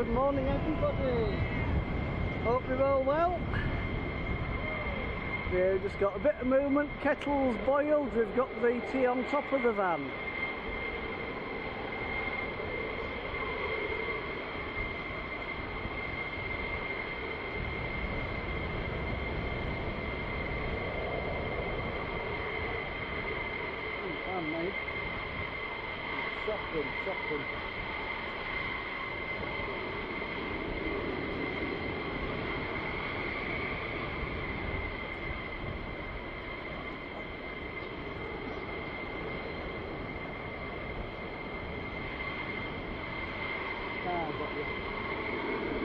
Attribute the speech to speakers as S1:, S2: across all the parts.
S1: Good morning everybody. Hope you're all well. We've just got a bit of movement, kettle's boiled, we've got the tea on top of the van. Come on mate. Shocking.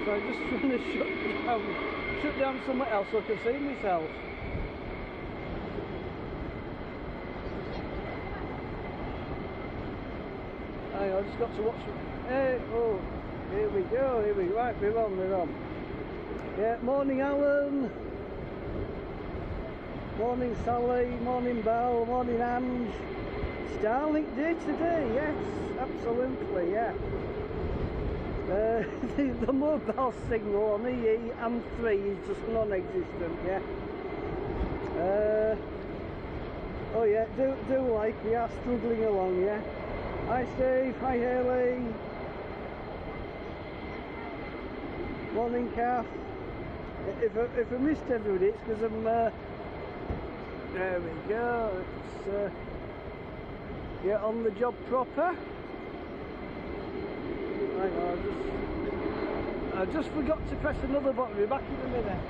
S1: So I'm just trying to shut down somewhere else so I can see myself. Hang on, I just got to watch. Hey, oh, here we go. Right, we're on. Yeah, morning Alan. Morning Sally. Morning Belle. Morning Ange. Starlink day today, yes, absolutely, yeah. The mobile signal on EE and 3 is just non-existent, yeah. Oh yeah, do like, we are struggling along, yeah. Hi Steve, hi Haley. Morning Kath. If I missed everybody, it's because I'm, there we go, it's, yeah, on the job proper. Hang on, I just forgot to press another button. We'll be back in a minute.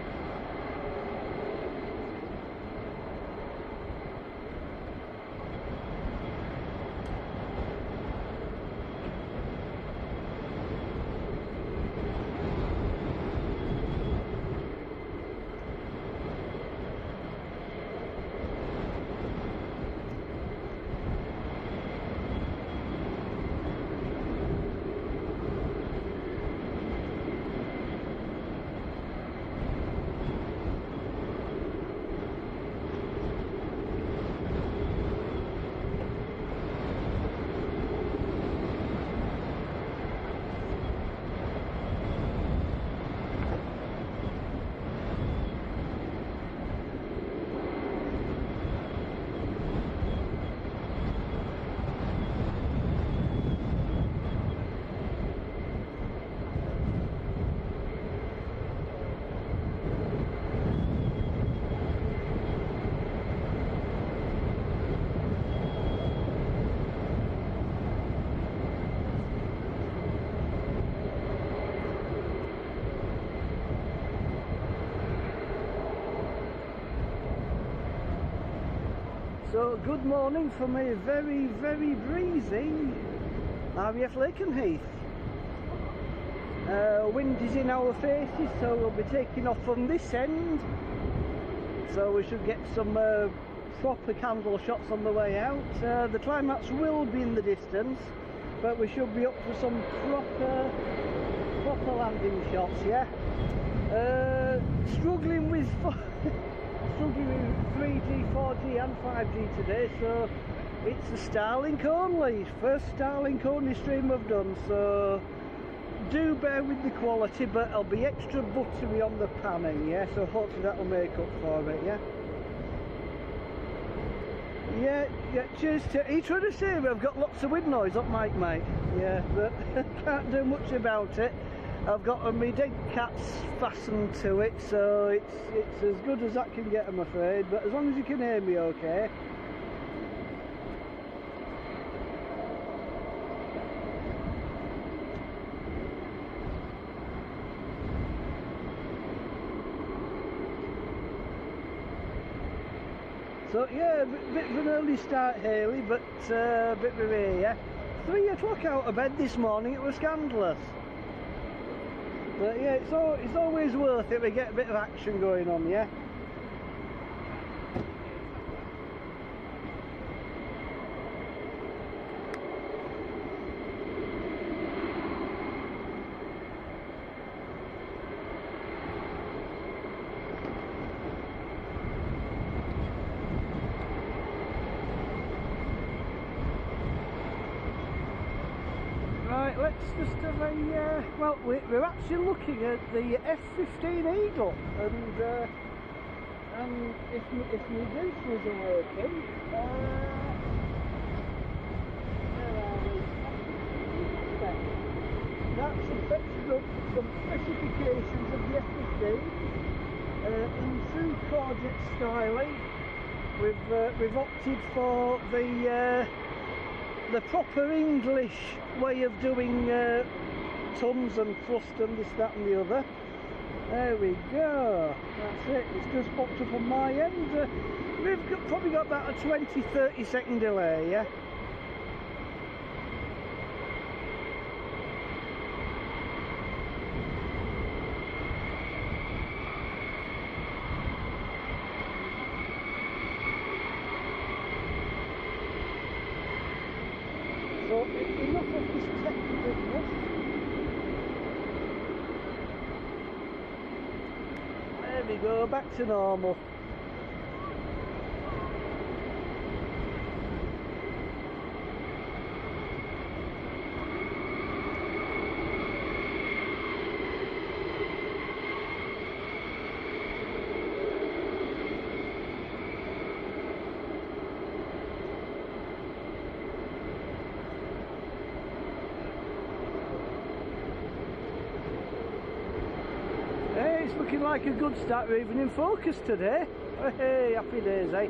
S1: So good morning from a very breezy RAF Lakenheath. Wind is in our faces, so we'll be taking off from this end, so we should get some proper candle shots on the way out. The climax will be in the distance, but we should be up for some proper landing shots, yeah. Struggling with 3G, 4G and 5G today, so it's a Starlink only, first Starlink only stream I've done, so do bear with the quality, but I'll be extra buttery on the panning, yeah, so hopefully that'll make up for it, yeah. Yeah, cheers to, are you trying to say I've got lots of wind noise up mic, mate? Yeah, but can't do much about it. I've got my dead cats fastened to it, so it's as good as that can get, I'm afraid, but as long as you can hear me okay. So yeah, a bit of an early start, Haley, but a bit of a, yeah. 3 o'clock out of bed this morning, it was scandalous. But yeah, it's always worth it, we get a bit of action going on, yeah? let's just have a, well, we're actually looking at the F-15 Eagle, and if my boosters are working, where are we? That's fetching up some specifications of the F-15 in true Corjet styling. We've opted for the proper English way of doing tons and thrust and this, that and the other. There we go, that's it, it's just popped up on my end. We've probably got about a 20-30 second delay, yeah? So enough of this technicalness. There we go, back to normal. It's looking like a good start. We're even in focus today. Hey, happy days, eh?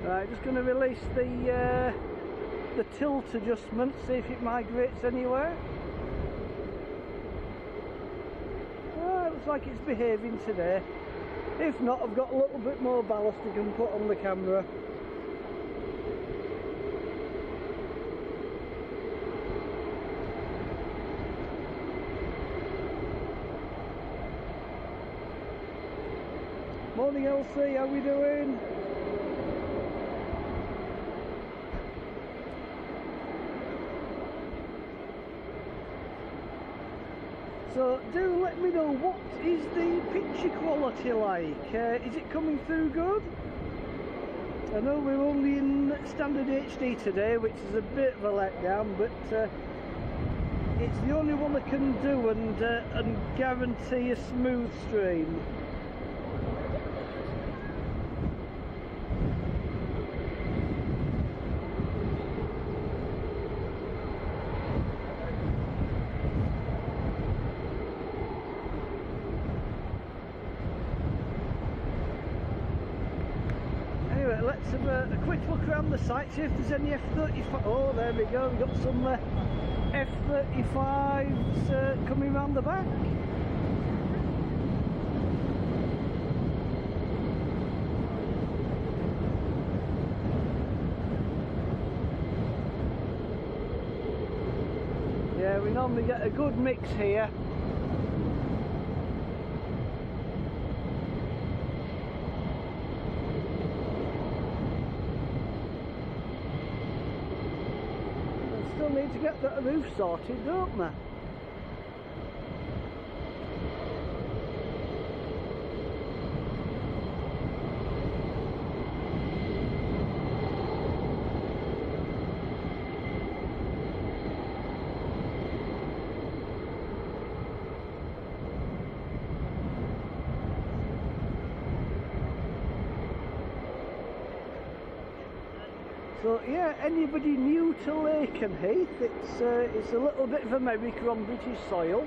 S1: Right, just going to release the tilt adjustment, see if it migrates anywhere. Oh, it looks like it's behaving today. If not, I've got a little bit more ballast I can put on the camera. Morning LC, how we doing? So do let me know, what is the picture quality like? Is it coming through good? I know we're only in standard HD today, which is a bit of a letdown, but it's the only one I can do and guarantee a smooth stream. Let's have a quick look around the site, see if there's any F-35. Oh, there we go, we've got some F-35s coming around the back. Yeah, we normally get a good mix here. Need to get that roof sorted, don't we? So yeah, anybody new to Lakenheath, it's a little bit of America on British soil.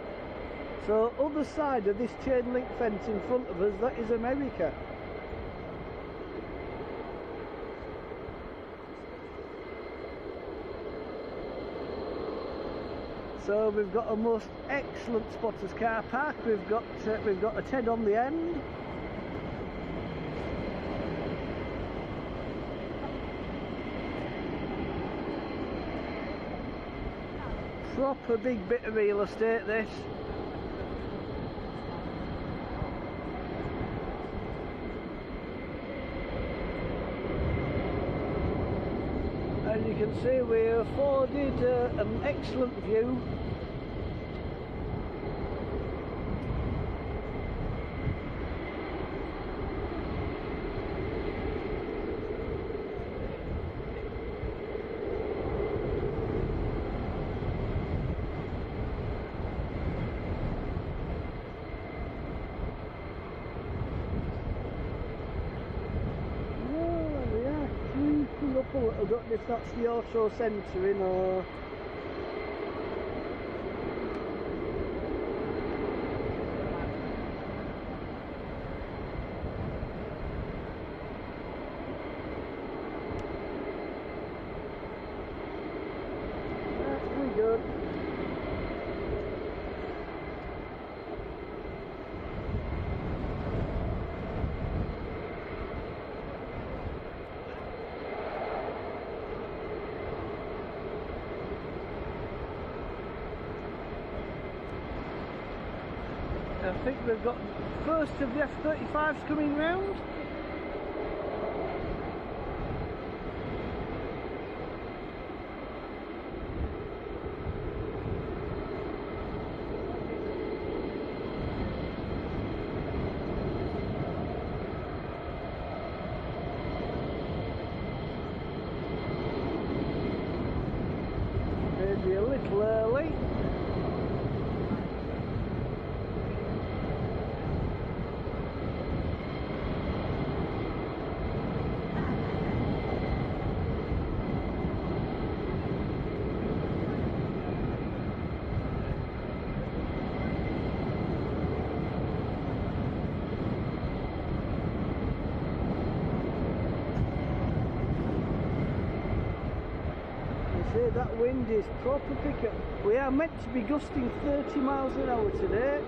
S1: So other side of this chain link fence in front of us, that is America. So we've got a most excellent spotters car park. We've got a TED on the end. Proper big bit of real estate, this. As you can see, we're afforded an excellent view. couple, I don't know if that's the auto centering or... That's pretty good. I think we've got first of the F-35s coming round. Maybe a little early. That wind is proper pickup. We are meant to be gusting 30 miles an hour today.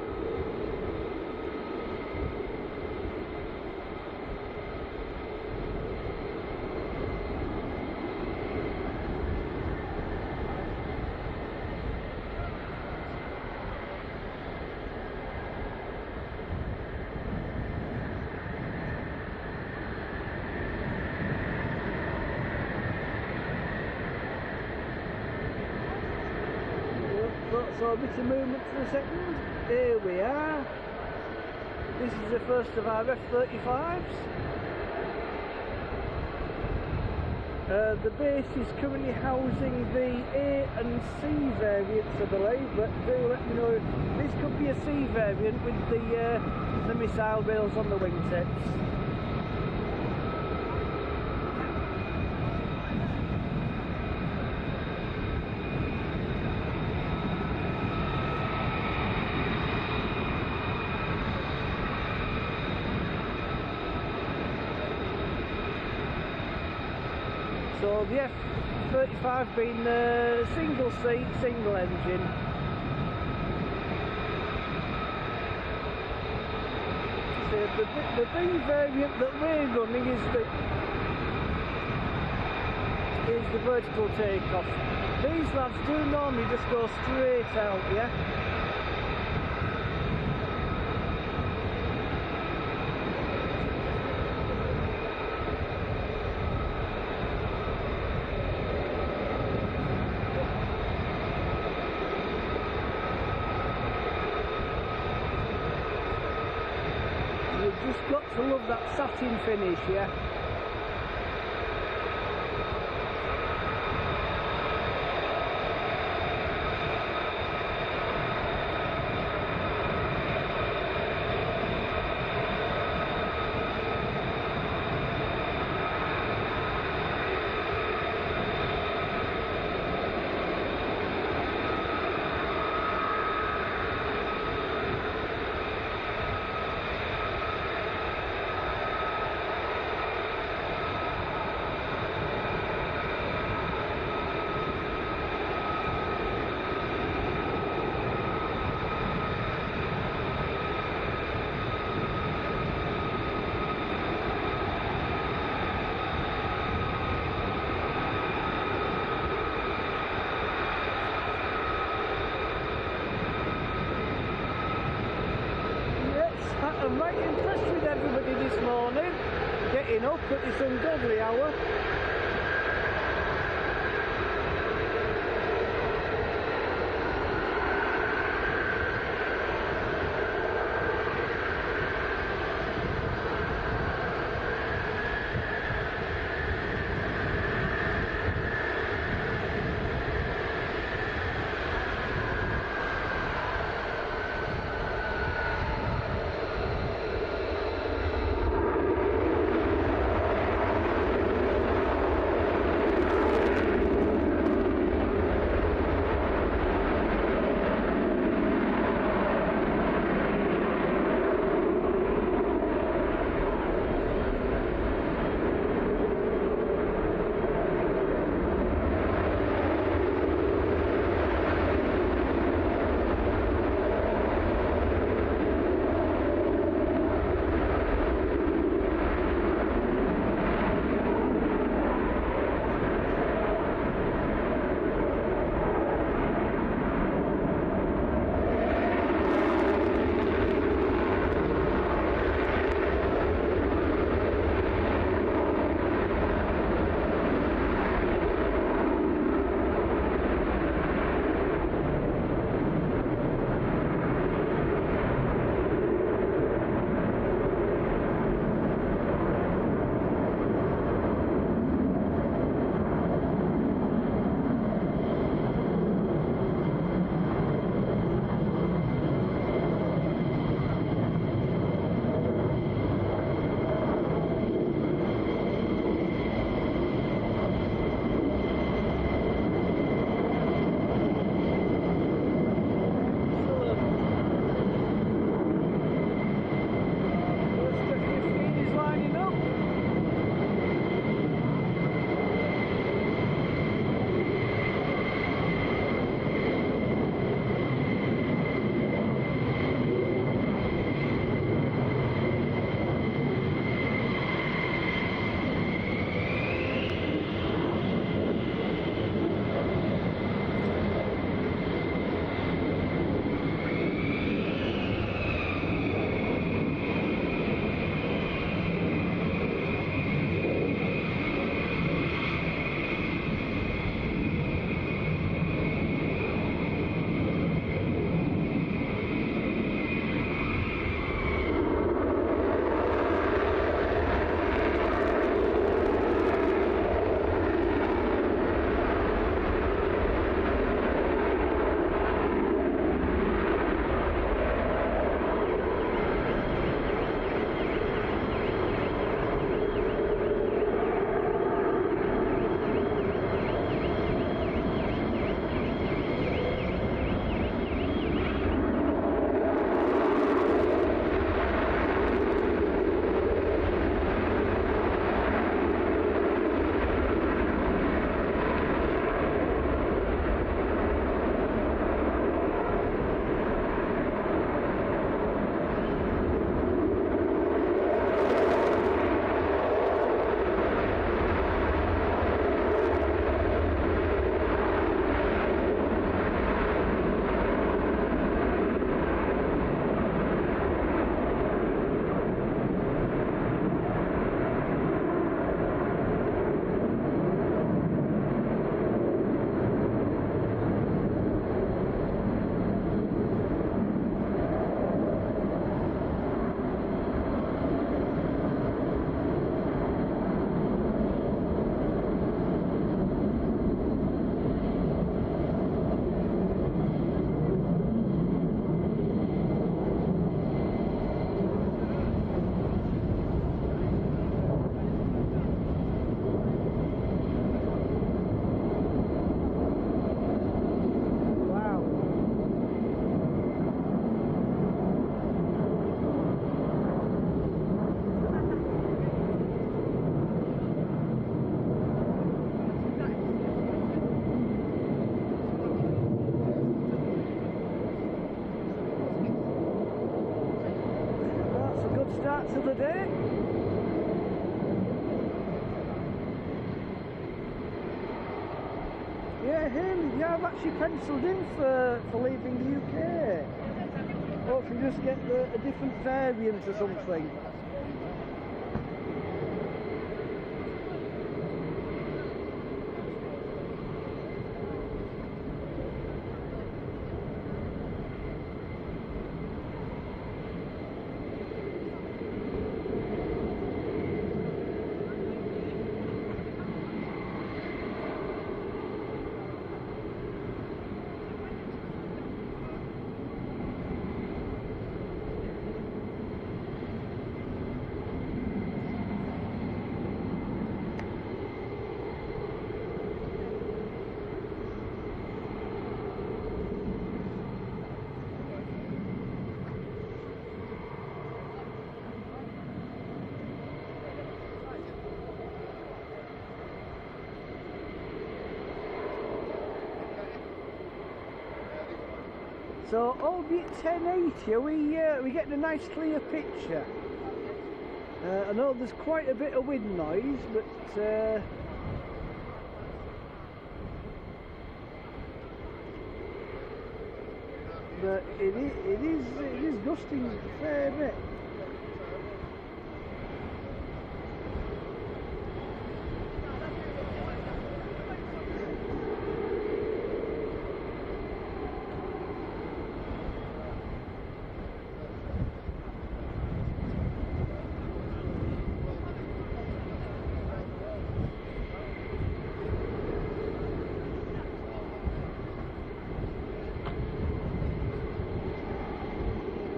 S1: So a bit of movement for a second. Here we are. This is the first of our F-35s. The base is currently housing the A and C variants, I believe, but do let me know if this could be a C variant with the missile rails on the wingtips. So the F-35 being single seat, single engine. So the B variant that we're running is the vertical takeoff. These lads do normally just go straight out, yeah? Just got to love that satin finish, yeah. I'm right impressed with everybody this morning, getting up at this ungodly hour. start to the day. Yeah, Haley, yeah, I've actually penciled in for leaving the UK. Hopefully just get a different variant or something. So, albeit 1080, we getting a nice clear picture. I know there's quite a bit of wind noise, but it is gusting a fair bit.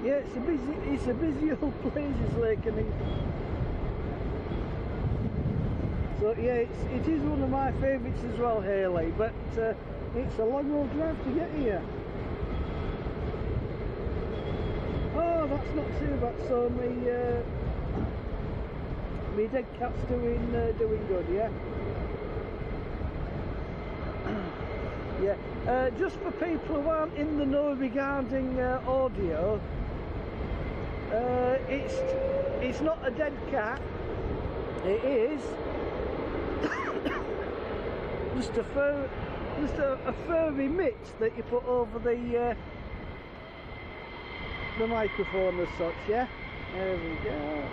S1: Yeah, it's a busy old place, is Lakenheath. So yeah, it is one of my favourites as well, Haley, but it's a long old drive to get here. Oh, that's not too bad. So me dead cat's doing good, yeah. Yeah. Just for people who aren't in the know regarding audio, it's not a dead cat. It is just a furry mitt that you put over the microphone as such. Yeah. There we go.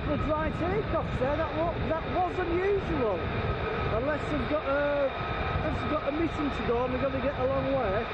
S1: couple of dry takeoffs there. That was unusual. Unless they've got a mission to go and they've got to get a long way.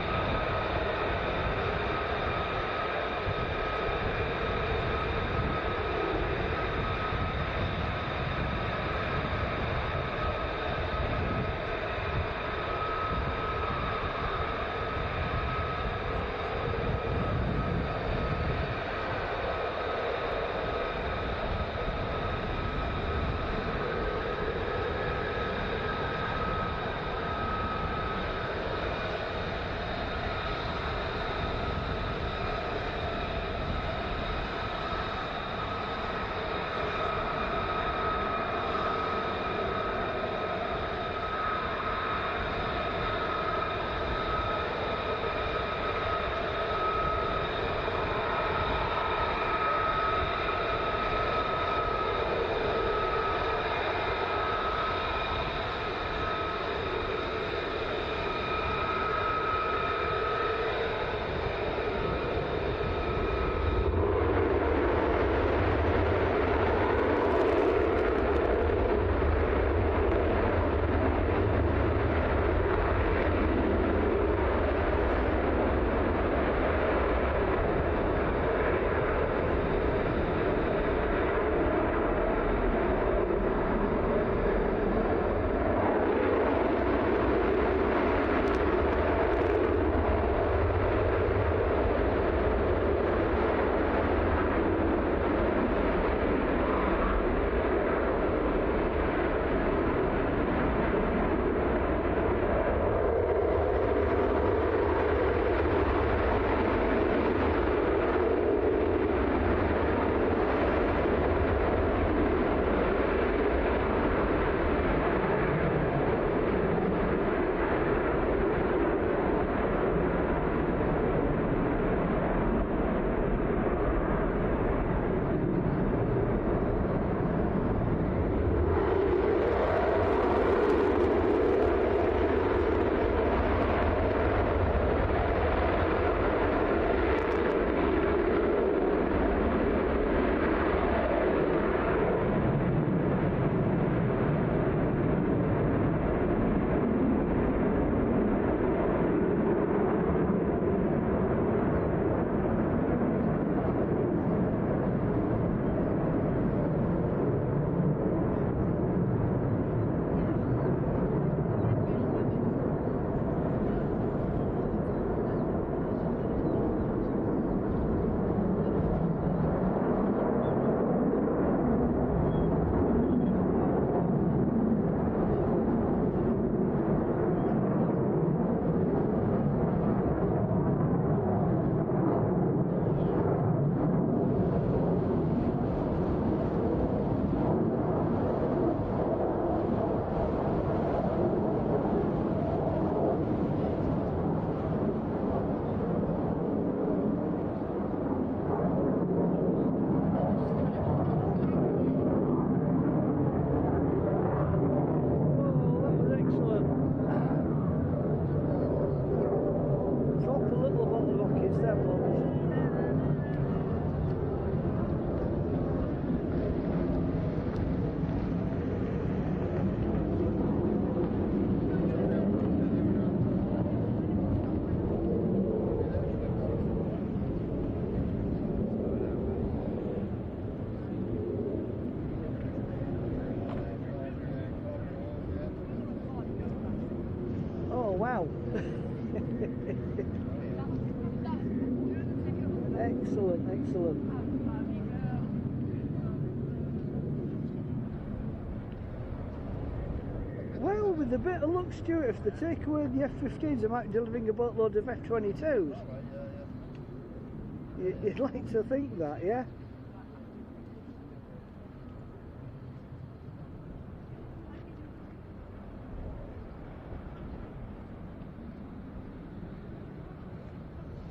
S1: wow. Excellent, excellent. Well, with a bit of luck, Stuart, if they take away the F-15s, they might be delivering a boatload of F-22s. You'd like to think that, yeah?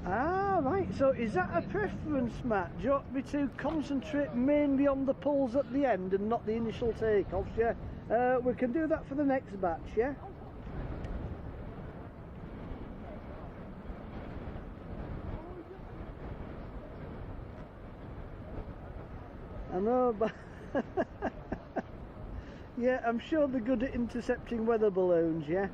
S1: Ah, right, so is that a preference, Matt? Do you want me to concentrate mainly on the pulls at the end and not the initial takeoffs, yeah? We can do that for the next batch, yeah? I know, but Yeah, I'm sure they're good at intercepting weather balloons, yeah?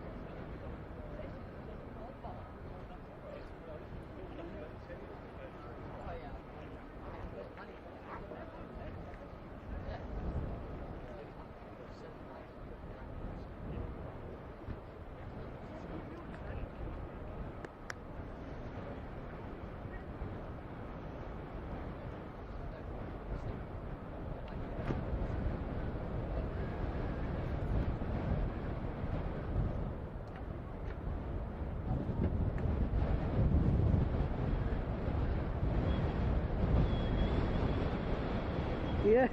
S1: Yeah,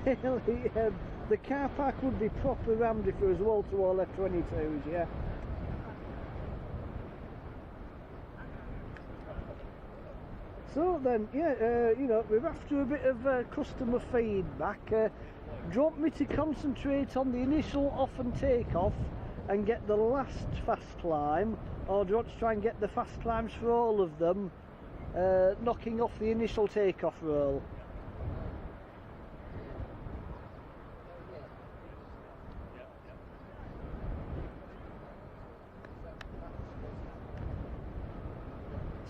S1: the car park would be proper rammed if it was wall-to-wall F-22s, yeah. So then, yeah, you know, we're after a bit of customer feedback. Do you want me to concentrate on the initial off and take off and get the last fast climb, or do you want to try and get the fast climbs for all of them, knocking off the initial takeoff roll?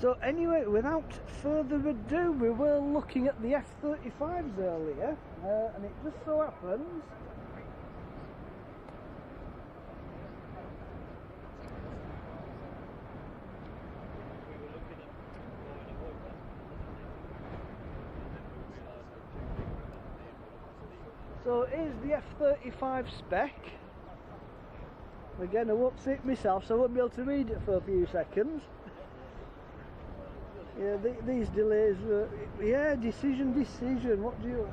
S1: So anyway, without further ado, we were looking at the F-35s earlier, and it just so happens so here's the F-35 spec. Again, I won't see it myself, so I won't be able to read it for a few seconds. Yeah, these delays, yeah, decision, what do you...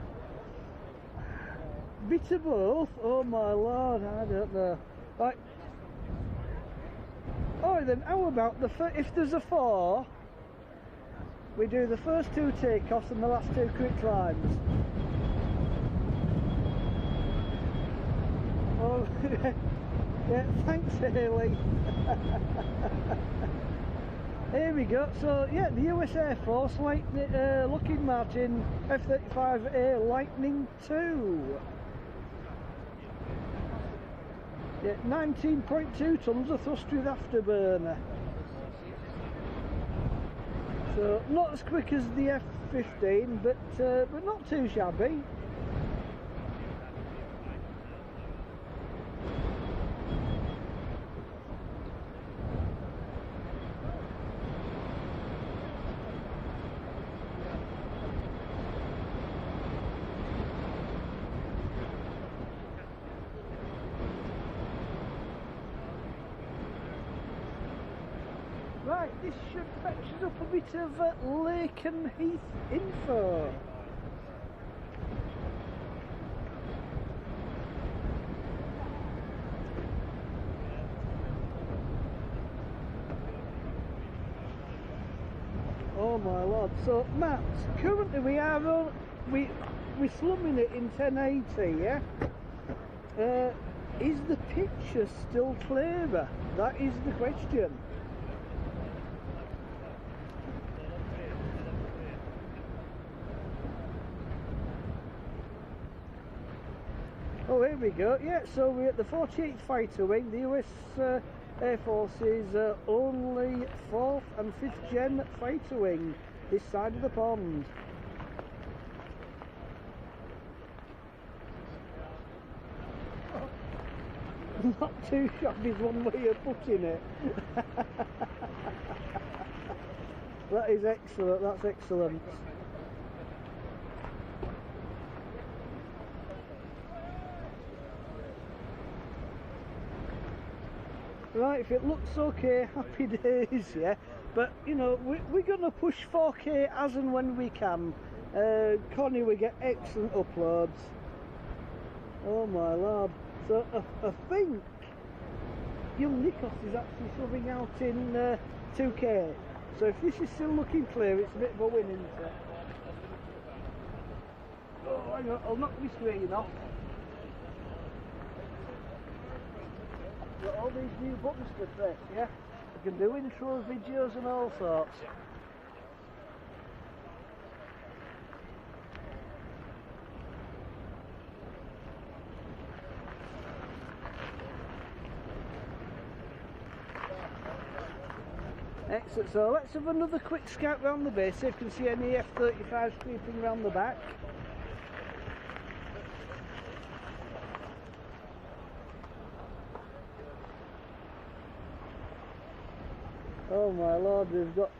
S1: Bit of both? Oh my lord, I don't know. Right. Oh, then how about if there's a 4, we do the first 2 takeoffs and the last 2 quick climbs. Oh, yeah, thanks Haley. Here we go. So yeah, the US Air Force Lockheed Martin F-35A Lightning II. Yeah, 19.2 tons of thrust with afterburner. So not as quick as the F-15, but not too shabby. Right, this should fetch us up a bit of Lakenheath info. Oh my lord. So Matt, currently we're slumming it in 1080, yeah? Is the picture still clearer? That is the question. Oh, here we go. Yeah, so we're at the 48th Fighter Wing, the US Air Force's only 4th and 5th gen fighter wing this side of the pond. Not too shabby is one way of putting it. That is excellent, that's excellent. Right, if it looks okay, happy days, yeah. But, you know, we're going to push 4K as and when we can. Connie, we get excellent uploads. Oh my lord. So, I think young Nikos is actually subbing out in 2K. So if this is still looking clear, it's a bit of a win, isn't it? Oh, hang on, I'll knock my screen off. Got all these new buttons to press, yeah? You can do intros, videos and all sorts. Excellent, so let's have another quick scout round the base, see if you can see any F-35s creeping around the back. Oh my lord, we've got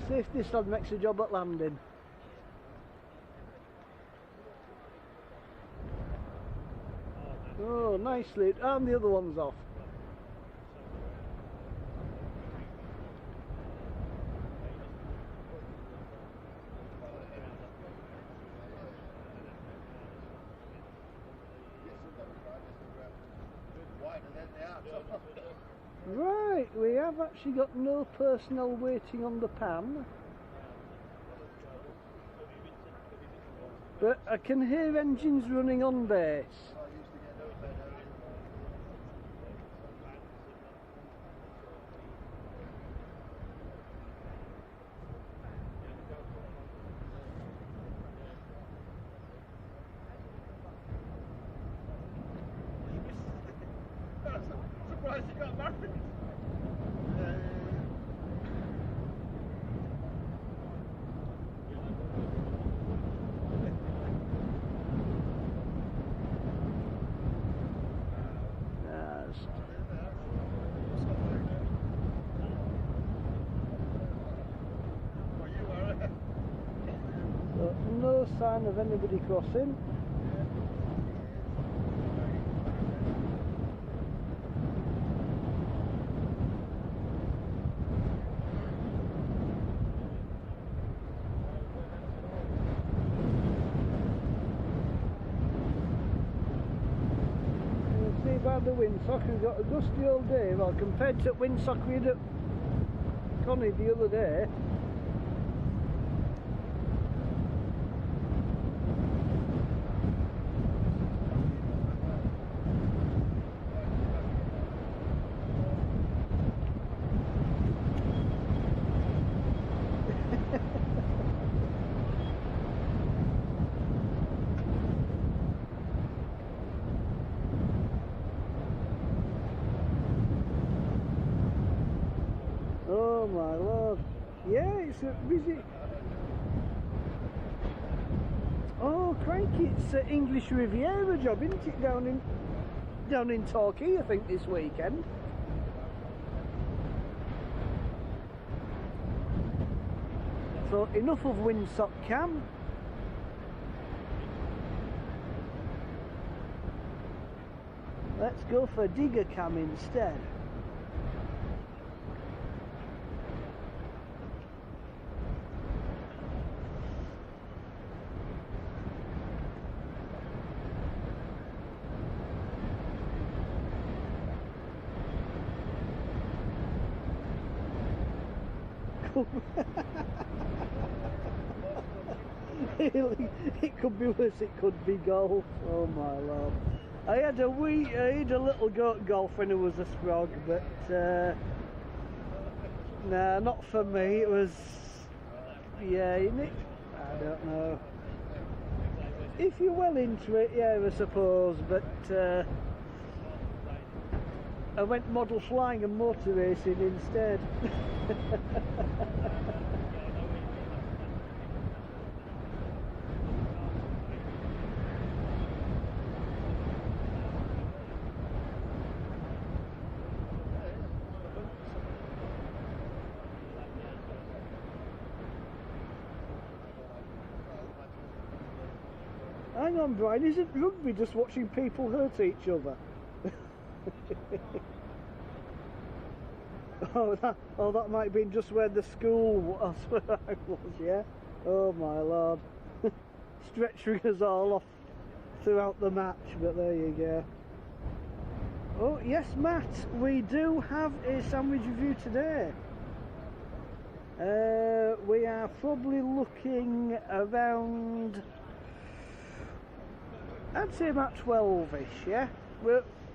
S1: safety stud makes a job at landing. Oh, nicely, and the other one's off. Right, we have actually got no personnel waiting on the pan, but I can hear engines running on base.
S2: Surprised you got married.
S1: So, no sign of anybody crossing. By the windsock, we've got a gusty old day. Well, compared to windsock we had at Connie the other day. Oh my lord. Yeah, it's a busy. Oh crikey, it's an English Riviera job, isn't it, down in Torquay, I think, this weekend. So enough of windsock cam. Let's go for digger cam instead. It could be worse, it could be golf. Oh my lord. I had a little go at golf when I was a sprog, but nah, not for me. It was, yeah, I don't know. If you're well into it, yeah, I suppose, but I went model flying and motor racing instead. Hang on, Brian, isn't rugby just watching people hurt each other? Oh, that might have been just where the school was, where I was, yeah? Oh my lord. Stretching us all off throughout the match, but there you go. Oh, yes, Matt, we do have a sandwich review today. We are probably looking around, I'd say about 12ish, yeah?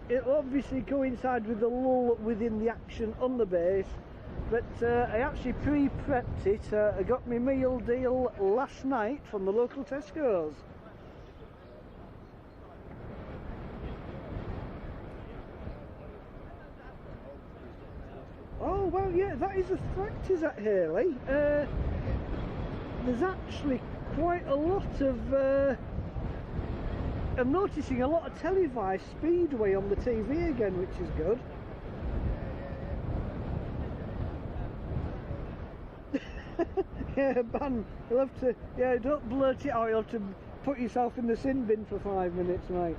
S1: It'll obviously coincide with the lull within the action on the base, but I actually pre-prepped it. I got my meal deal last night from the local Tesco's. well, yeah, that is a fact, is that, Hayley? There's actually quite a lot of... I'm noticing a lot of televised speedway on the TV again, which is good. Yeah, ban. You'll have to... Yeah, don't blurt it out. You'll have to put yourself in the sin bin for 5 minutes, mate.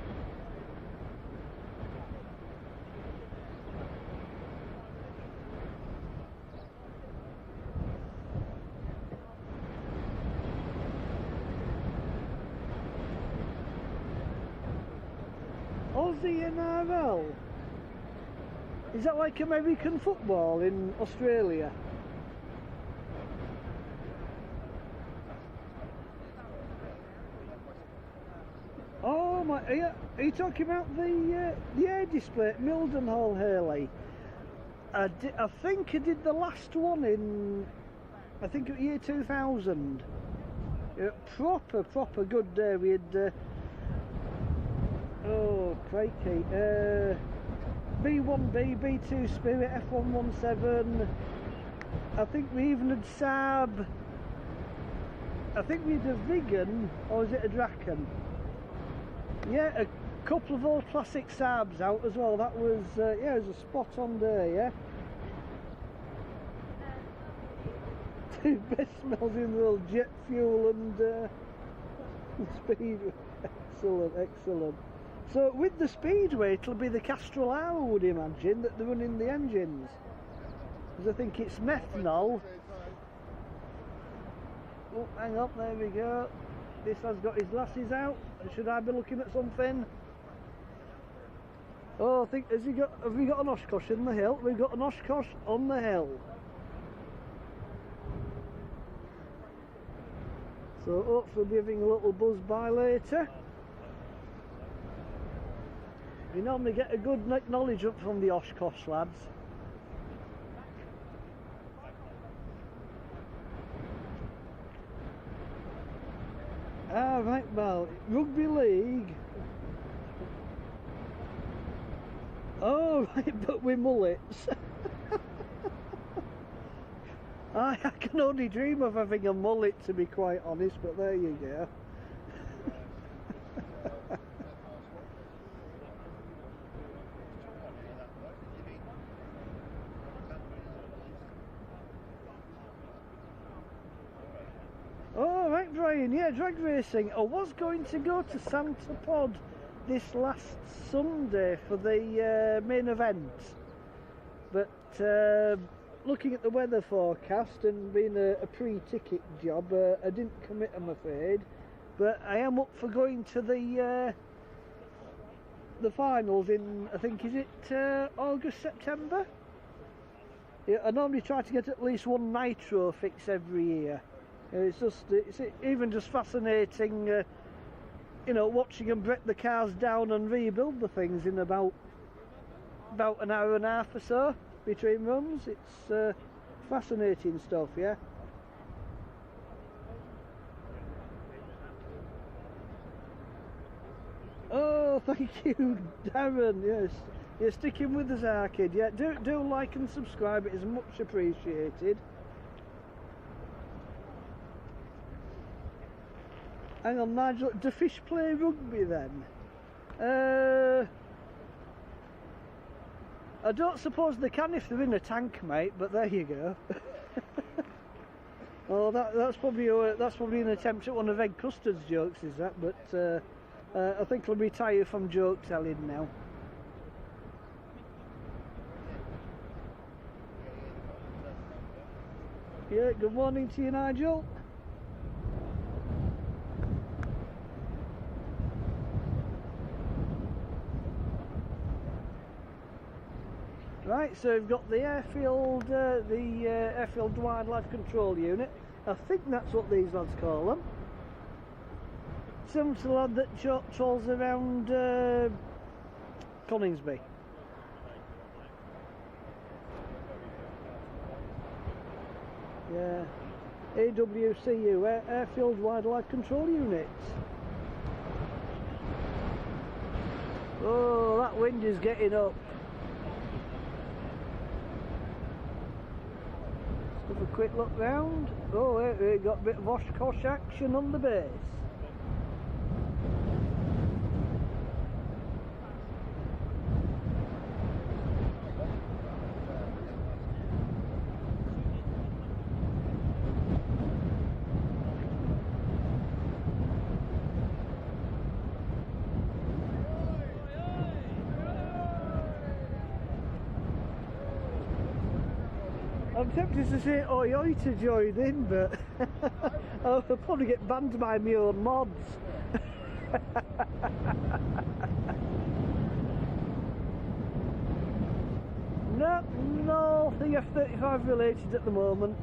S1: Aussie NRL? Is that like American football in Australia? Oh my! Are you talking about the air display at Mildenhall, Hayley? I think I did the last one in, I think it was year 2000. Proper good day. We had oh crikey, B1B, B2 Spirit, F117. I think we even had Saab. I think we had a Vigan, or was it a Draken? Yeah, a couple of old classic Saabs out as well. That was, yeah, it was a spot on day, yeah. Two best smells in the world, jet fuel and speed. Excellent, excellent. So with the speedway, it'll be the Castrol R, I would imagine, that they're running the engines. Because I think it's methanol. Oh, hang on, there we go. This has got his glasses out. Should I be looking at something? Oh, I think, have we got an Oshkosh in the hill? We've got an Oshkosh on the hill. So hopefully we'll be having a little buzz by later. We normally get a good acknowledgement from the Oshkosh lads. Ah, right, well, rugby league. Oh, right, but with mullets. I can only dream of having a mullet, to be quite honest, but there you go. Oh, right, Brian, yeah, drag racing. I was going to go to Santa Pod this last Sunday for the main event, but looking at the weather forecast and being a pre-ticket job, I didn't commit, I'm afraid. But I am up for going to the finals in, I think, is it August, September? Yeah, I normally try to get at least one nitro fix every year. It's even just fascinating, you know, watching them break the cars down and rebuild the things in about an hour and a half or so between runs. It's fascinating stuff, yeah. Oh, thank you, Darren. Yes, you're sticking with us, Arcade. Yeah, do like and subscribe. It is much appreciated. Hang on, Nigel. Do fish play rugby then? I don't suppose they can if they're in a tank, mate. But there you go. Oh, that's probably an attempt at one of Ed Custard's jokes, is that? But I think I'll retire from joke telling now. Yeah. Good morning to you, Nigel. Right, so we've got the airfield wildlife control unit. I think that's what these lads call them. Similar to the lad that trolls around Coningsby. Yeah, AWCU, Airfield Wildlife Control Unit. Oh, that wind is getting up. Have a quick look round. Oh, we got a bit of Oshkosh action on the base. I'm tempted to say oi oi to join in, but I'll probably get banned by my own mods. No, nothing F-35 related at the moment.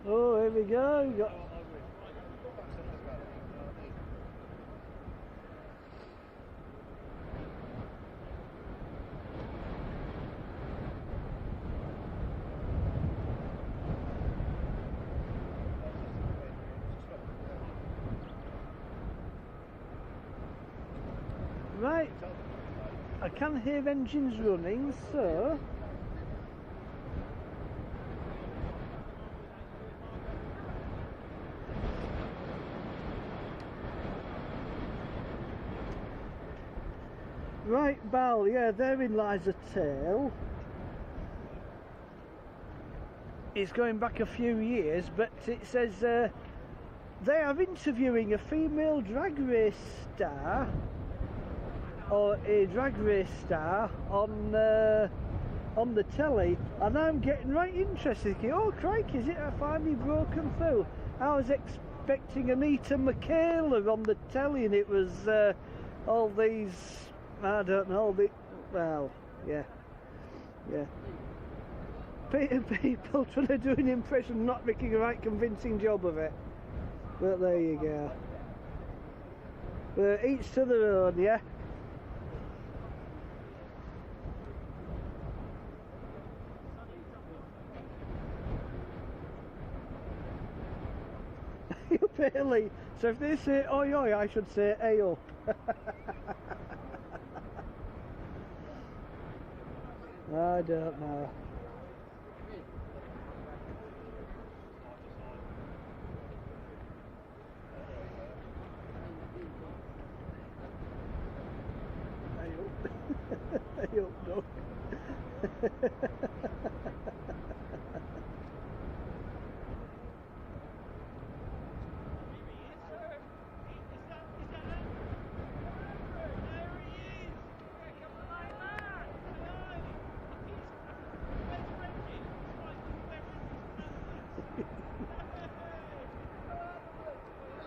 S1: Oh, here we go. Right, I can hear engines running, so right, Bal, yeah, therein lies a tail. It's going back a few years, but it says they are interviewing a female drag race star, or a drag race star on the telly, and I'm getting right interested. Oh crikey, is it finally broken through? I was expecting Anita Michaela on the telly, and it was all these, I don't know, well, yeah. People trying to do an impression, not making a right convincing job of it. But there you go. But each to their own, yeah. Barely. So if they say oi oi, I should say ayo. I don't know. I hope not.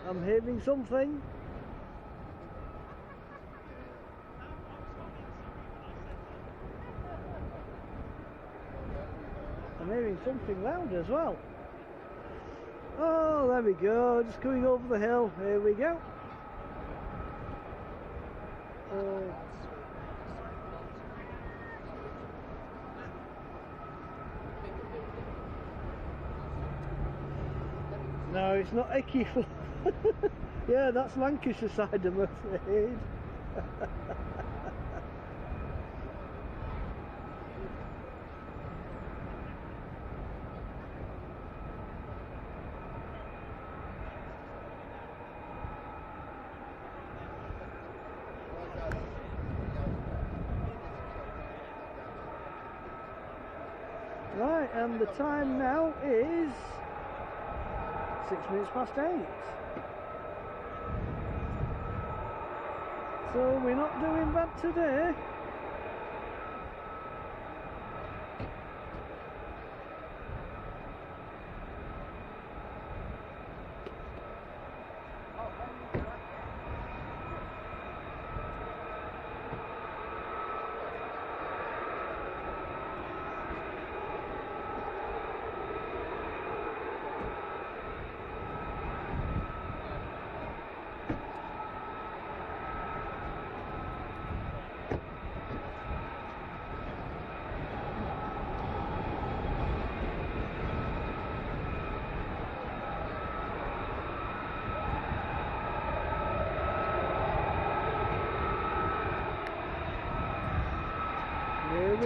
S1: I'm hearing something. I'm hearing something loud as well. Oh, there we go, just going over the hill. Here we go. No, it's not Icky. Yeah, that's Lancashire side, I'm afraid. Right, and the time now is 6 minutes past 8. So we're not doing bad today.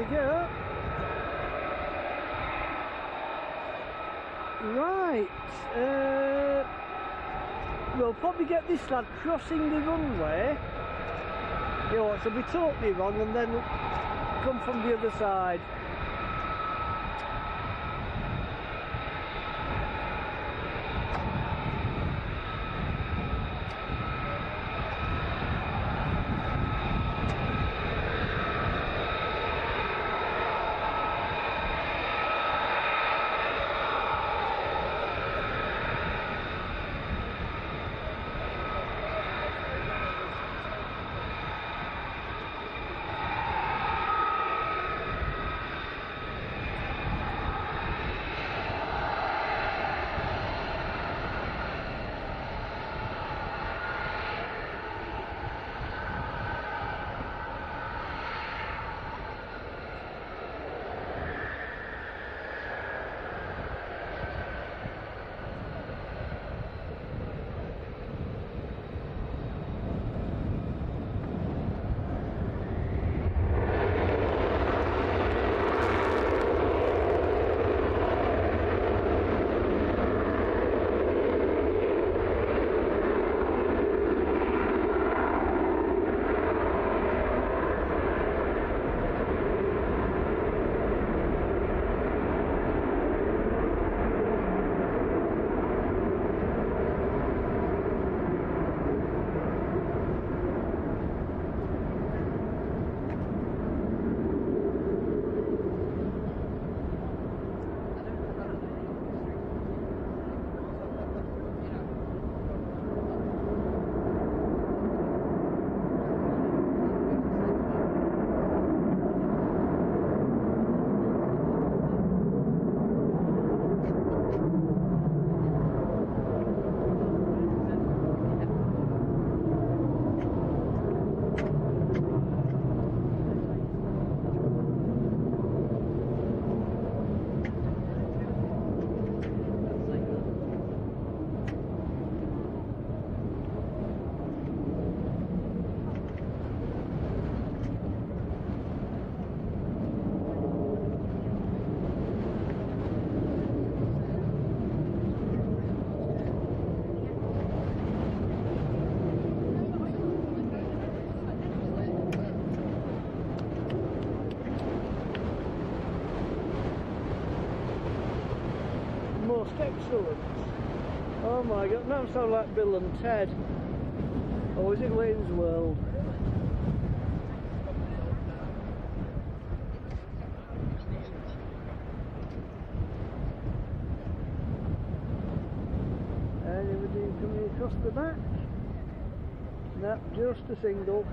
S1: go. Right, we'll probably get this lad crossing the runway. You know, it'll be totally wrong and then come from the other side. Most excellent. Oh my god, now I sound like Bill and Ted. Or is it Wayne's World? Anybody coming across the back? No, just a single.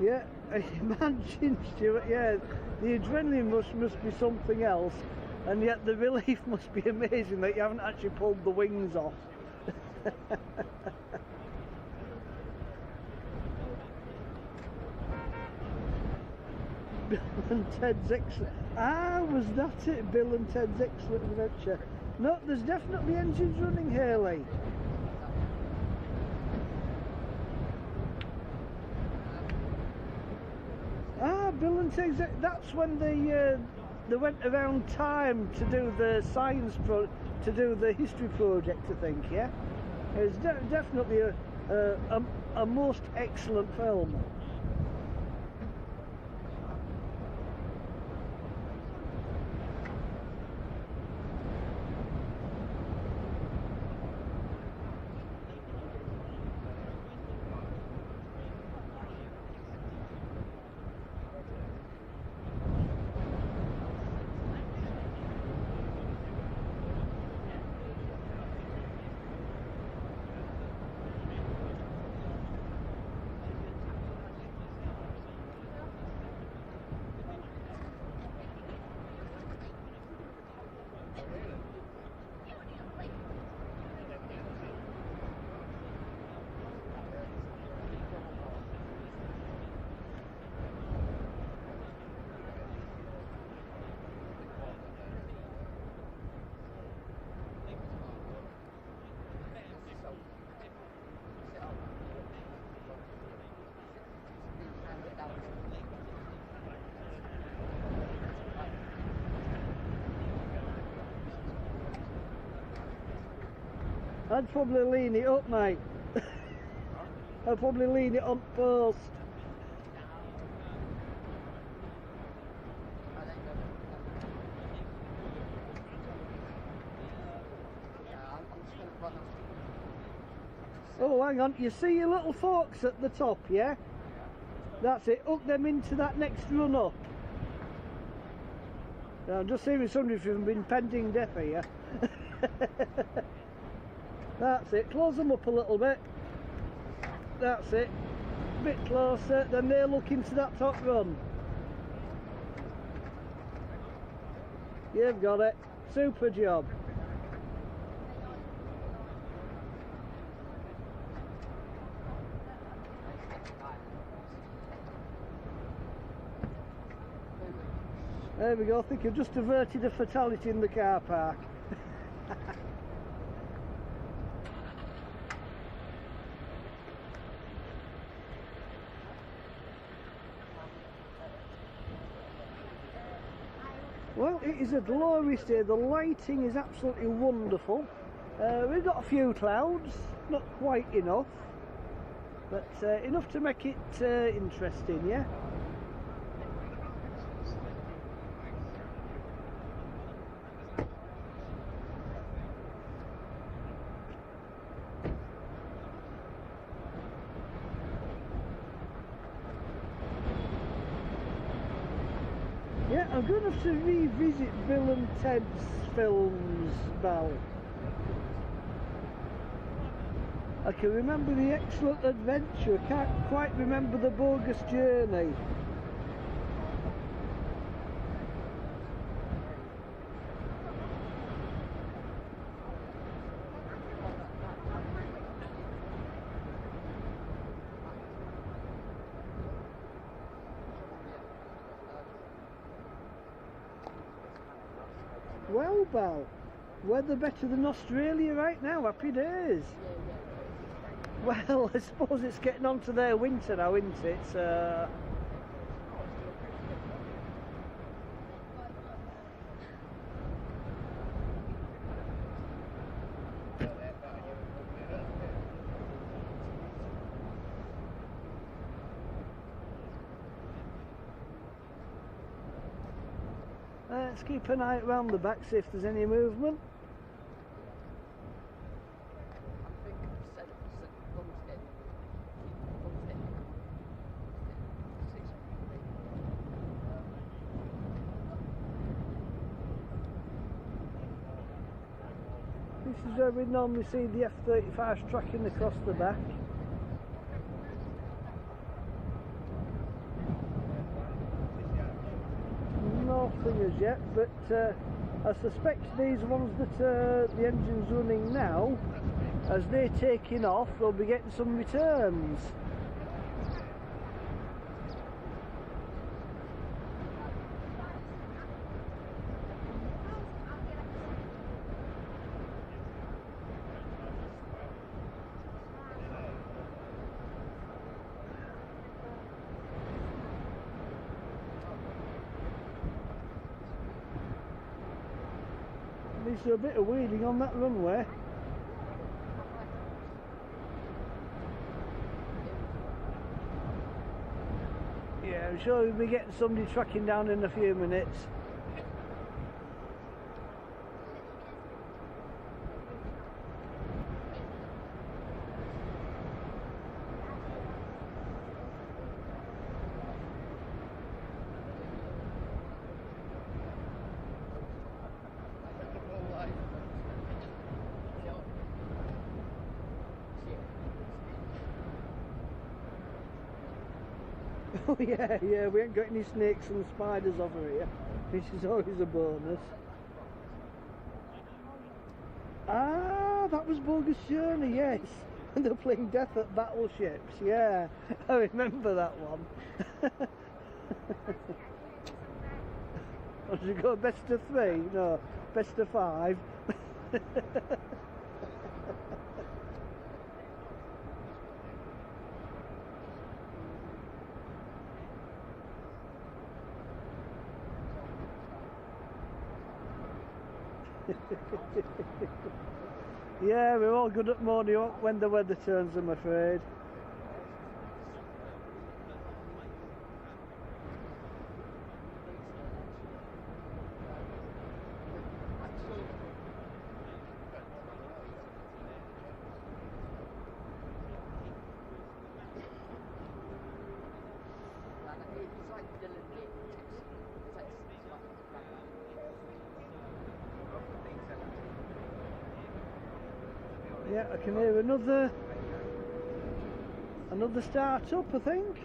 S1: Yeah, imagine, Stuart, yeah, the adrenaline must be something else, and yet the relief must be amazing that you haven't actually pulled the wings off. Bill and Ted's Excellent... Ah, was that it? Bill and Ted's Excellent Adventure. No, there's definitely engines running, Haley. Bill and Ted's, that's when they went around time to do the to do the history project, I think. Yeah, it's definitely a most excellent film. I'd probably lean it up, mate. I'd probably lean it on first. Oh, hang on, you see your little forks at the top, yeah? That's it, hook them into that next run up. Now, I'm just seeing somebody if you've been pending death here. That's it, close them up a little bit. That's it, a bit closer, then they look into that top run. You've got it, super job. There we go, I think you've just averted a fatality in the car park. Well, it is a glorious day, the lighting is absolutely wonderful. We've got a few clouds, not quite enough, but enough to make it interesting, yeah? Yeah, I'm going to have to revisit Bill and Ted's films, Val. I can remember The Excellent Adventure, I can't quite remember The Bogus Journey. Well, Bal, weather better than Australia right now, happy days. Well, I suppose it's getting on to their winter now, isn't it? Let's keep an eye around the back, see if there's any movement. This is where we normally see the F-35s tracking across the back. Nothing as yet, but I suspect these ones that the engine's running now, as they're taking off, they'll be getting some returns. There's a bit of wheeling on that runway. Yeah, I'm sure we'll be getting somebody tracking down in a few minutes. Oh yeah, we ain't got any snakes and spiders over here, which is always a bonus. Ah, that was Bogus Journey, yes. And they're playing Death at Battleships, yeah. I remember that one. Or did you go best of 3? No, best of 5. Yeah, we're all good at moaning up when the weather turns, I'm afraid. Yeah, I can hear another start up, I think.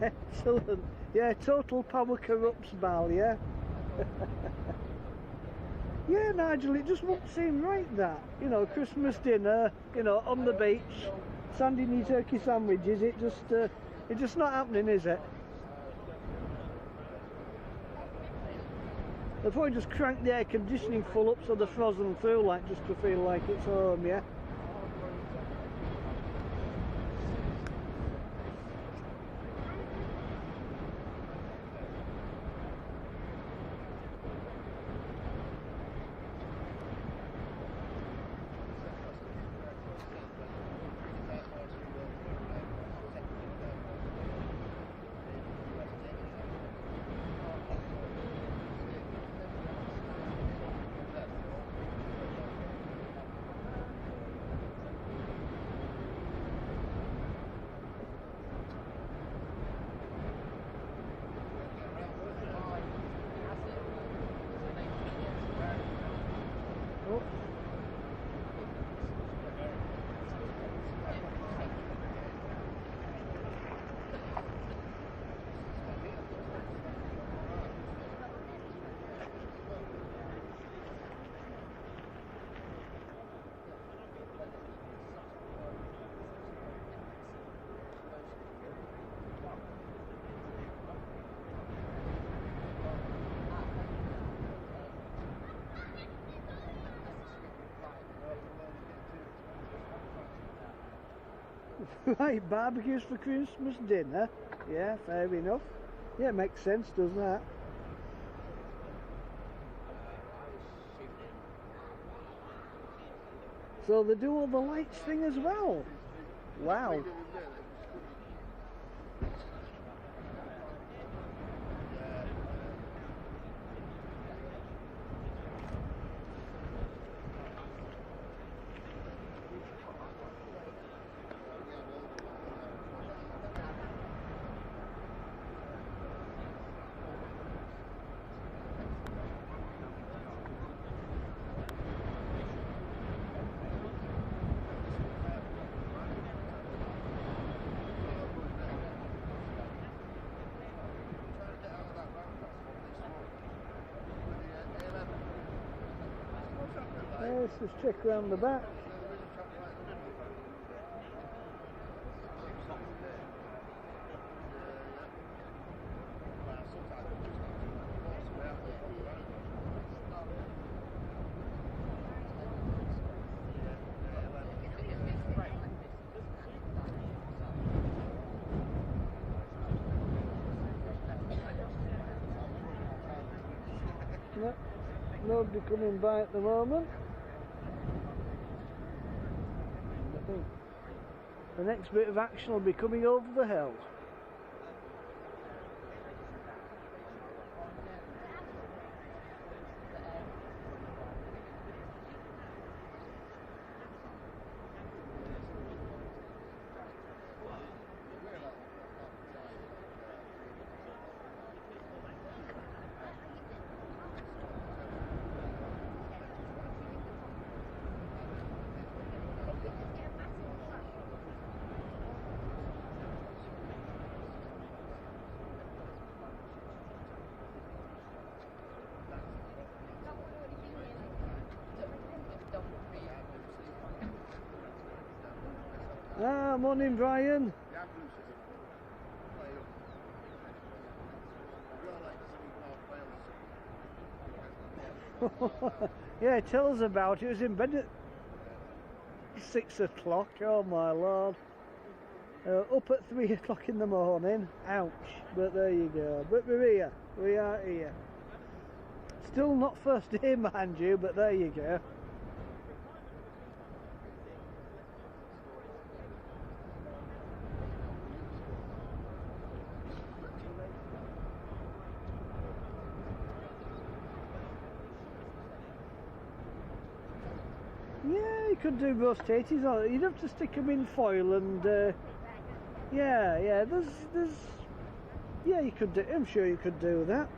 S1: Excellent. Yeah, total power corrupts, Bal, yeah? Yeah, Nigel, it just won't seem right, that. You know, Christmas dinner, you know, on the beach, sanding your turkey sandwiches, it's just not happening, is it? They'll probably just crank the air conditioning full up so they're frozen through, like, just to feel like it's home, yeah? Oh. Right, barbecues for Christmas dinner. Yeah, fair enough. Yeah, makes sense, does that? So they do all the lights thing as well. Wow. Let's just check around the back. No, nobody coming by at the moment. I think the next bit of action will be coming over the hill. Ah, morning, Brian.
S2: The ambulance is way up. You're like North Wales.
S1: Yeah, tell us about it. It was in bed at 6 o'clock. Oh my lord. Up at 3 o'clock in the morning. Ouch. But there you go. But we're here. We are here. Still not first day, mind you, but there you go. Yeah, you could do rotaties. You'd have to stick them in foil and yeah, yeah, you could do. I'm sure you could do that.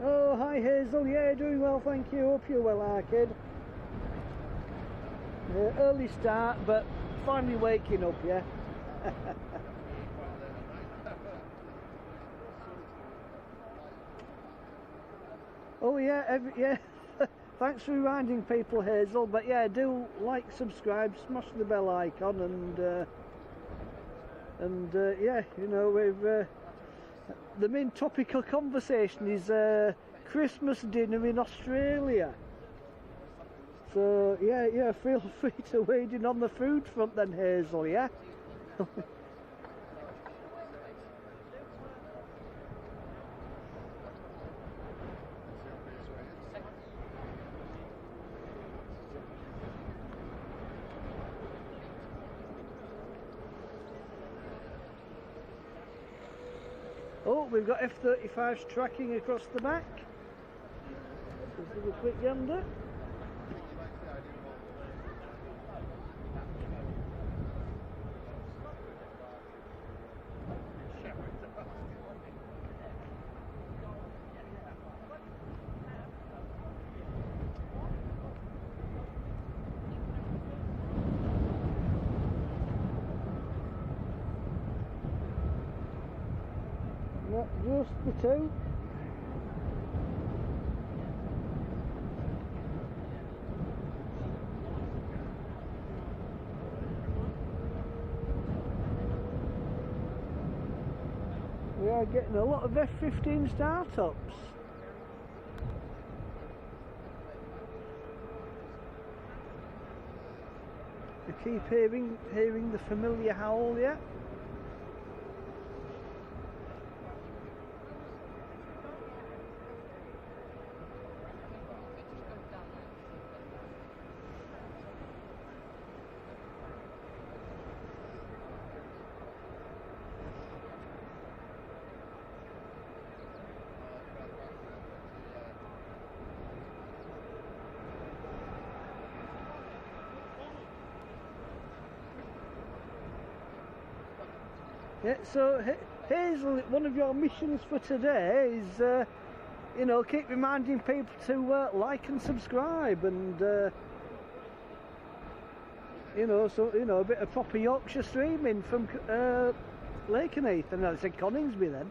S1: Oh, hi Hazel, yeah, doing well, thank you. Hope you're well, Arcade. Early start, but finally waking up, yeah. Oh yeah, yeah. Thanks for reminding people, Hazel. But yeah, do like, subscribe, smash the bell icon, and yeah, you know, we've. The main topic of conversation is Christmas dinner in Australia. So yeah, feel free to wade in on the food front then, Hazel, yeah? Oh, we've got F-35s tracking across the back. Let's have a quick gander. Not just the two. We are getting a lot of F-15 startups. I keep hearing the familiar howl, yeah? Yeah, so Hazel, one of your missions for today is, you know, keep reminding people to like and subscribe, and you know, so you know, a bit of proper Yorkshire streaming from Lakenheath, and I said Coningsby then.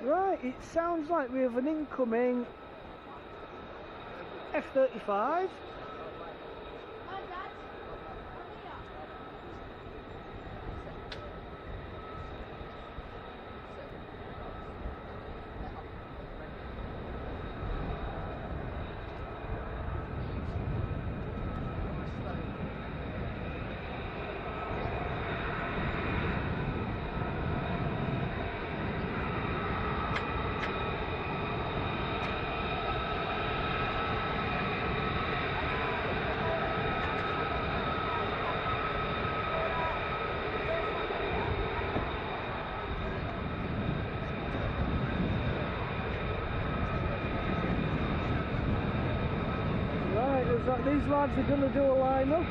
S1: Right, it sounds like we have an incoming F-35. looks like these lads are going to do a line-up.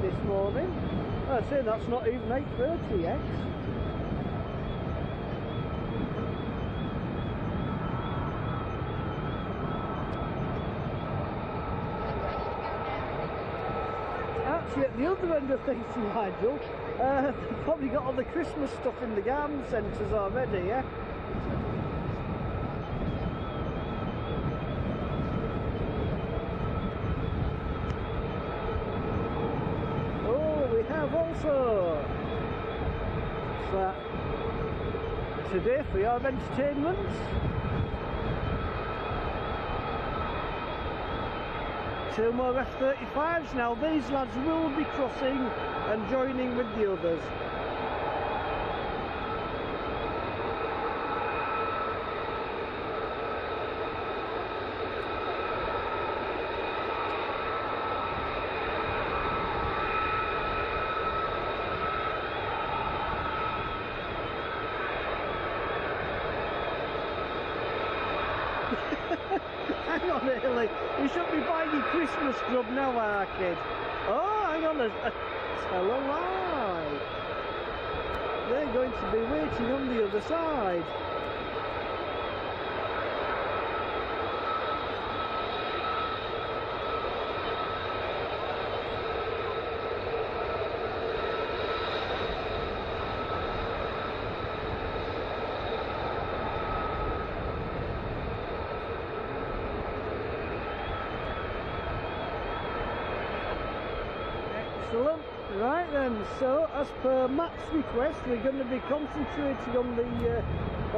S1: This morning. I say that's not even 8:30 yet. Actually, at the other end of things, Nigel, they've probably got all the Christmas stuff in the garden centres already, yeah? Also, today for your entertainment, two more F-35s. Now these lads will be crossing and joining with the others. Hang on, really. You shouldn't be buying your Christmas grub now, Arcade. Oh, hang on, tell a lie. They're going to be waiting on the other side. Excellent. Right then, so as per Matt's request, we're going to be concentrating on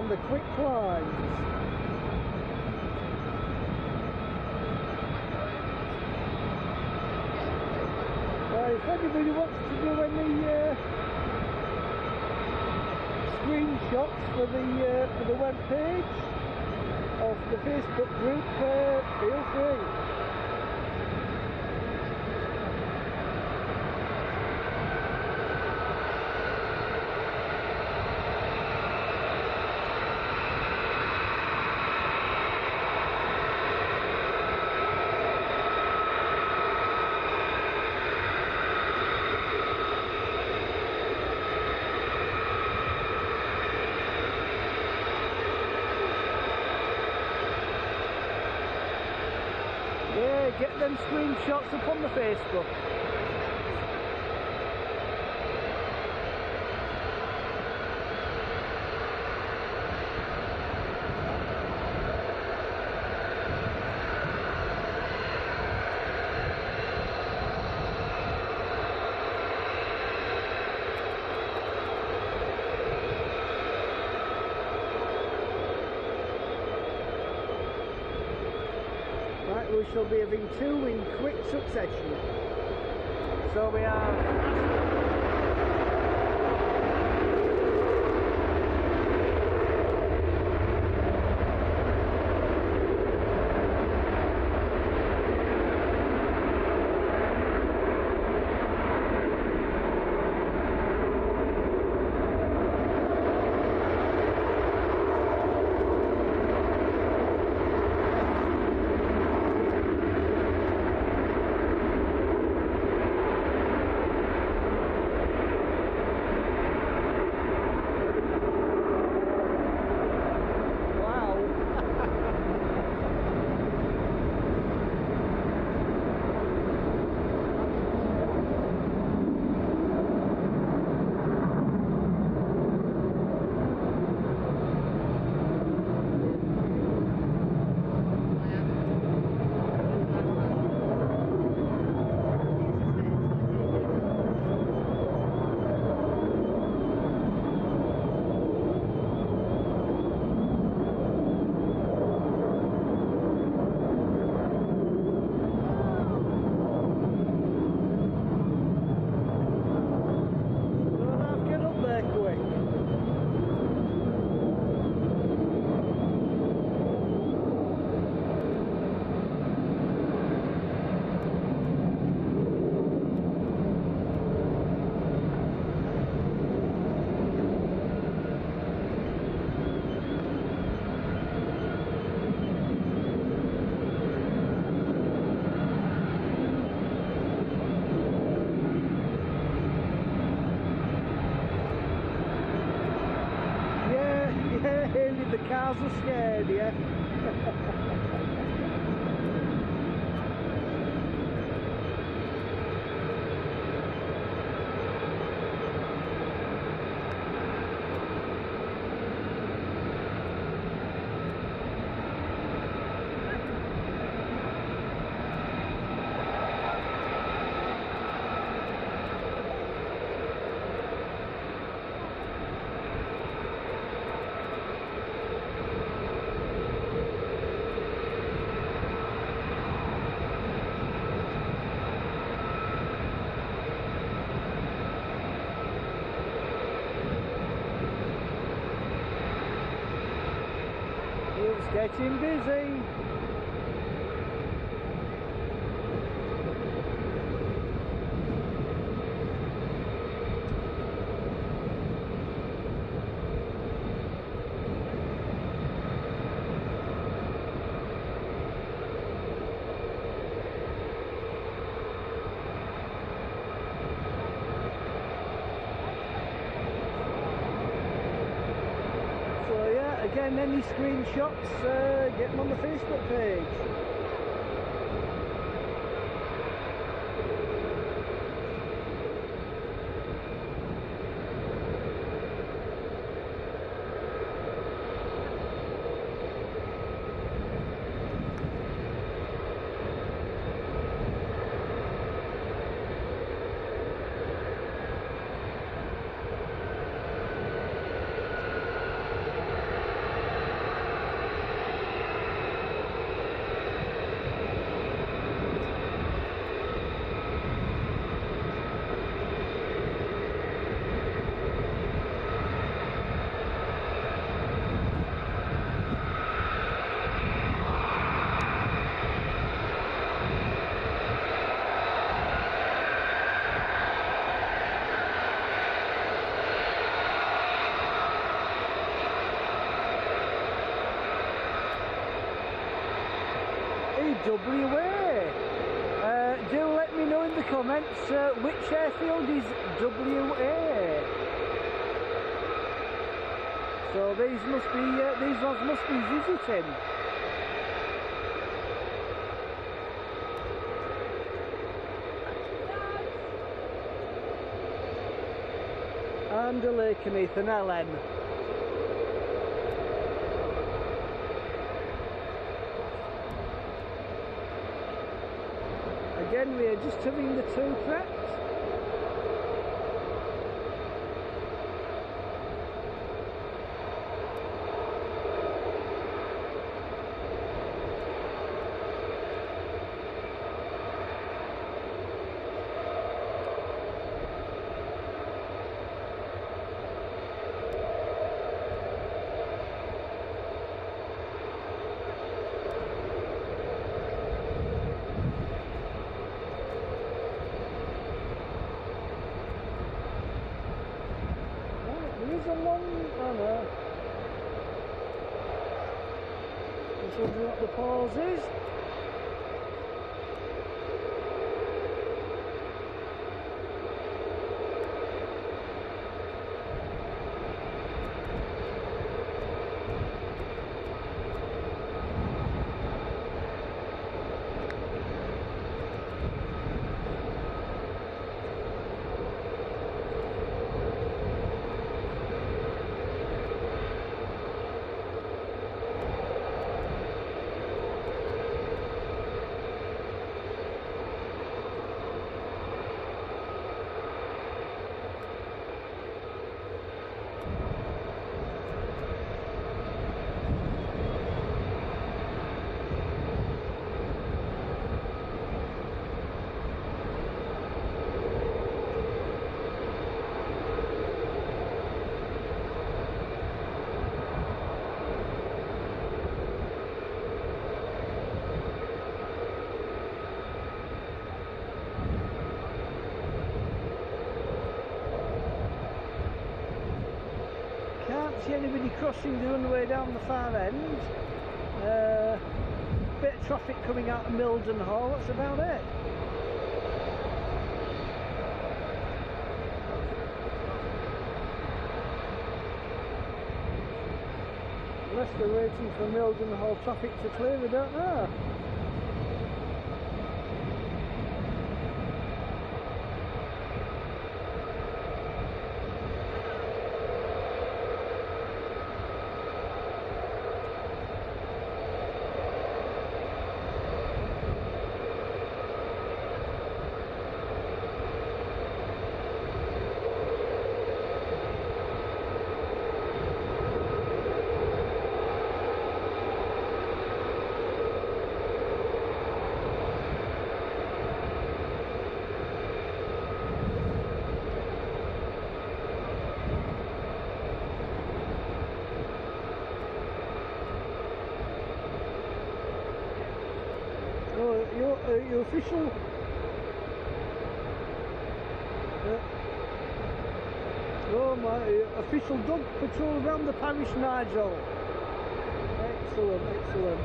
S1: the quick climbs. If anybody wants to do any screenshots for the web page of the Facebook group, feel free. Get them screenshots up on the Facebook. We shall be having two in quick succession. So we are. hasn't scared you. It's getting busy. So yeah, again, any screenshots, get them on the Facebook page. WA. Do let me know in the comments which airfield is WA. So these ones must be visiting. And Lakenheath and LN. Again, we are just having the two prepped. A long, oh no, just wondering what the pause is. See anybody crossing the runway down the far end. Bit of traffic coming out of Milden Hall, that's about it. unless they're waiting for Milden Hall traffic to clear, I don't know. Your official official dog patrol around the parish, Nigel. Excellent, excellent.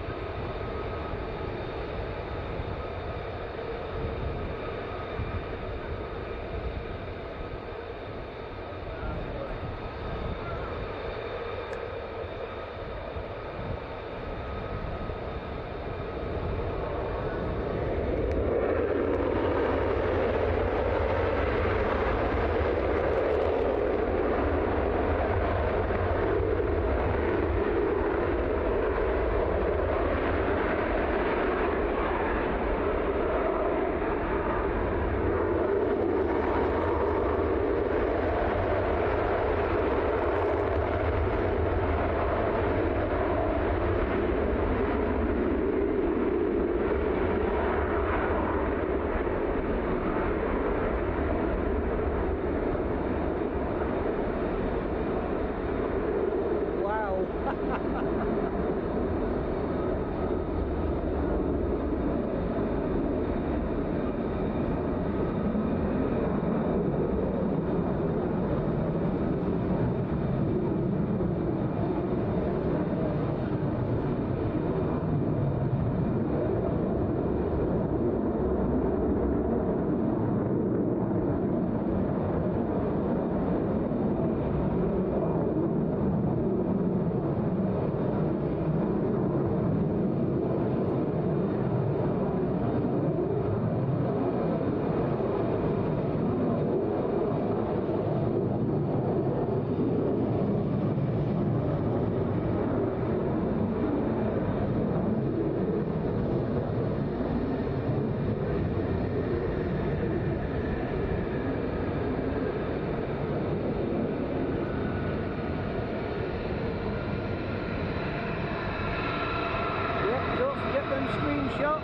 S1: Screenshots.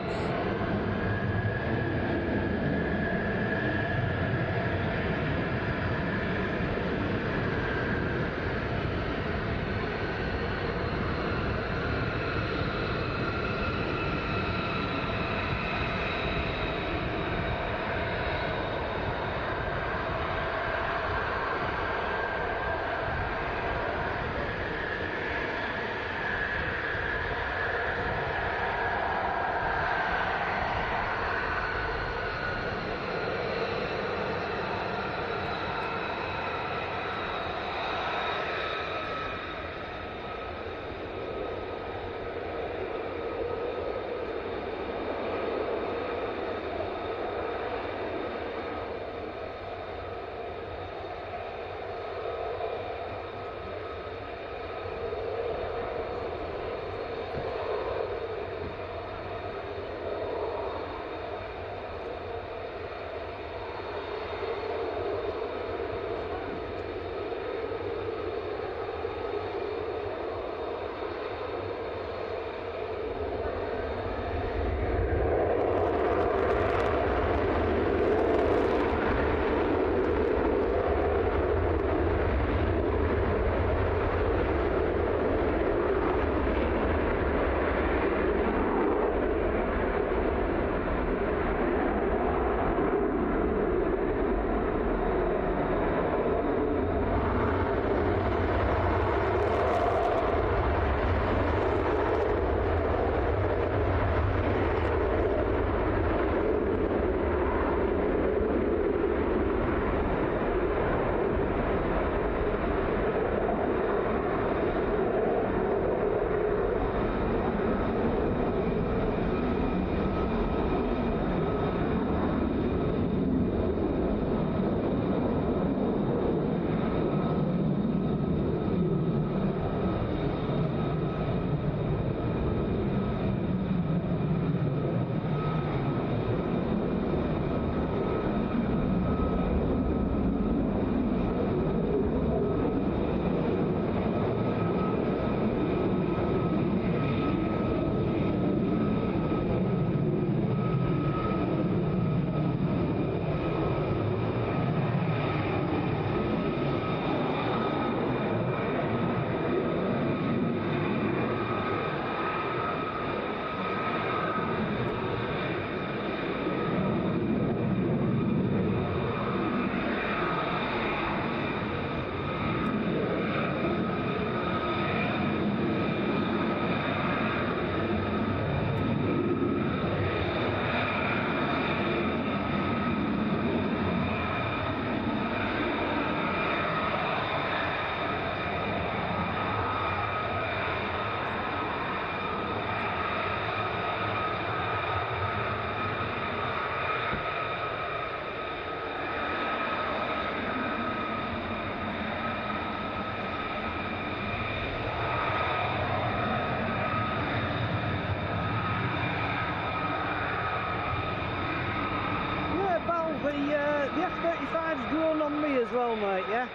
S1: the F-35's grown on me as well, mate, yeah?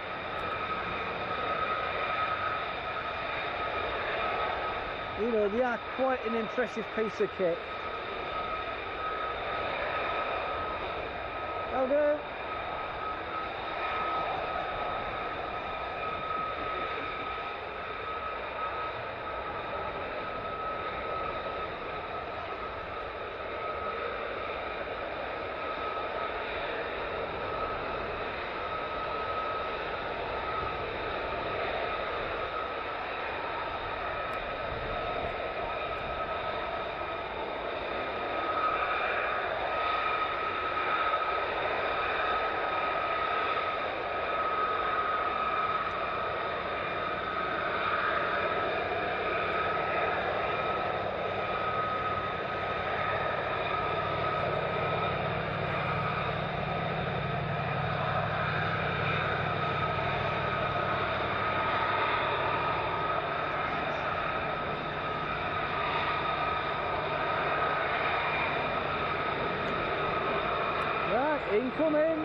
S1: You know, they are quite an impressive piece of kit. Hello. Right, incoming!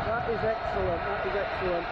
S1: That is excellent, that is excellent.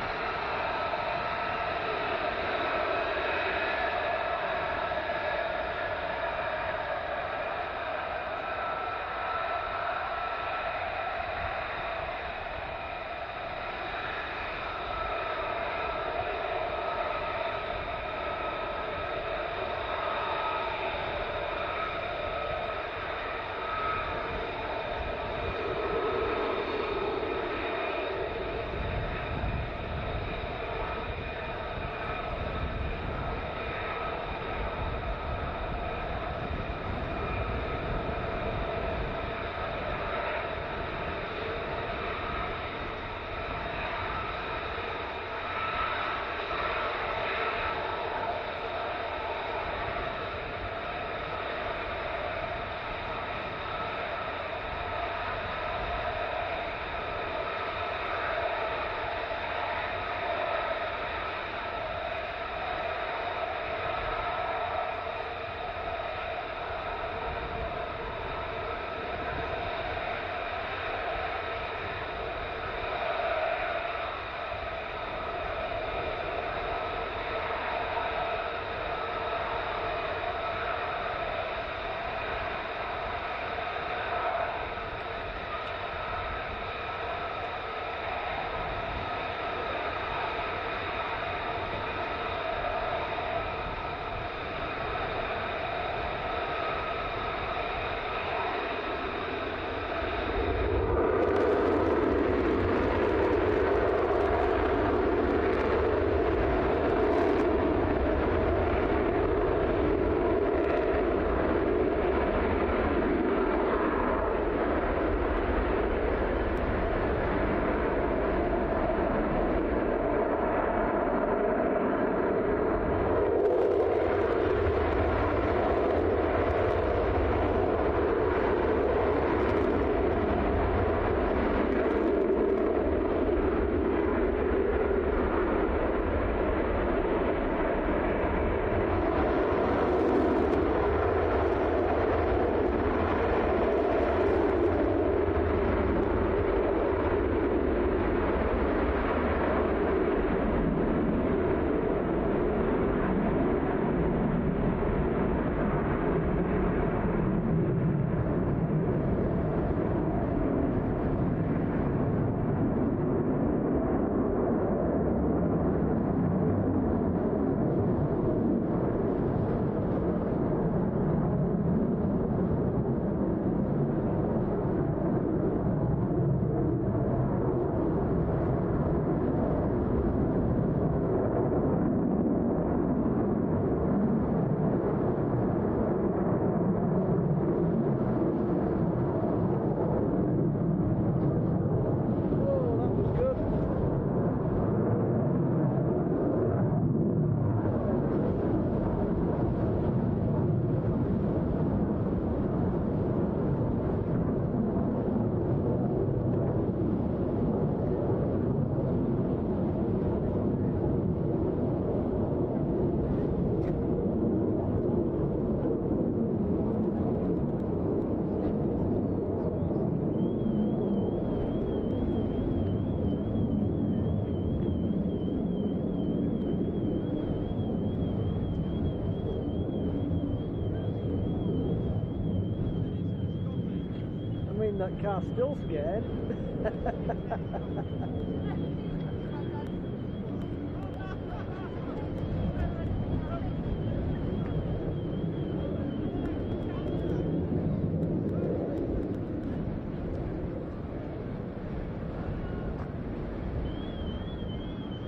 S1: mean that car's still scared.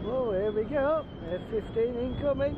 S1: Oh, here we go. F-15 incoming.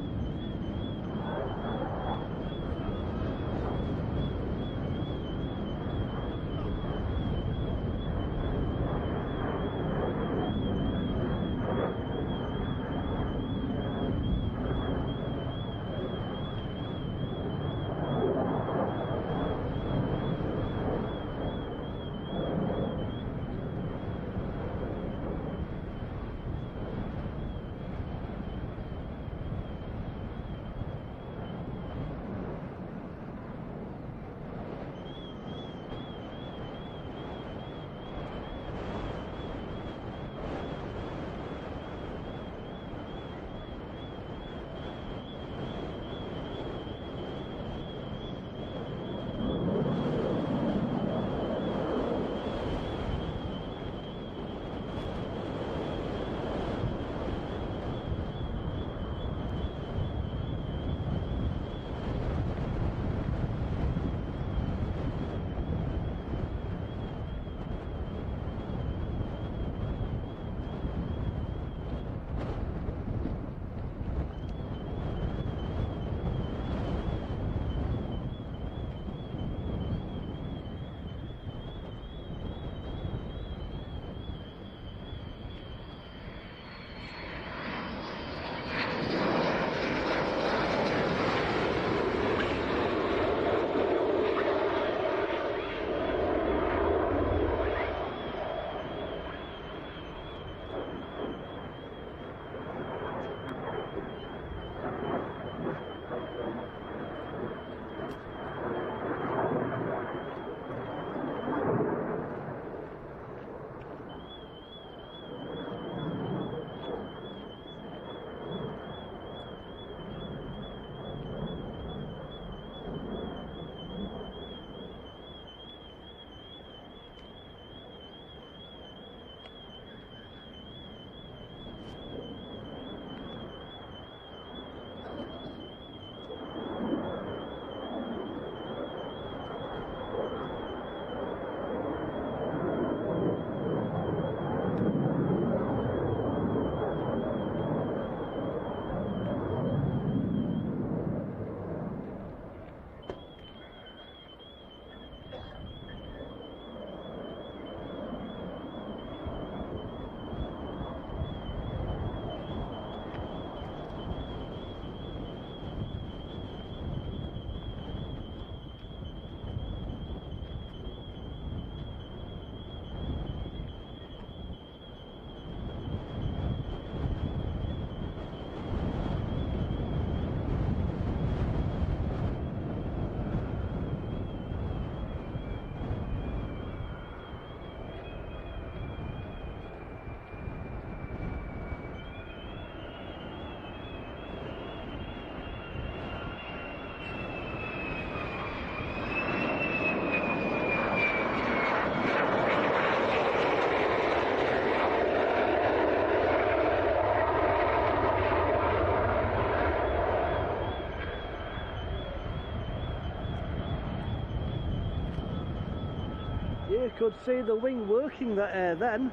S1: You could see the wing working that air then.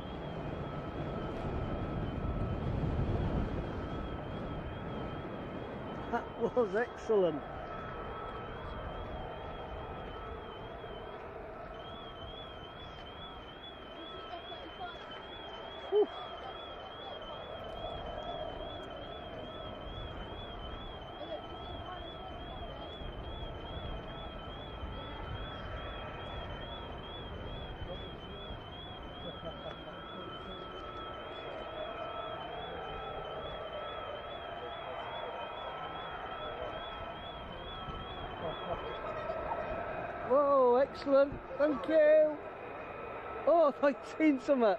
S1: That was excellent. Whew. Whoa, excellent, thank you. Oh, I've seen something.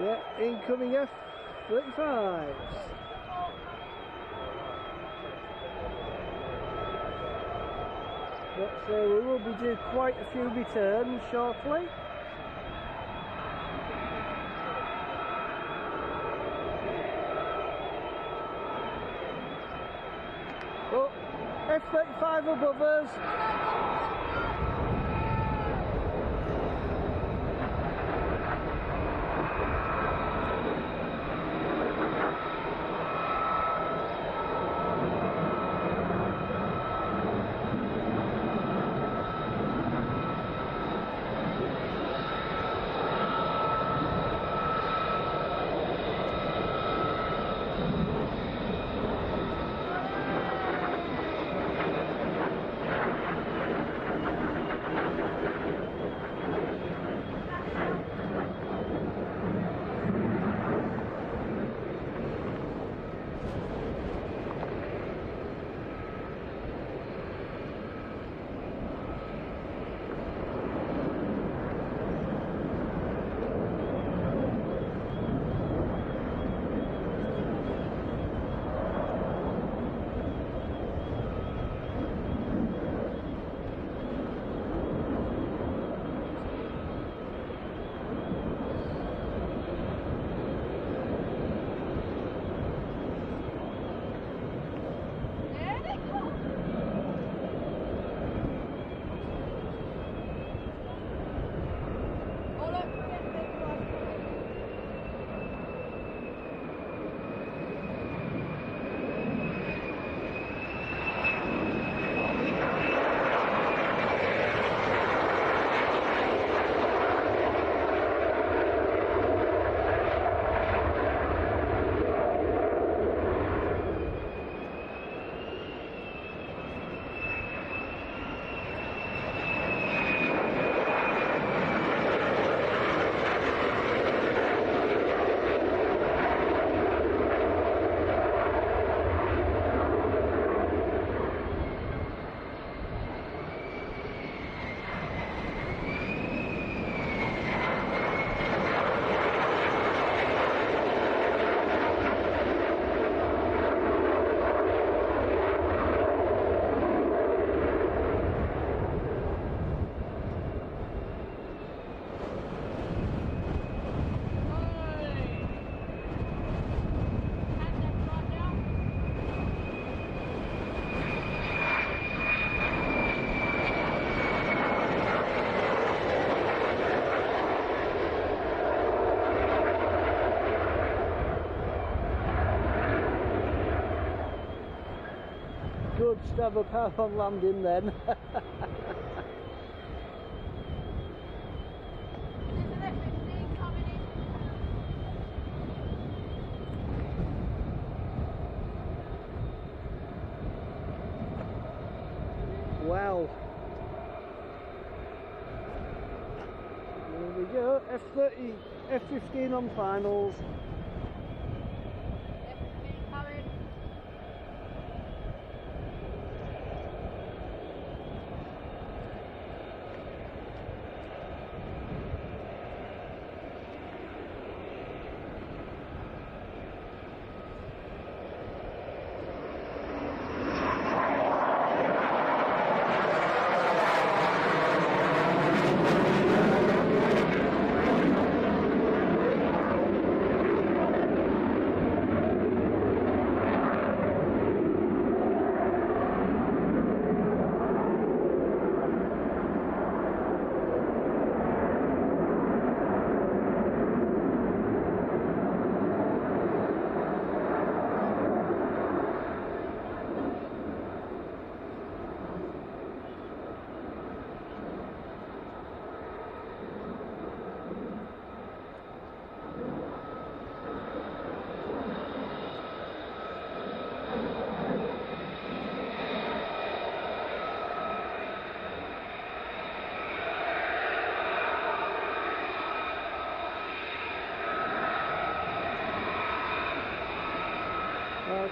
S1: Yeah, incoming F F-35s. But we will be doing quite a few returns shortly. Oh, F-35 above us. Good to have a power on landing then. Wow. There we go, F30, F15 on finals.
S3: F15 coming.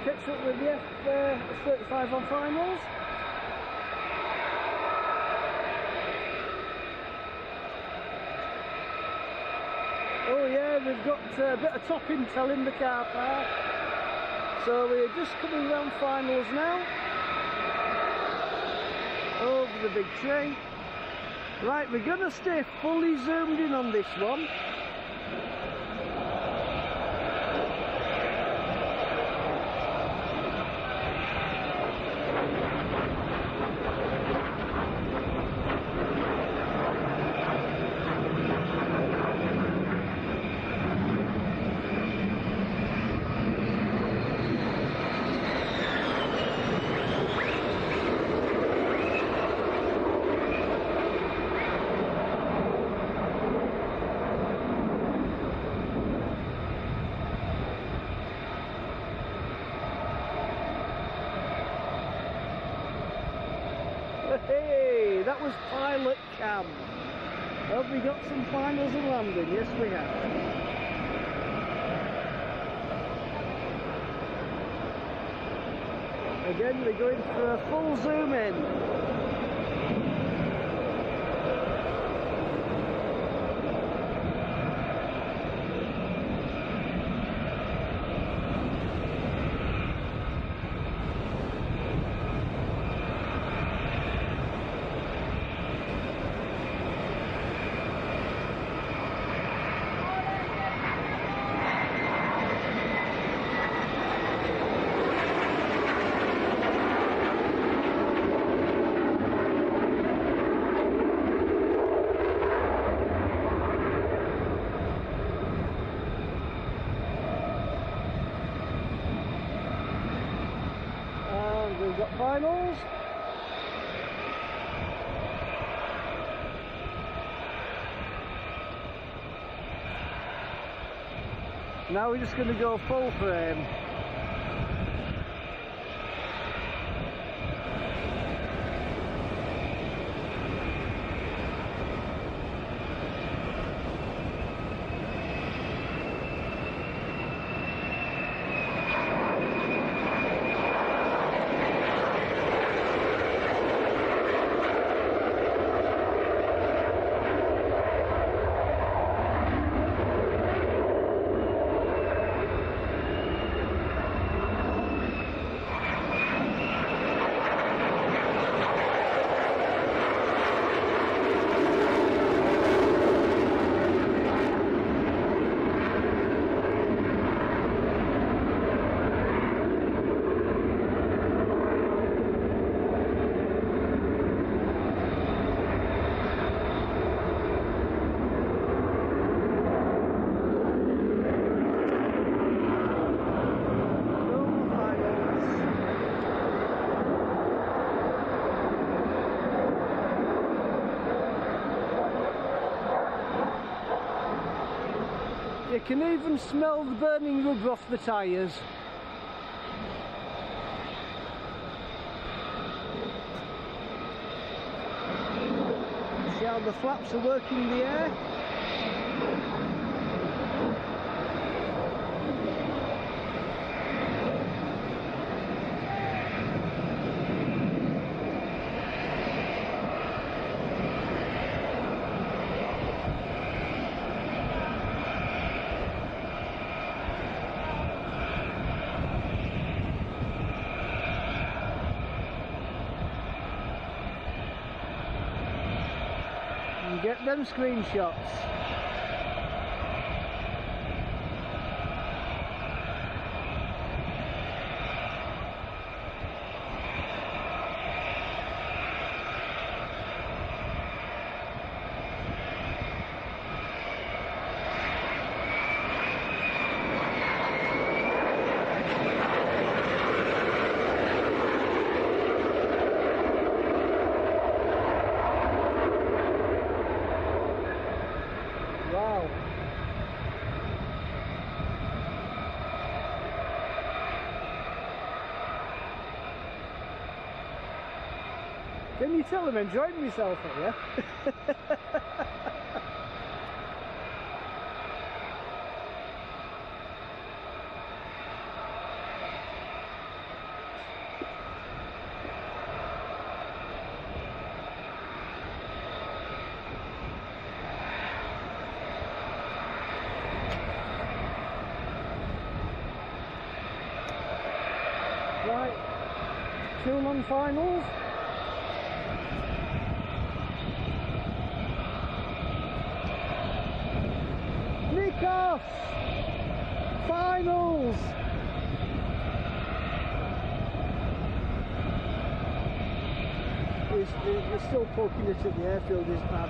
S1: Catch up with the F35 on finals. Oh yeah, we've got a bit of top intel in the car park. So we're just coming round finals now. Over the big tree. Right, we're going to stay fully zoomed in on this one. Hey, that was pilot cam. Have we got some finals and landing? Yes, we have. Again, we're going for a full zoom in. We've got finals. Now we're just going to go full frame. You can even smell the burning rubber off the tyres. See how the flaps are working the air? Get them screenshots. Wow. Can you tell I'm enjoying myself here? Fuel on finals. Nikos! Finals! He's still poking it at the airfield, isn't that?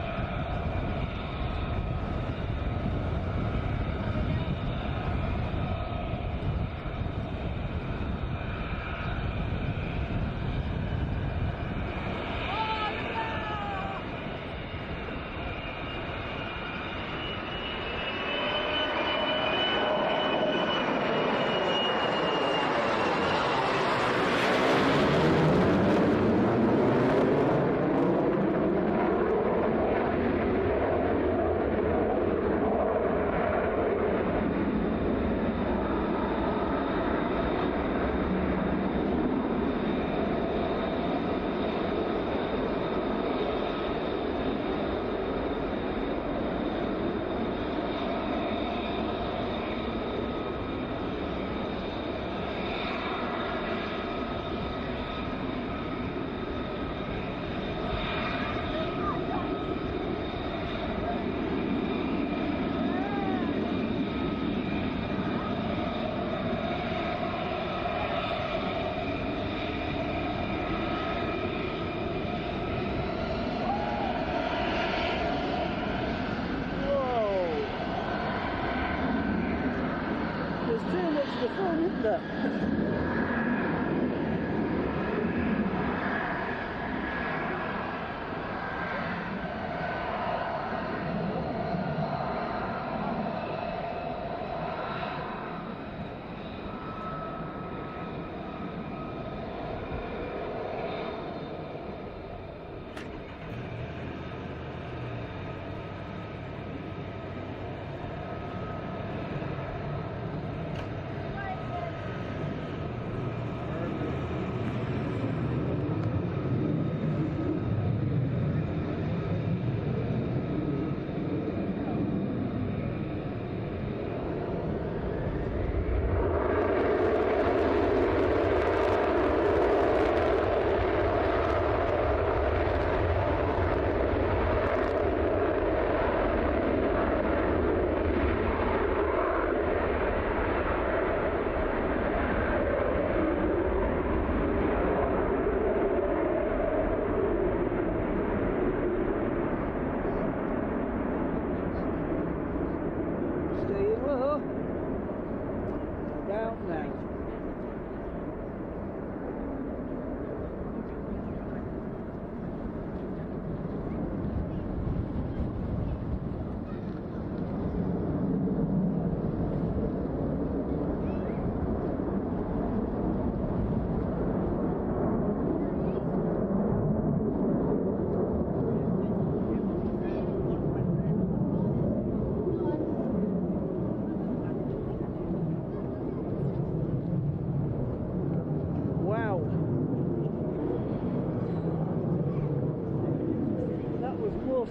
S1: The fun, isn't there?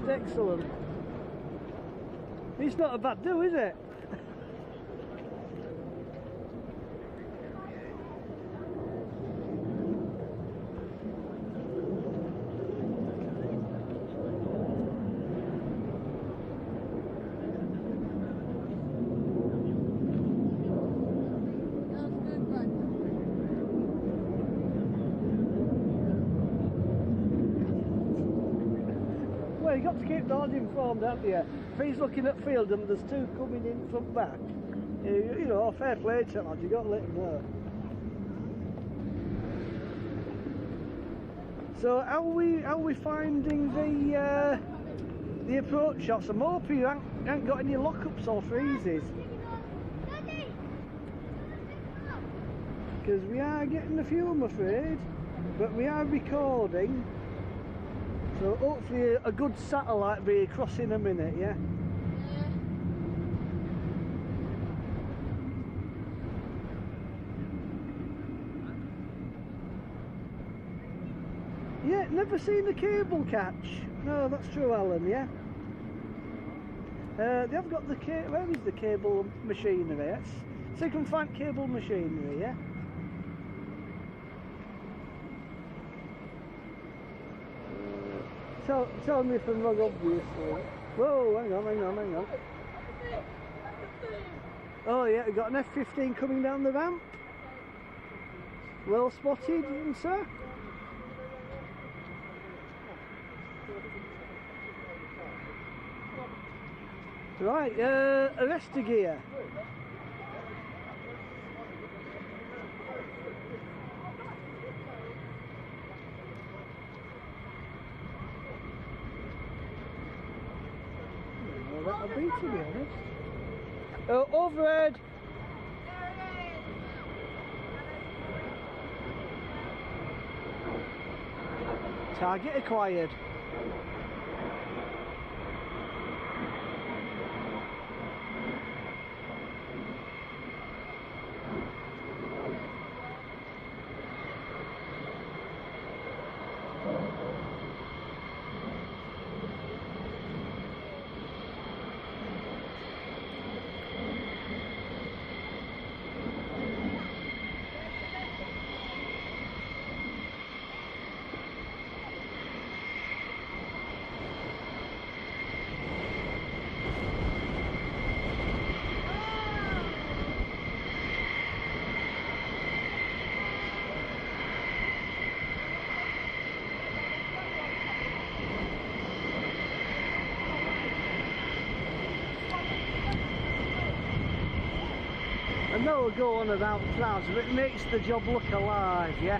S1: Excellent. It's not a bad do, is it? Well, you got to keep those informed, haven't you? If he's looking at field and there's two coming in from back, you know, fair play to lads, you got to let him know. So how are we finding the approach shots? I'm hoping you ain't got any lockups or freezes, because we are getting a few, I'm afraid, but we are recording. So hopefully a good satellite be across in a minute, yeah? Yeah, never seen the cable catch. No, that's true, Alan, yeah? They have got the where is the cable machinery? Let's see if we can find cable machinery, yeah? tell me if I'm wrong, obviously. Whoa, hang on. Oh yeah, we got an F-15 coming down the ramp. Well spotted, sir. Right, arrestor gear. Well, that'll be, to be honest. Overhead. Target acquired. And they'll go on about clouds, but it makes the job look alive, yeah?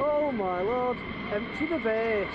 S1: Oh my lord, empty the base.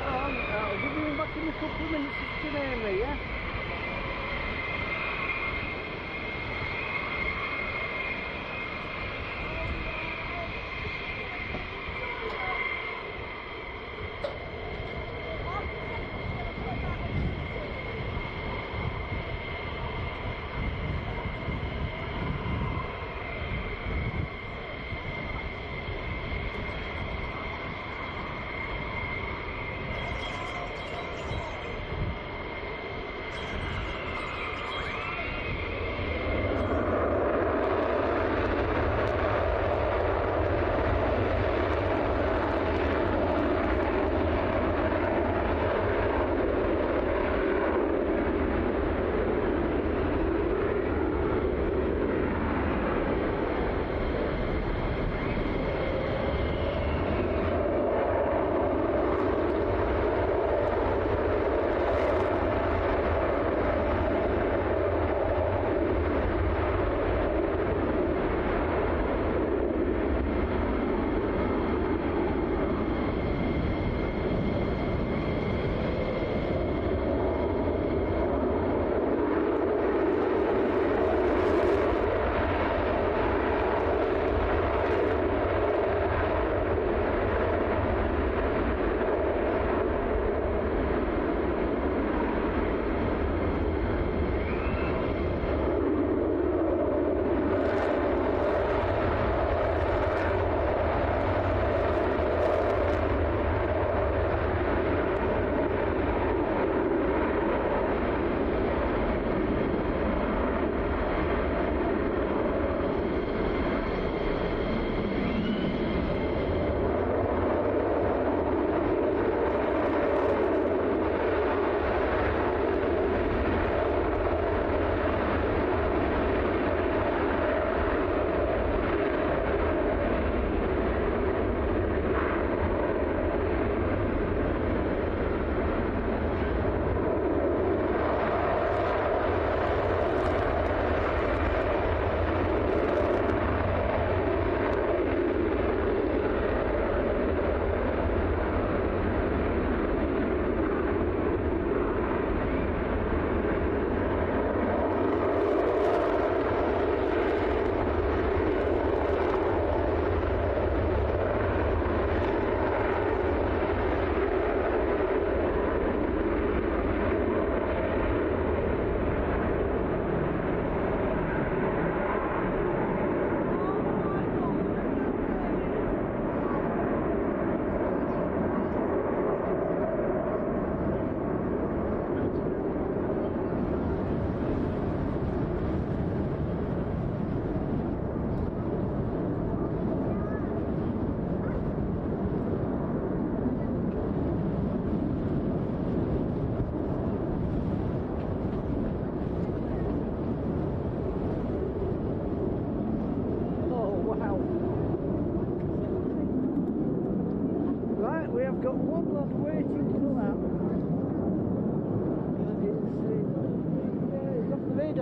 S1: I'll give you back in a couple of minutes if you can hear me, yeah?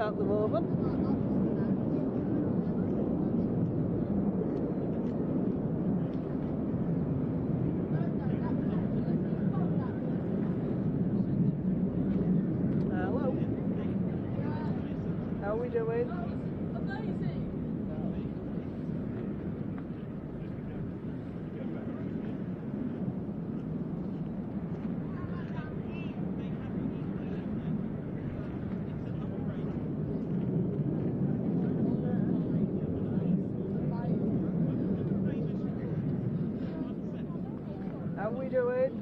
S1: at the moment. Hello. How are we doing? How we doing?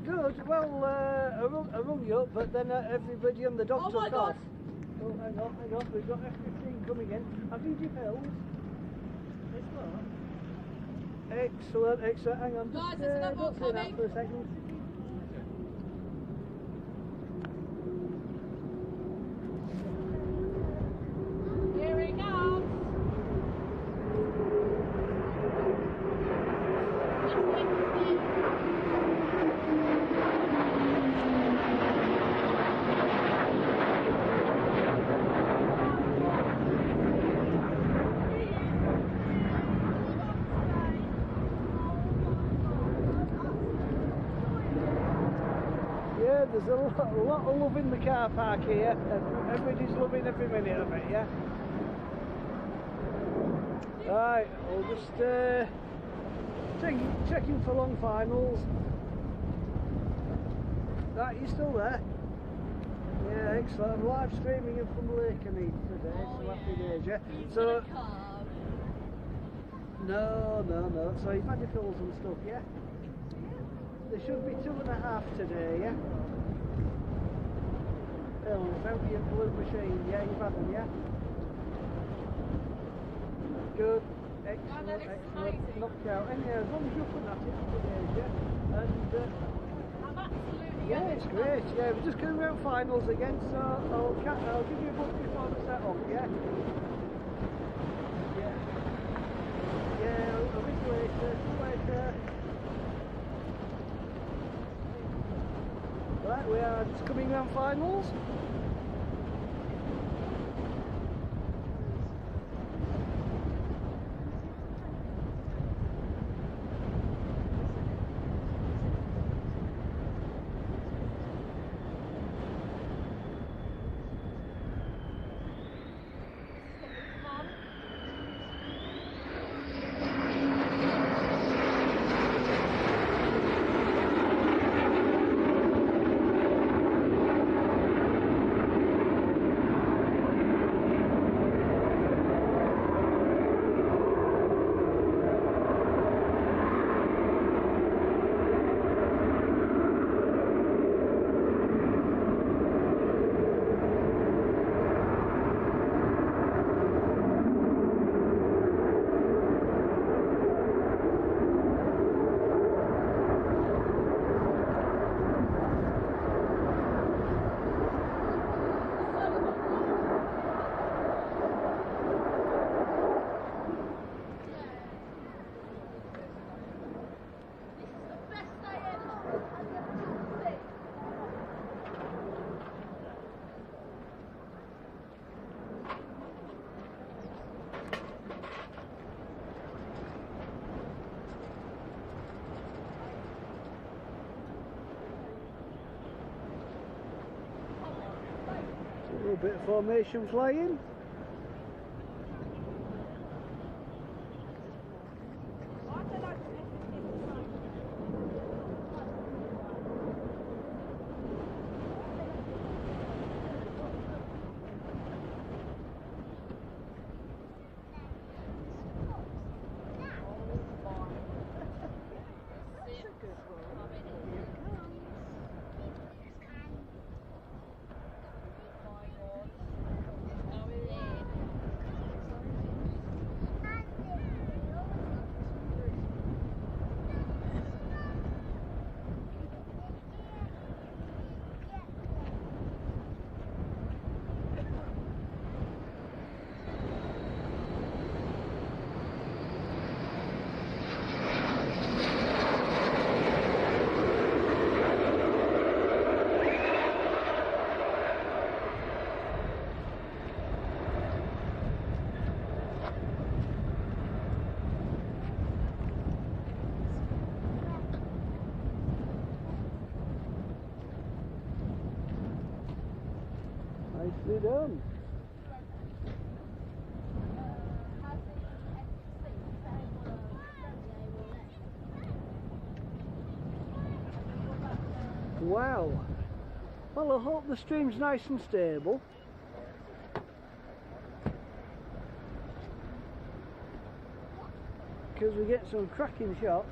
S1: Good. Well, I rung you up, but then everybody and the dog took off. Oh, hang on. We've got F15 coming in. Have you your pills? Excellent. Hang on.
S3: Guys, there's another one
S1: Don't say that
S3: coming.
S1: for a second.
S3: Here he comes.
S1: Yeah, there's a lot of love in the car park here. Everybody's loving every minute of it, yeah? Right, I'll just checking for long finals. Right, you still there? Yeah, excellent. I'm live streaming in from Lakenheath today, so happy days, yeah? So, no. So you've had your pills and stuff, yeah? There should be 2.5 today, yeah? Pills out your blue machine, yeah? You've had them, yeah? Good. Excellent. Knocked out. And yeah, as long as you're putting at it, happy days, yeah? And
S3: I'm absolutely
S1: yeah, it's great. Yeah, we're just going around finals again, so I'll give you a book before the set off, yeah? Yeah, I'll be later. See you later. Right, we are just coming around finals. A little bit of formation flying. Nicely done. Wow. Well, I hope the stream's nice and stable. Because we get some cracking shots.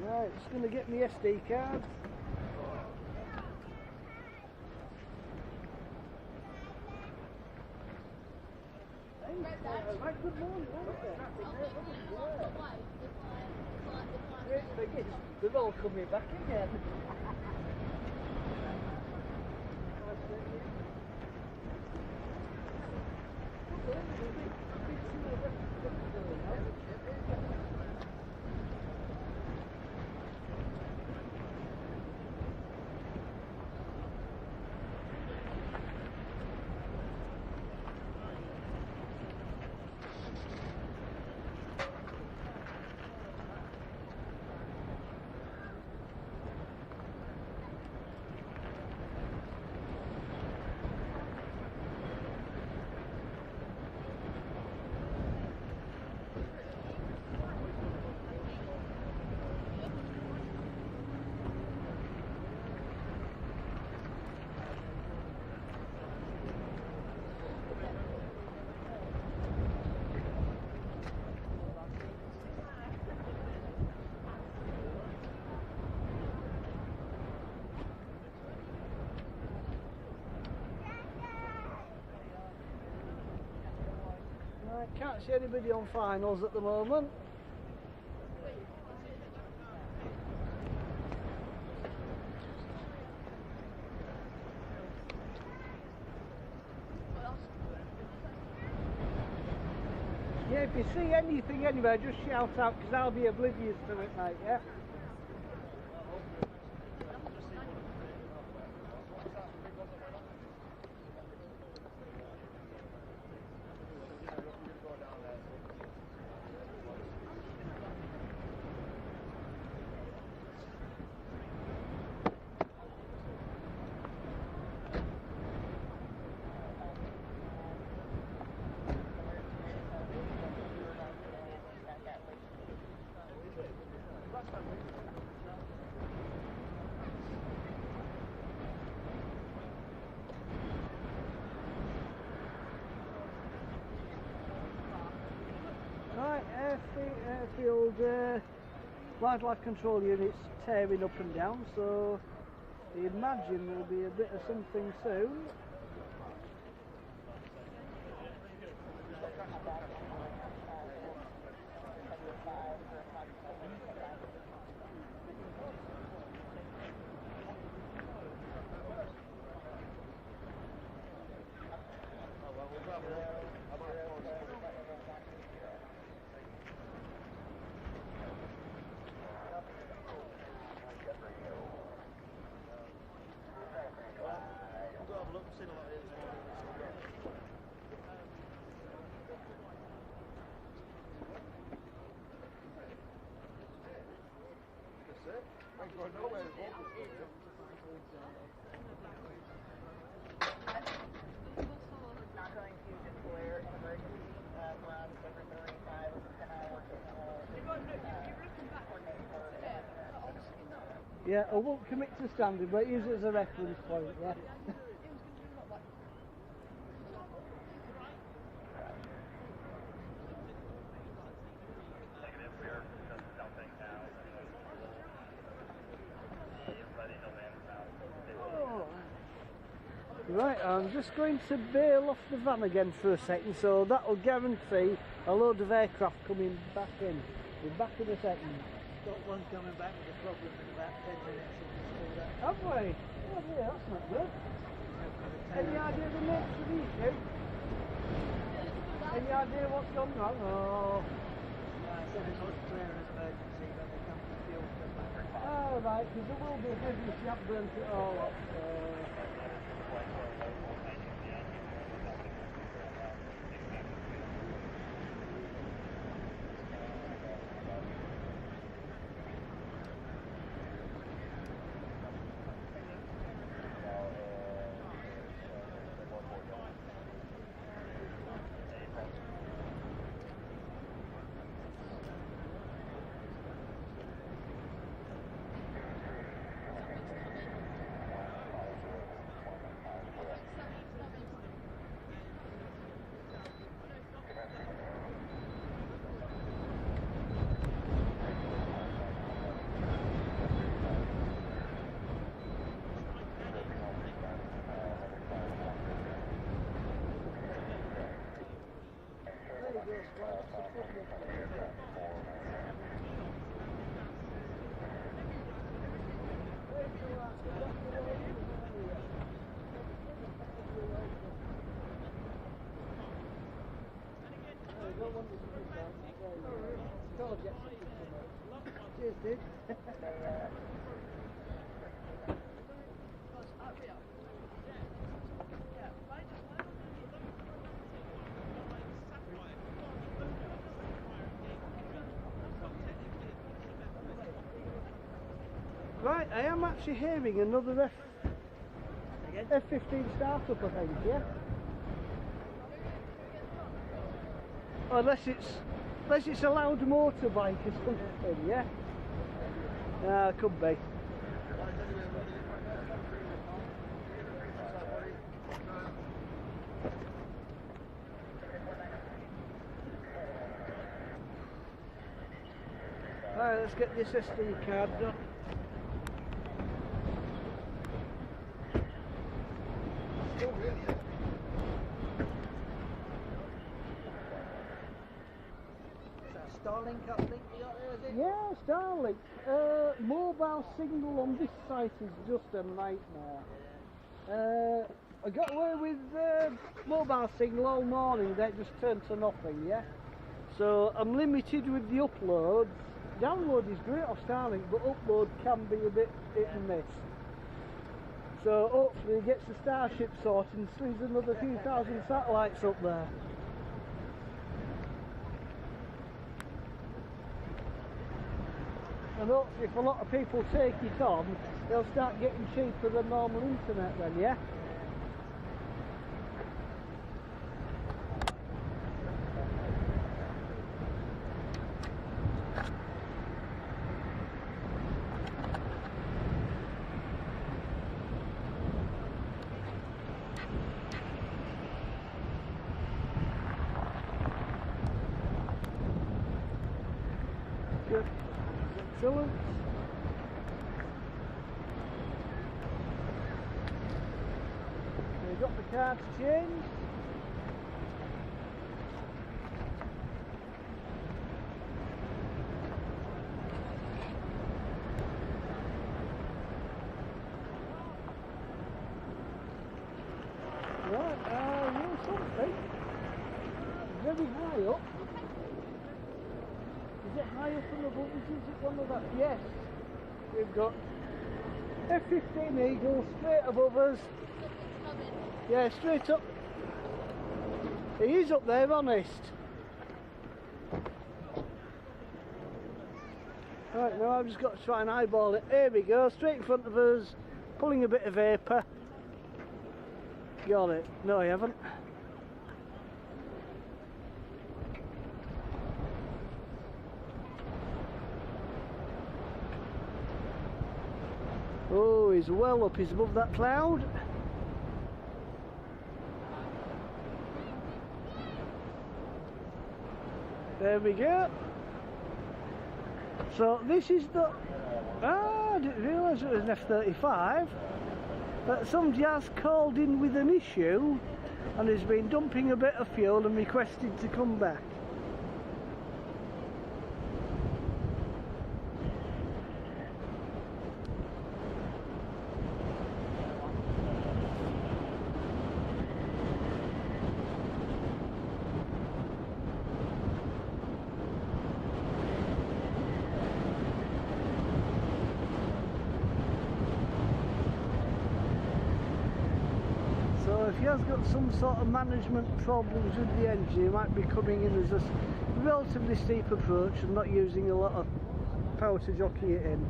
S1: Right, just going to get my SD card. Right, good morning, great biggest. They've all coming back again. I can't see anybody on finals at the moment. Yeah, if you see anything anywhere, just shout out because I'll be oblivious to it, mate, yeah? Right, airfield wildlife control units tearing up and down, so I imagine there'll be a bit of something soon. Yeah, I won't commit to standing, but use it as a reference point, yeah. Oh. Right, I'm just going to bail off the van again for a second, so that will guarantee a load of aircraft coming back in. We're back in a second.
S2: Got one coming back with a problem in about 10 minutes.
S1: Have we? Oh dear, that's not good. Any idea the nature of the issue? Any idea what's gone wrong? Oh.
S2: I said it's not clear as emergency, but they come to fuel.
S1: Oh, right, because there will be heavy if you haven't burnt it all up. Cheers, dude. Right, I am actually hearing another F-15 startup, I think, yeah? Or unless it's a loud motorbike or something, yeah? Could be. Right, let's get this SD card done.
S2: Starlink uplink you got there, is it?
S1: Yeah, Starlink. Mobile signal on this site is just a nightmare. I got away with mobile signal all morning, that just turned to nothing, yeah? So I'm limited with the uploads. Download is great off Starlink, but upload can be a bit hit and miss. So hopefully he gets the Starship sorted and slings another few thousand satellites up there. And hopefully if a lot of people take it on, they'll start getting cheaper than normal internet then, yeah? Good. Excellent. We've got the cards changed. Right, here's something. Very high up. Is it high up on the buttons? Is it one of that? Yes. We've got F-15 Eagle straight above us. Yeah, straight up. He is up there, honest. Right, now I've just got to try and eyeball it. Here we go, straight in front of us, pulling a bit of vapour. Got it. No, you haven't. Oh, he's well up, he's above that cloud. There we go. So this is the... I didn't realise it was an F-35. But some jazz called in with an issue and has been dumping a bit of fuel and requested to come back. has got some sort of management problems with the engine. It might be coming in as a relatively steep approach and not using a lot of power to jockey it in.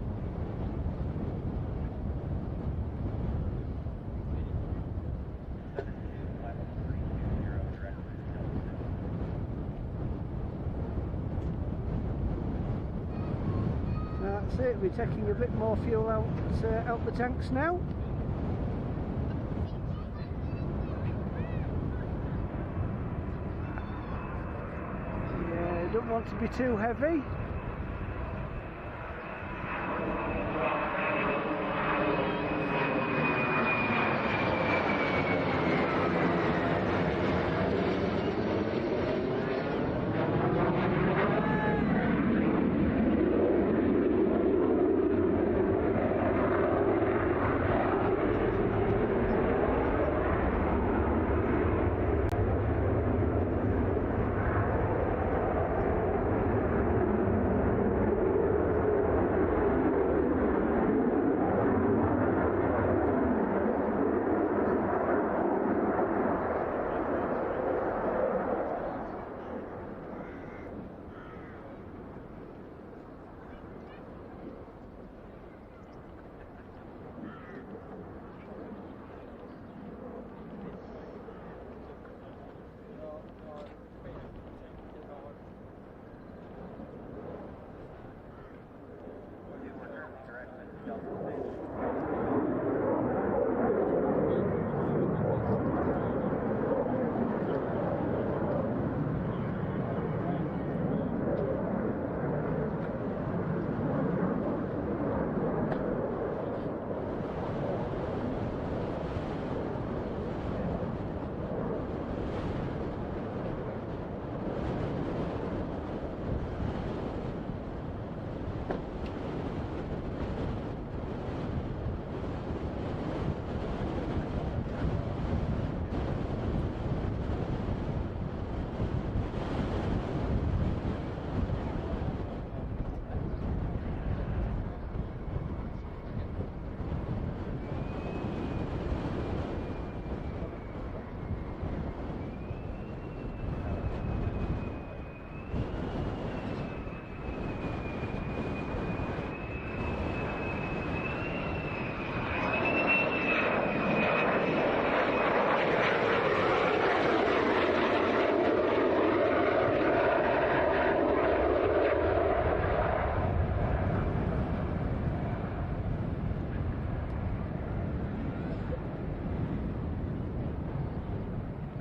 S1: That's it, we're taking a bit more fuel out the tanks now. Yeah, don't want to be too heavy.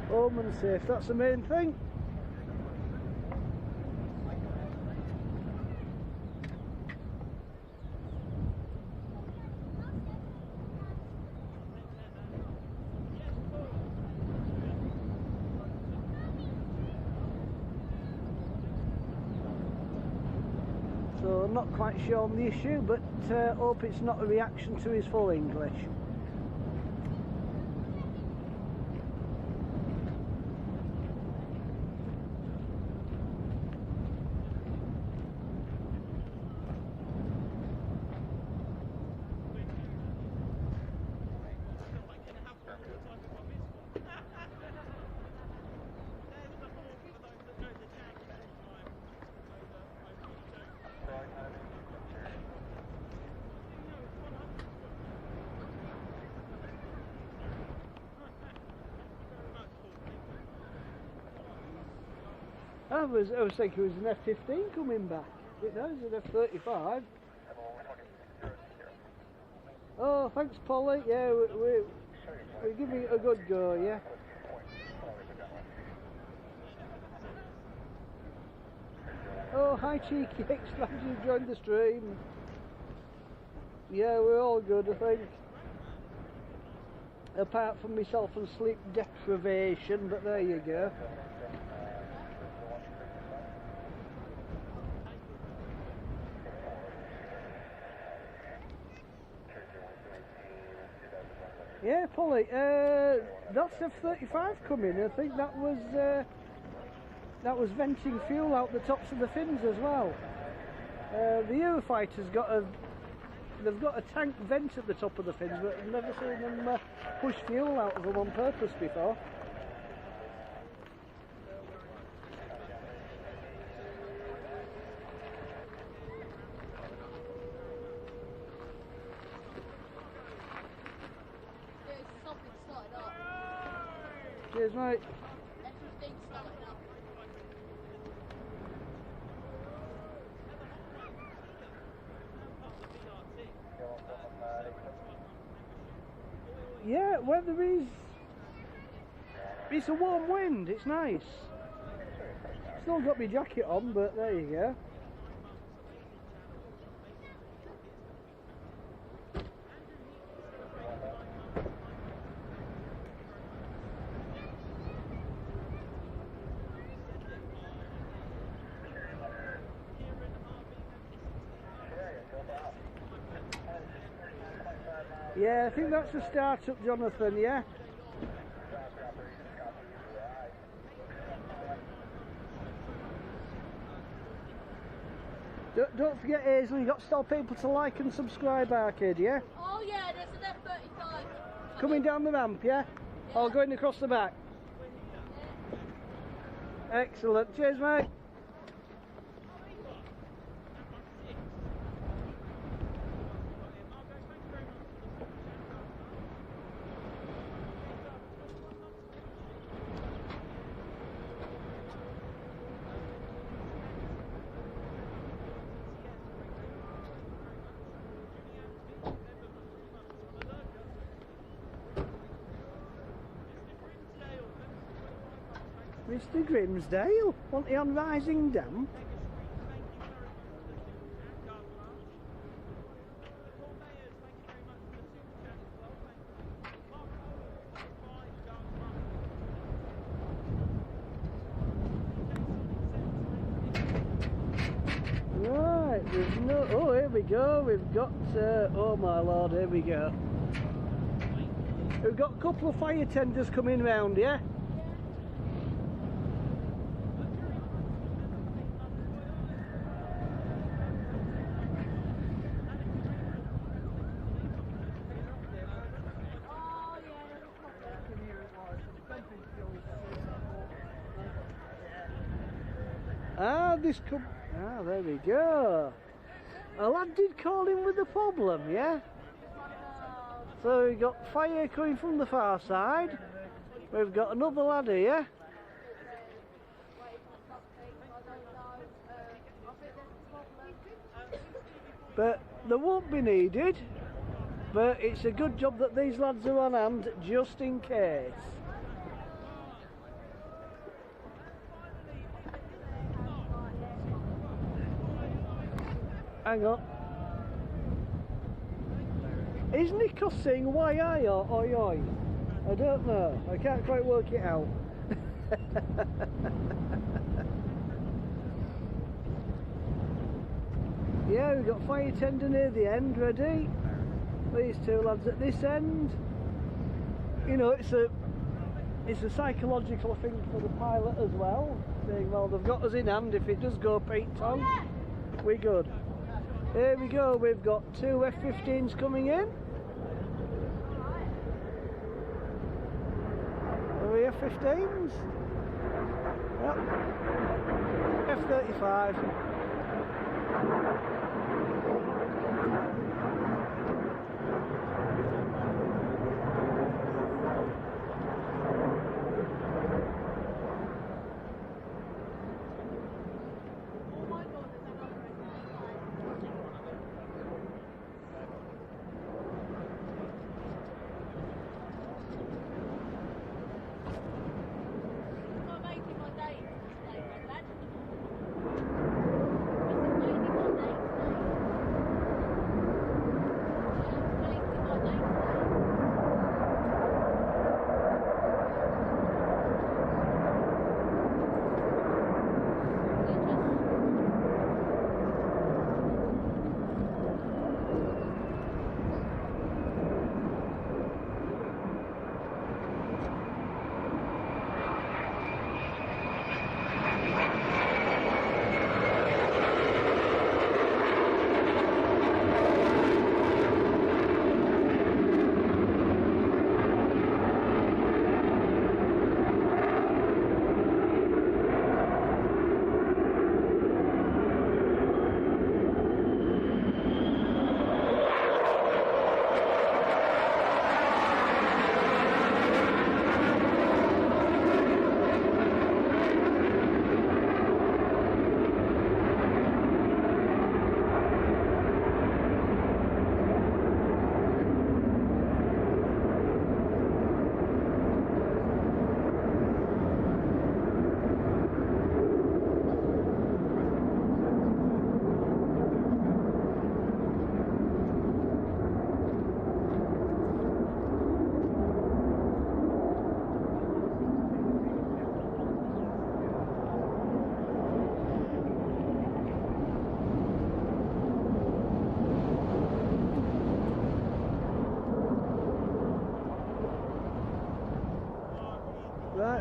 S1: Home and safe, that's the main thing. So I'm not quite sure on the issue, but hope it's not a reaction to his full English. I was thinking it was an F-15 coming back. It knows an F-35. Oh, thanks, Polly. Yeah, we're giving it a good go, yeah. Oh, hi, Cheeky X. Glad you joined the stream. Yeah, we're all good, I think. Apart from myself and sleep deprivation, but there you go. Yeah, Polly, that's F-35 coming. I think that was venting fuel out the tops of the fins as well. The Eurofighter's got a they've got a tank vent at the top of the fins, but I've never seen them push fuel out of them on purpose before. Cheers, mate. Yeah, weather is... It's a warm wind, it's nice. Still got my jacket on, but there you go. Yeah, I think that's the start-up, Jonathan, yeah? Don't forget, Hazel, you've got to tell people to like and subscribe, Arcade, yeah?
S3: Oh yeah, there's an F-35.
S1: Coming down the ramp, yeah?
S3: Yeah.
S1: Or going across the back?
S3: Yeah.
S1: Excellent. Cheers, mate. Mr. Grimsdale, want he on Rising Dam? Right, there's no... Oh, here we go, we've got... oh my lord, here we go. We've got a couple of fire tenders coming round, yeah? There we go. A lad did call in with a problem, yeah? So we got fire coming from the far side. We've got another lad here. But they won't be needed. But it's a good job that these lads are on hand just in case. Hang on. Is Nikos saying why or oi oi? I don't know. I can't quite work it out. Yeah, we've got fire tender near the end ready. These two lads at this end. You know, it's a psychological thing for the pilot as well. Saying, well, they've got us in hand. If it does go Pete Tom, we're good. Here we go, we've got two F-15s coming in. Are we F-15s? Yep. F-35.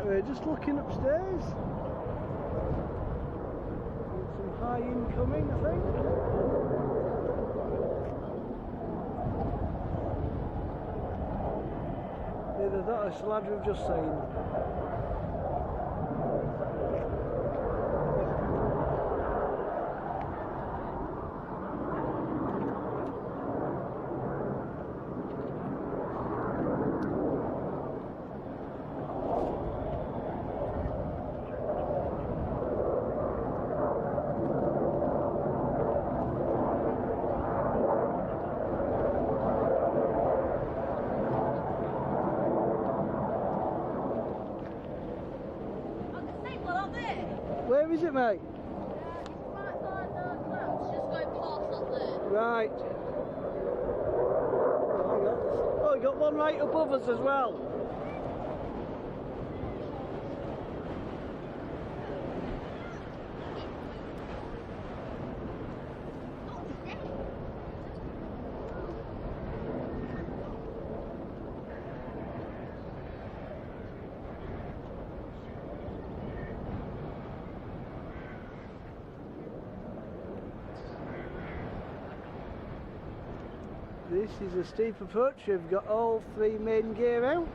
S1: We're just looking upstairs. Some high incoming, I think. Either that or slab we've just seen. Where is it, mate?
S3: It's right by the clouds, just go past up there.
S1: Right. Oh, you got one right above us as well. This is a steep approach. We've got all three main gear out.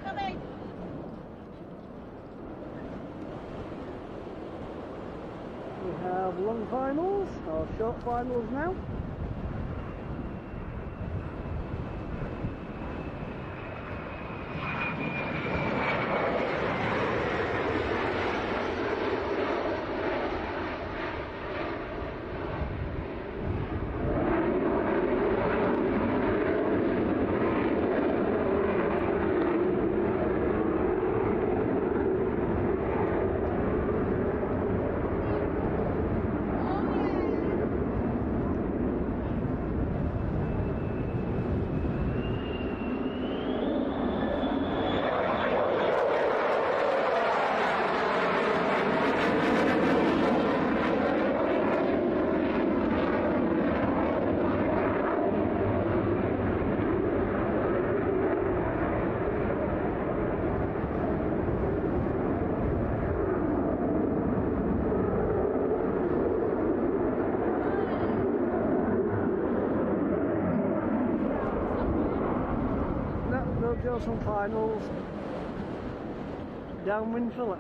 S3: Coming!
S1: We have long finals, or short finals now. We'll do some finals. Downwind fillet.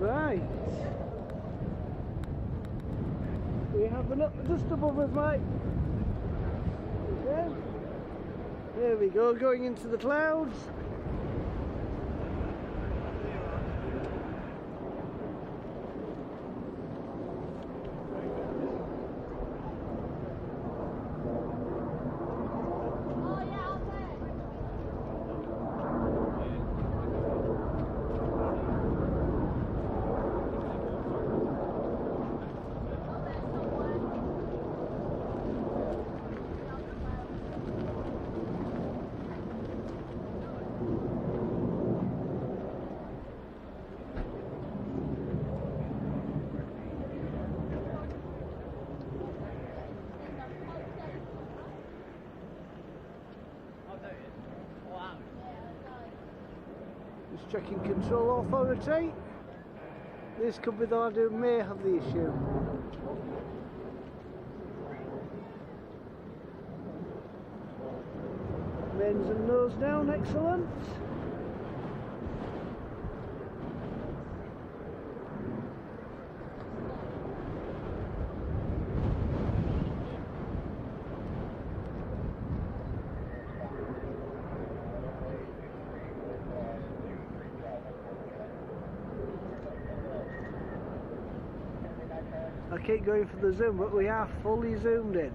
S1: Right. We have an up just above us, mate. Okay. There we go, going into the clouds. checking control authority. This could be the lad who may have the issue. Mains and nose down, excellent. I keep going for the zoom, but we are fully zoomed in.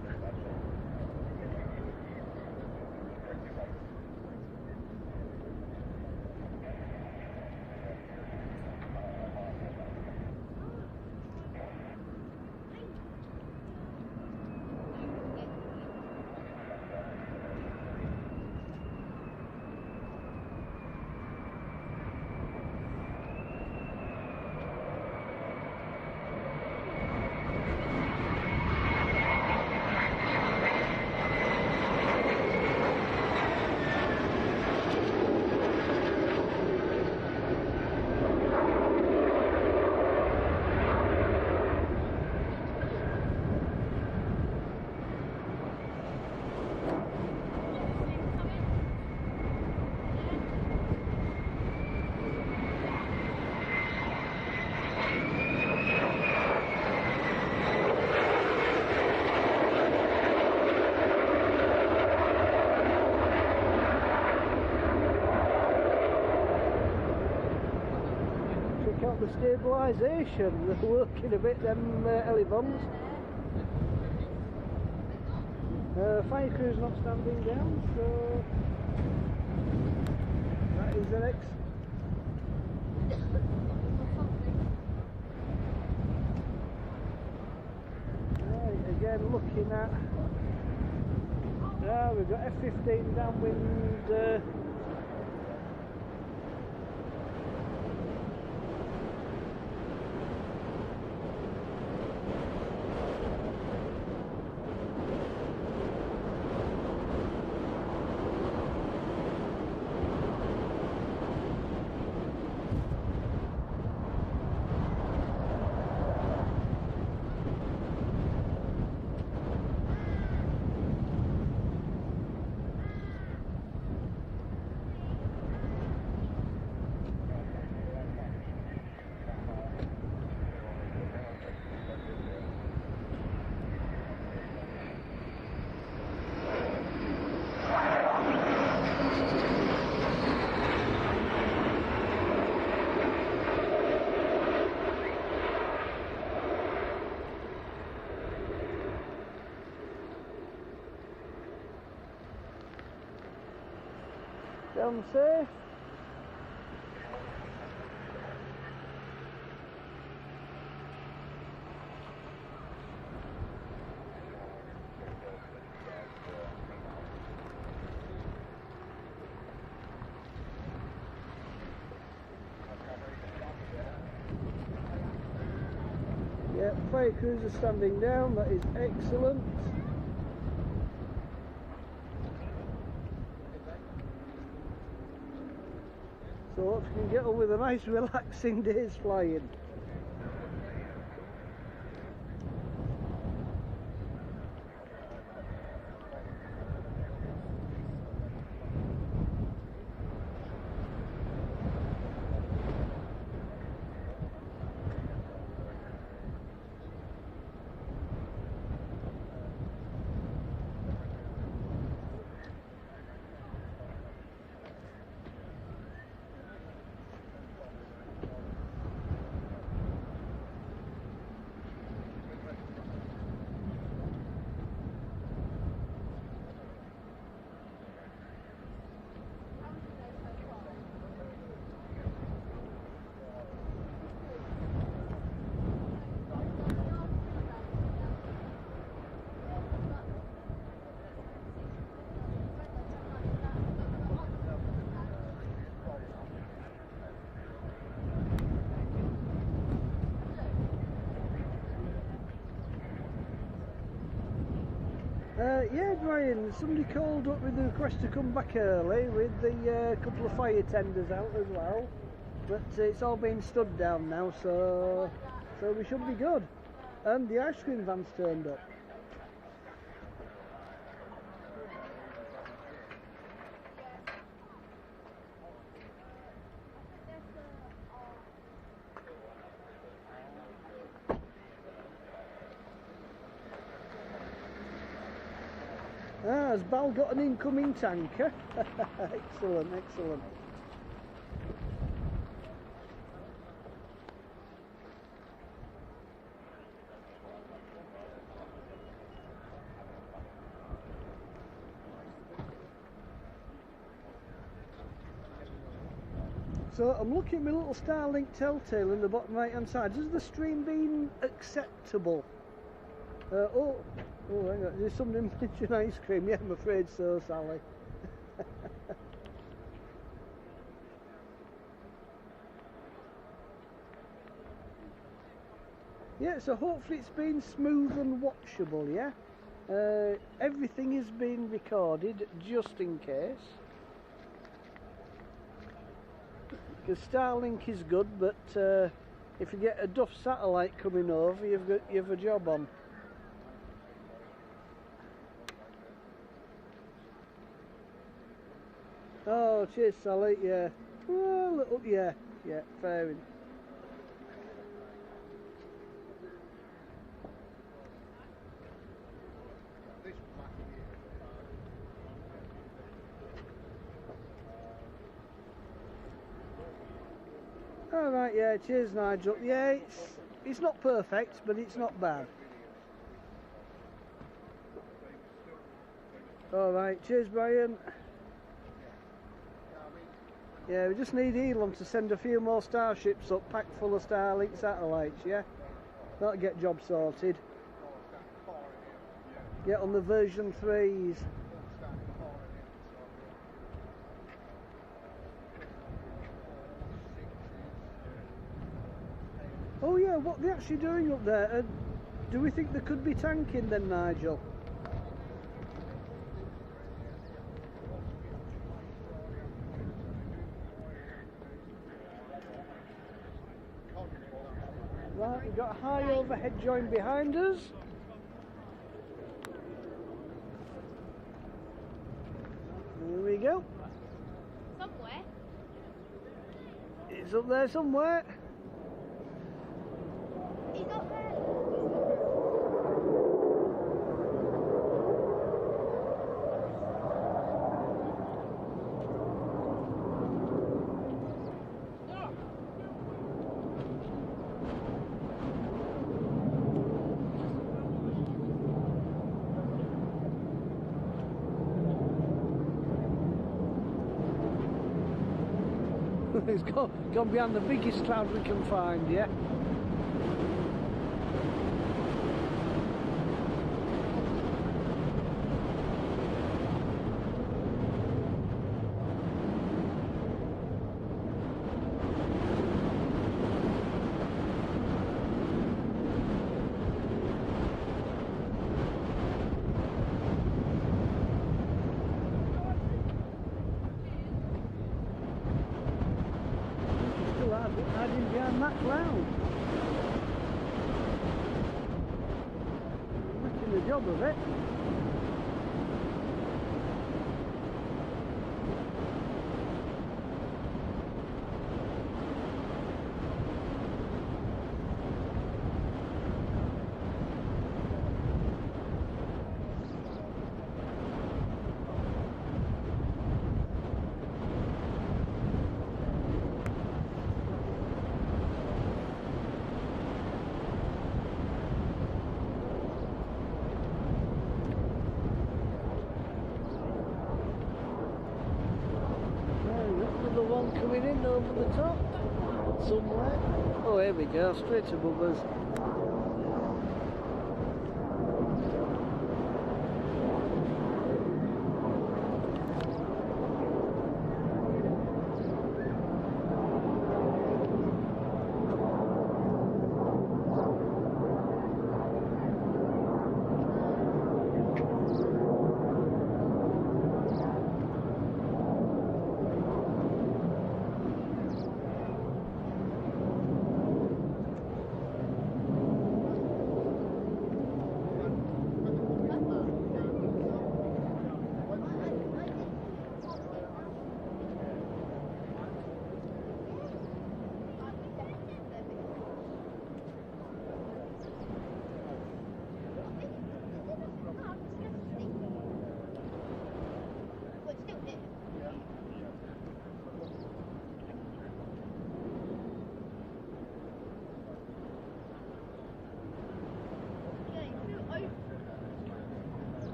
S1: The stabilisation, they're working a bit, them elevons. Fire crew's not standing down, so that is the next. Right, again looking at, we've got F15 downwind. Down safe. Yeah, fire crews are standing down, that is excellent. So hope you can get on with a nice relaxing day's flying. Yeah, Brian, somebody called up with the request to come back early with the couple of fire tenders out as well. but it's all been stood down now, so we should be good. And the ice cream van's turned up. Has Bal got an incoming tanker? Excellent, excellent. So I'm looking at my little Starlink telltale in the bottom right hand side. Has the stream been acceptable? Oh, hang on, there's somebody mentioning ice cream. Yeah, I'm afraid so, Sally. Yeah, so hopefully it's been smooth and watchable, yeah? Everything is being recorded, just in case. Because Starlink is good, but if you get a Duff satellite coming over, you've a job on. Oh, cheers, Sally. Yeah. Oh, little, yeah, fair enough. All right, yeah. Cheers, Nigel. Yeah, it's not perfect, but it's not bad. All right. Cheers, Brian. Yeah, we just need Elon to send a few more starships up, packed full of Starlink satellites, yeah? That'll get job sorted. Yeah, on the version 3s. Oh yeah, what are they actually doing up there? Do we think there could be tanking then, Nigel? Right, we've got a high overhead join behind us. There we go.
S3: Somewhere.
S1: It's up there somewhere.
S3: He's up there.
S1: It's gone behind the biggest cloud we can find, yeah? Hiding behind that cloud. Making the job of it. The one coming in over the top somewhere. Oh, here we go, straight above us.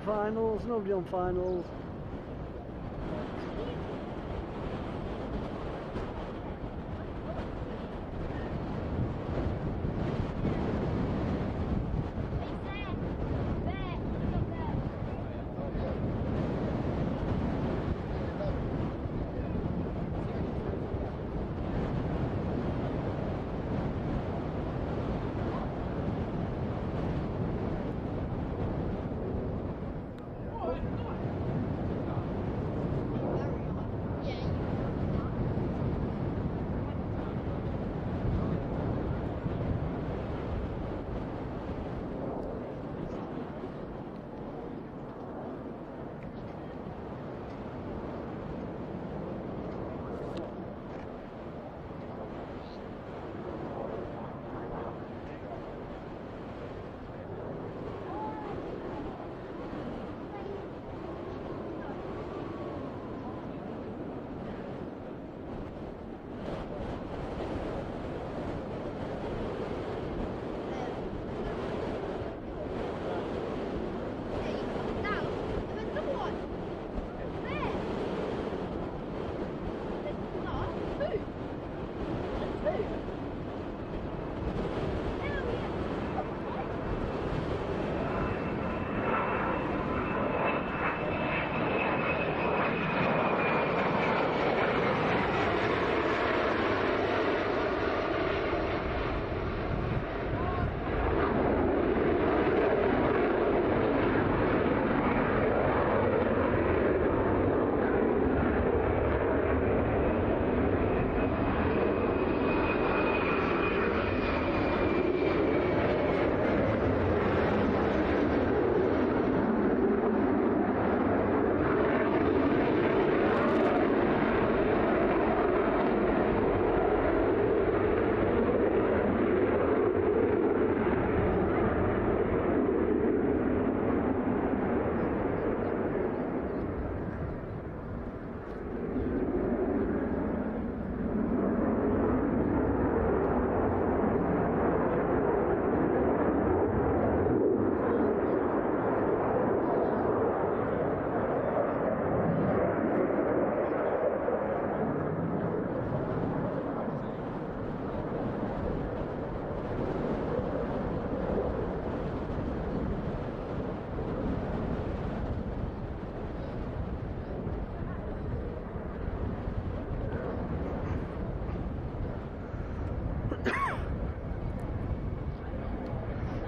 S1: finals, nobody on finals.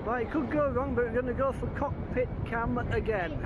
S1: Well, it could go wrong, but we're going to go for cockpit cam again.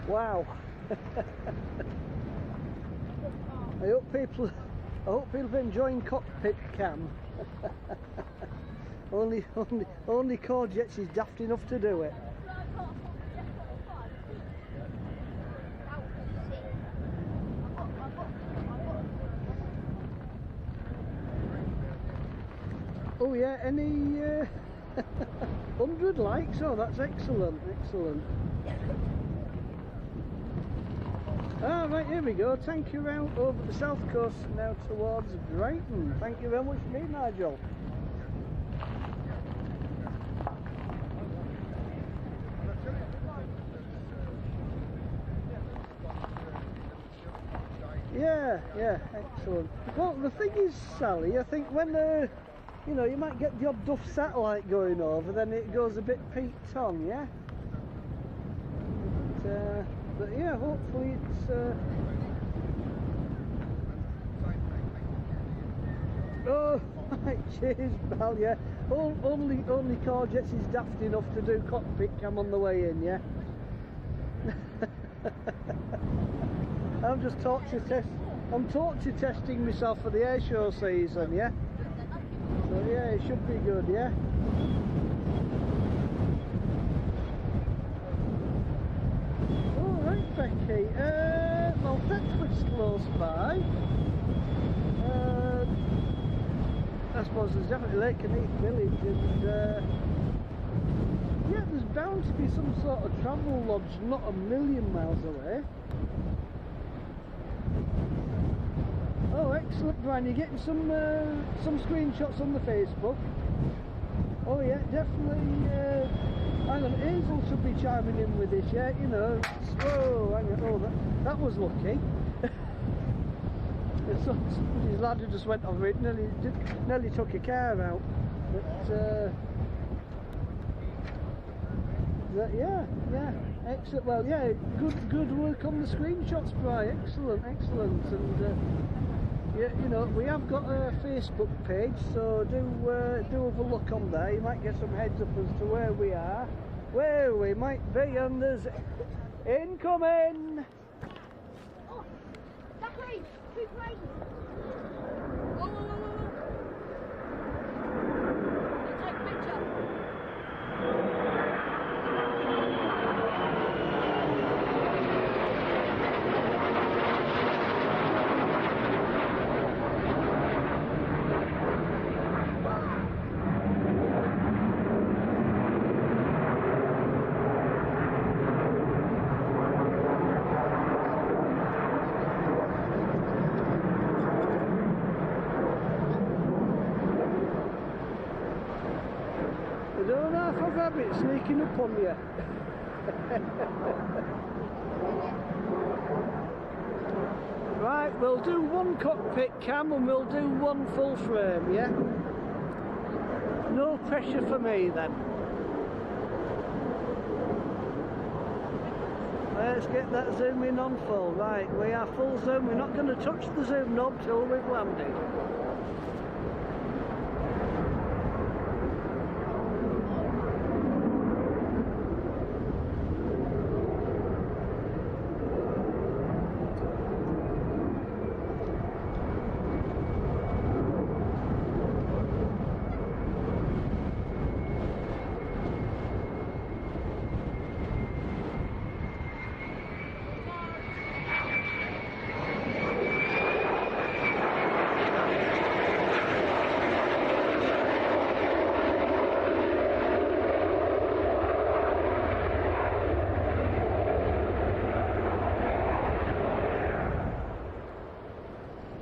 S1: Wow. I hope people are enjoying cockpit cam. only Corjets is daft enough to do it. Oh yeah, any 100 likes? Oh, that's excellent, excellent. Ah, right, here we go. Tank you out over the south coast now towards Brighton. Thank you very much indeed, Nigel. Yeah, excellent. Well, the thing is, Sally, I think when you know, you might get the odd duff satellite going over, then it goes a bit peaked on, yeah? But yeah, hopefully it's Oh, right, cheers, pal, yeah. Only Corjets is daft enough to do cockpit cam on the way in, yeah? I'm just I'm torture testing myself for the air show season, yeah? So yeah, it should be good, yeah? Alright, Becky, well, Thetford's close by. I suppose there's definitely Lakenheath village, and yeah, there's bound to be some sort of travel lodge not a million miles away. Oh, excellent, Brian, you're getting some screenshots on the Facebook. Oh yeah, definitely. Hang on, Hazel should be chiming in with this, yeah, you know. Oh, hang on, oh, that was lucky. His lad who just went over it, nearly took a car out. But yeah, excellent. Well, yeah, good work on the screenshots, Brian. Excellent, and yeah, you know, we have got a Facebook page, so do have a look on there. You might get some heads up as to where we are, where we might be, and there's incoming.
S3: Oh, Zachary, two planes. Whoa. Take a picture.
S1: I don't know if I've had it sneaking up on you. Right, we'll do one cockpit cam and we'll do one full frame, yeah? No pressure for me then. Let's get that zoom in on full. Right, we are full zoom. We're not going to touch the zoom knob till we've landed.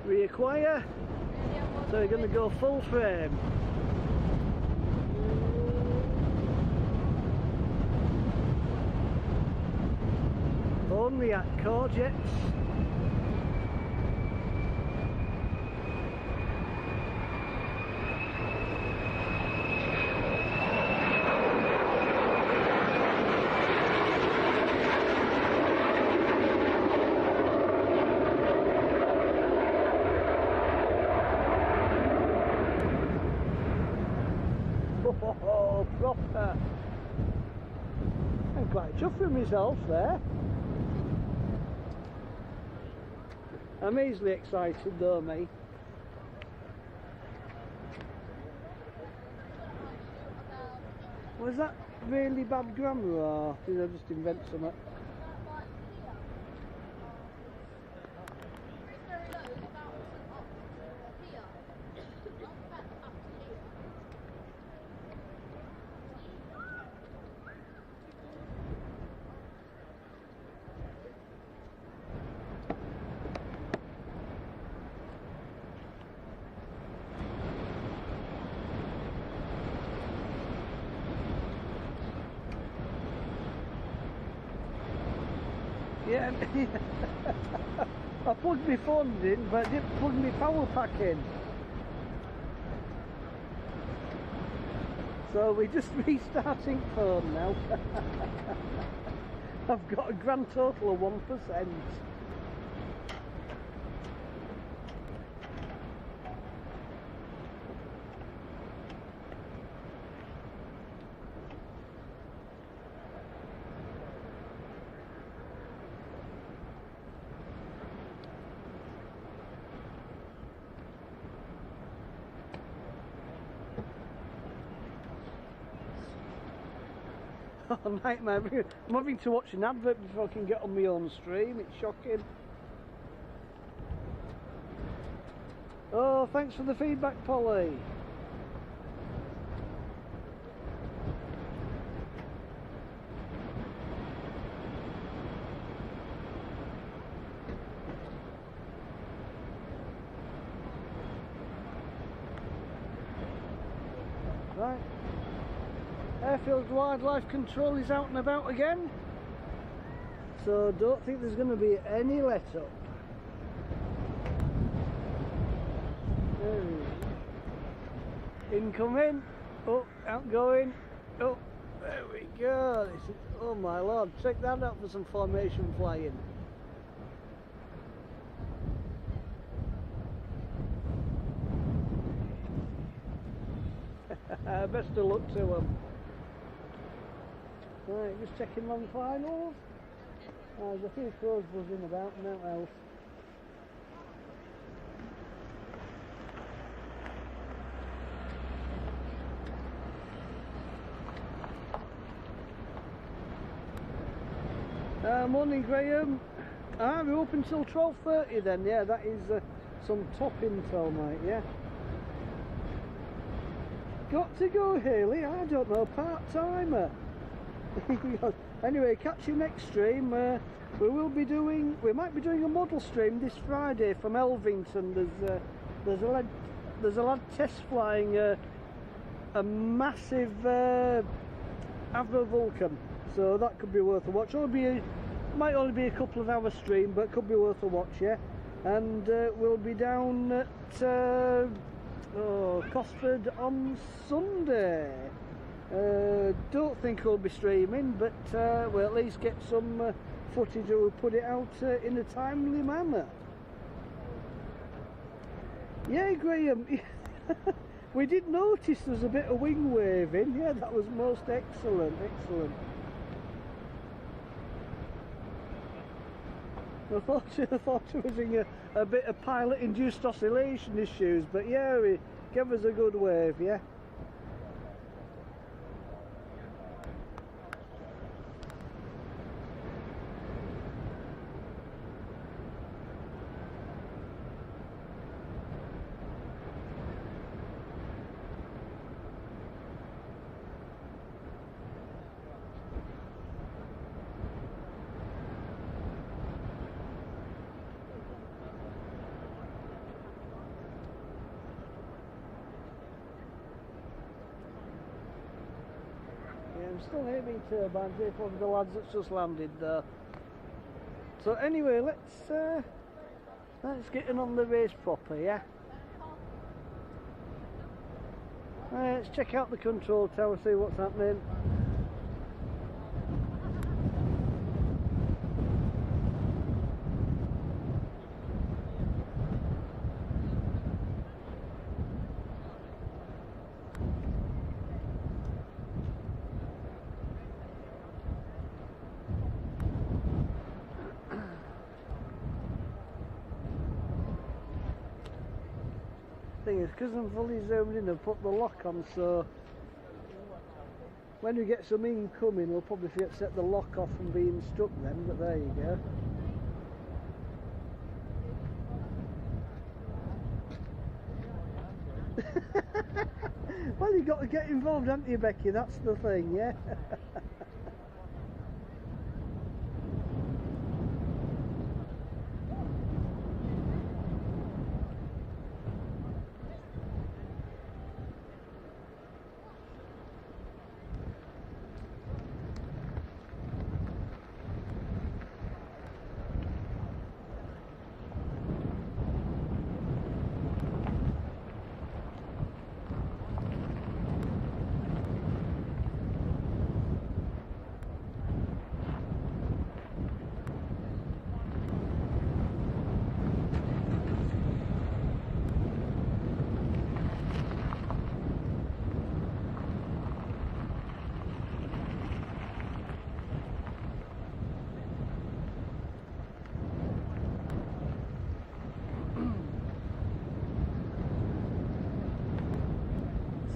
S1: Reacquire, so we're going to go full frame. Only at Corjets. Oh, proper. I'm quite chuffed with myself there. I'm easily excited though, me. Was that really bad grammar, or did I just invent something? Yeah, I plugged my phone in, but I didn't plug my power pack in. So we're just restarting phone now. I've got a grand total of 1%. Oh, nightmare. I'm having to watch an advert before I can get on my own stream. It's shocking. Oh, thanks for the feedback, Polly. Right. Airfield Wildlife Control is out and about again. So don't think there's going to be any let up. Incoming. Oh, outgoing. Oh, there we go. This is, oh my lord, check that out for some formation flying. Best of luck to them. Right, just checking long finals. There's a few crows buzzing about, and nothing else. Morning, Graham. We're open till 12:30 then. Yeah, that is some top intel, mate. Yeah. Got to go, Haley. I don't know, part-timer. Anyway, catch you next stream. We might be doing a model stream this Friday from Elvington. There's a lad test flying a massive Avro Vulcan, so that could be worth a watch. Might only be a couple of hours stream, but could be worth a watch, yeah. And we'll be down at Cosford on Sunday. Don't think we'll be streaming, but we'll at least get some footage. We'll put it out in a timely manner. Yeah, Graham. We did notice there was a bit of wing waving. Yeah, that was most excellent. Excellent. I thought it was in a bit of pilot-induced oscillation issues, but yeah, it gave us a good wave, yeah. I'm still hearing turbines here from the lads that's just landed there. So anyway, let's get in on the race proper, yeah? Right, let's check out the control tower, see what's happening. Thing is, because I'm fully zoomed in and put the lock on, so when we get some incoming we'll probably forget to set the lock off and being stuck then, but there you go. Well, you've got to get involved, haven't you, Becky? That's the thing, yeah?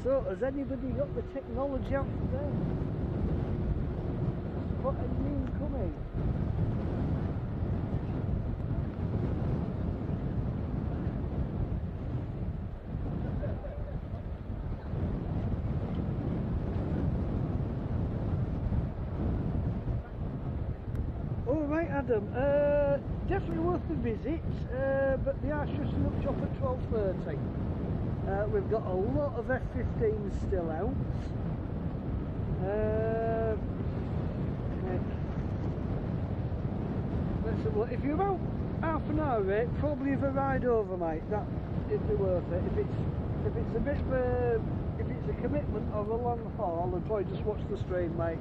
S1: So, has anybody got the technology out there? What engine coming? Oh right, Adam, definitely worth the visit, but they are shutting up shop at 12:30. We've got a lot of F-15s still out. Let's have a look. If you're about half an hour away, probably have a ride over, mate. That it'd be worth it. If it's a bit of a, if it's a commitment of a long haul, then probably just watch the stream, mate.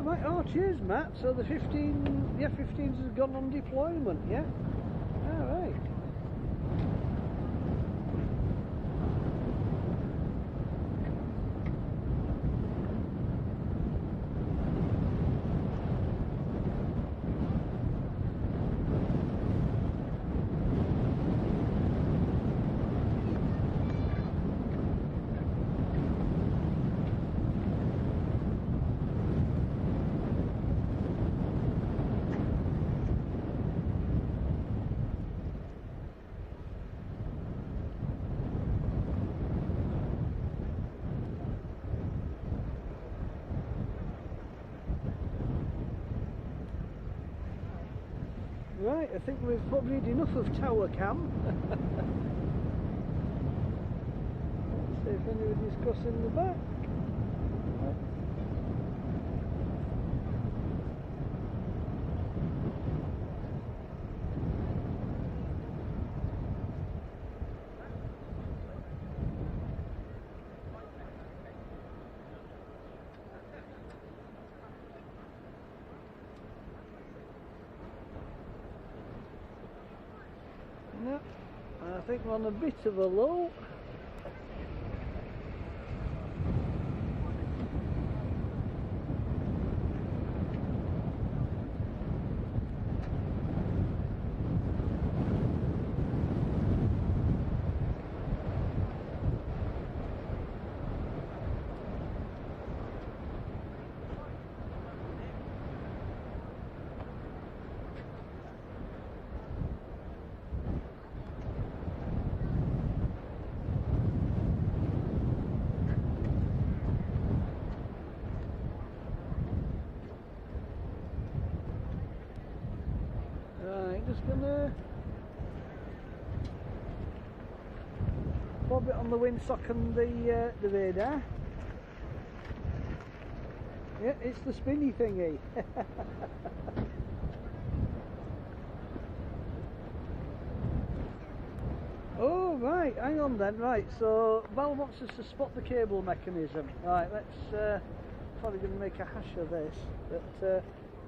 S1: Right, oh cheers Matt, so the F-15s has gone on deployment, yeah? Alright. Right, I think we've probably had enough of tower cam. Let's see if anybody's crossing the back. No, I think we're on a bit of a low. Right, just gonna bob it on the windsock and the radar. Yeah, it's the spinny thingy. Oh right, hang on then. Right, so Val wants us to spot the cable mechanism. Right, let's probably going to make a hash of this, but